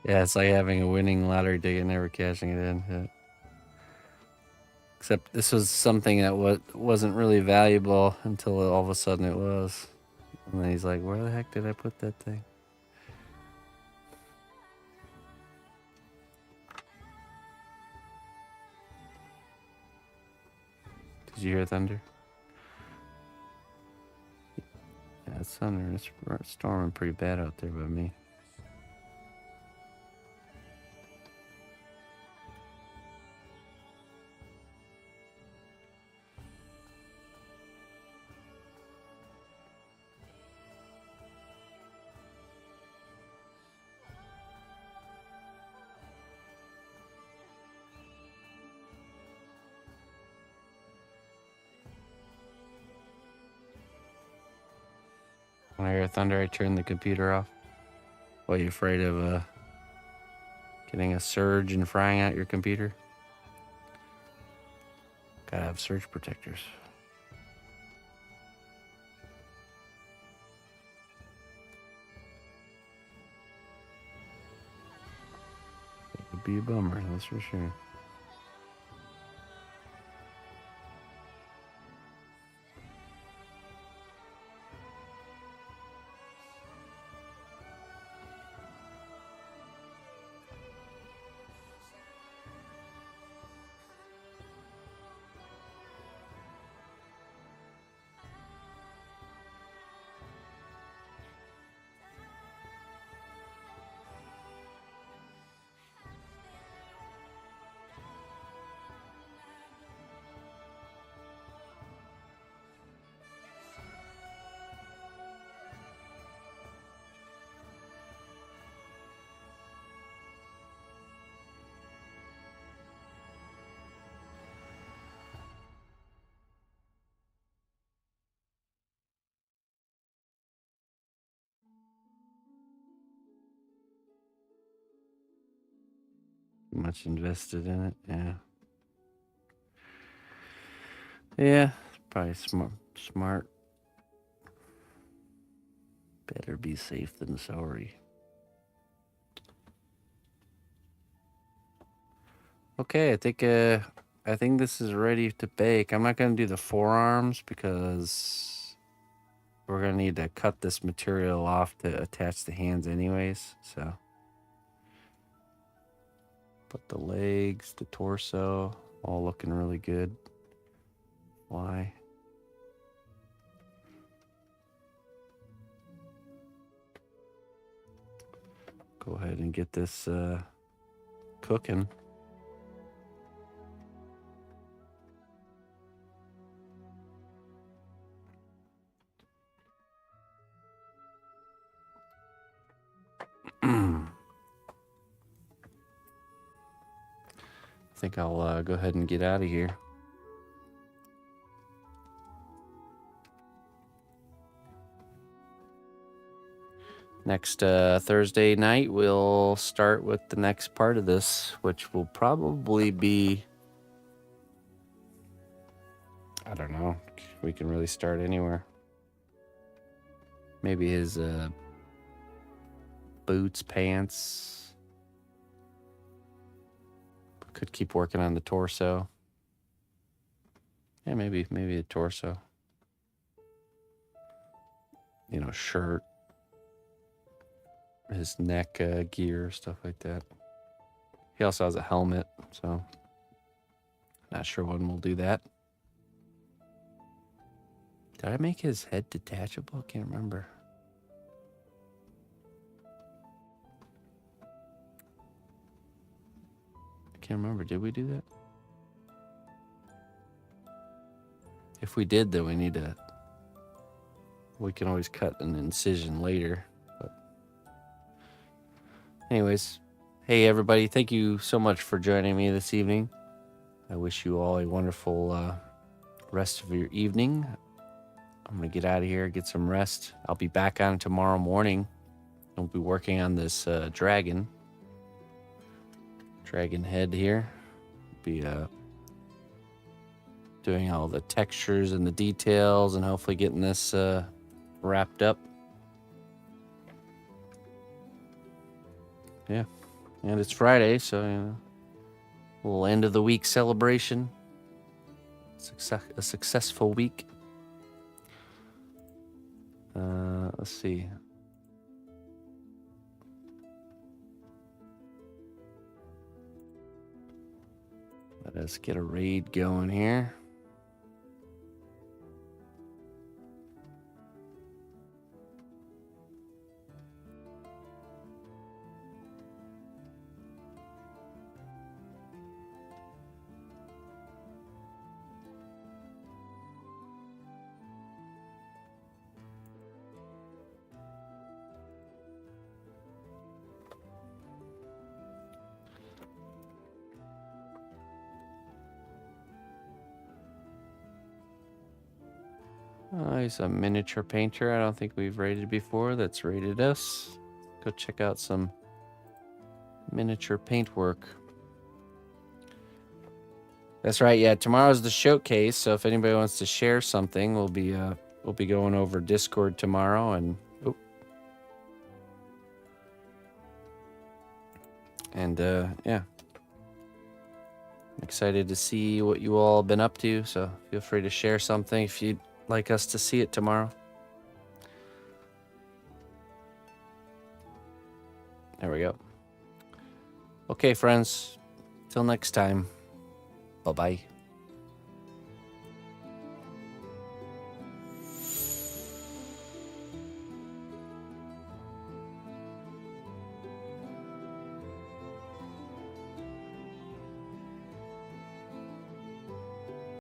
Yeah, it's like having a winning lottery ticket and never cashing it in. Yeah. Except this was something that wasn't really valuable until all of a sudden it was. And then he's like, where the heck did I put that thing? Did you hear thunder? Yeah, it's thunder. It's storming pretty bad out there by me. When I hear thunder, I turn the computer off. Are you afraid of getting a surge and frying out your computer? Gotta have surge protectors. It would be a bummer, that's for sure. Much invested in it, yeah. Yeah, probably smart. Better be safe than sorry. Okay, I think this is ready to bake. I'm not gonna do the forearms because we're gonna need to cut this material off to attach the hands anyways, so. But the legs, the torso, all looking really good. Why? Go ahead and get this cooking. I think I'll go ahead and get out of here. Next Thursday night, we'll start with the next part of this, which will probably be, I don't know, we can really start anywhere. Maybe his boots, pants. Could keep working on the torso. Yeah, maybe the torso. You know, shirt. His neck gear, stuff like that. He also has a helmet, so not sure when we'll do that. Did I make his head detachable? Can't remember. I can't remember. Did we do that? If we did, then we need to... We can always cut an incision later. But anyways, hey everybody, thank you so much for joining me this evening. I wish you all a wonderful rest of your evening. I'm going to get out of here, get some rest. I'll be back on tomorrow morning. I'll be working on this dragon head here. Be doing all the textures and the details and hopefully getting this wrapped up. Yeah, and it's Friday, so you know, a little end of the week celebration. A successful week. Let's see. Let us get a raid going here. Oh, he's a miniature painter. I don't think we've raided before. That's raided us. Go check out some miniature paint work. That's right. Yeah, tomorrow's the showcase. So if anybody wants to share something, we'll be going over Discord tomorrow and yeah. I'm excited to see what you all been up to. So feel free to share something if you'd like us to see it tomorrow. There we go. Okay, friends. Till next time. Bye-bye.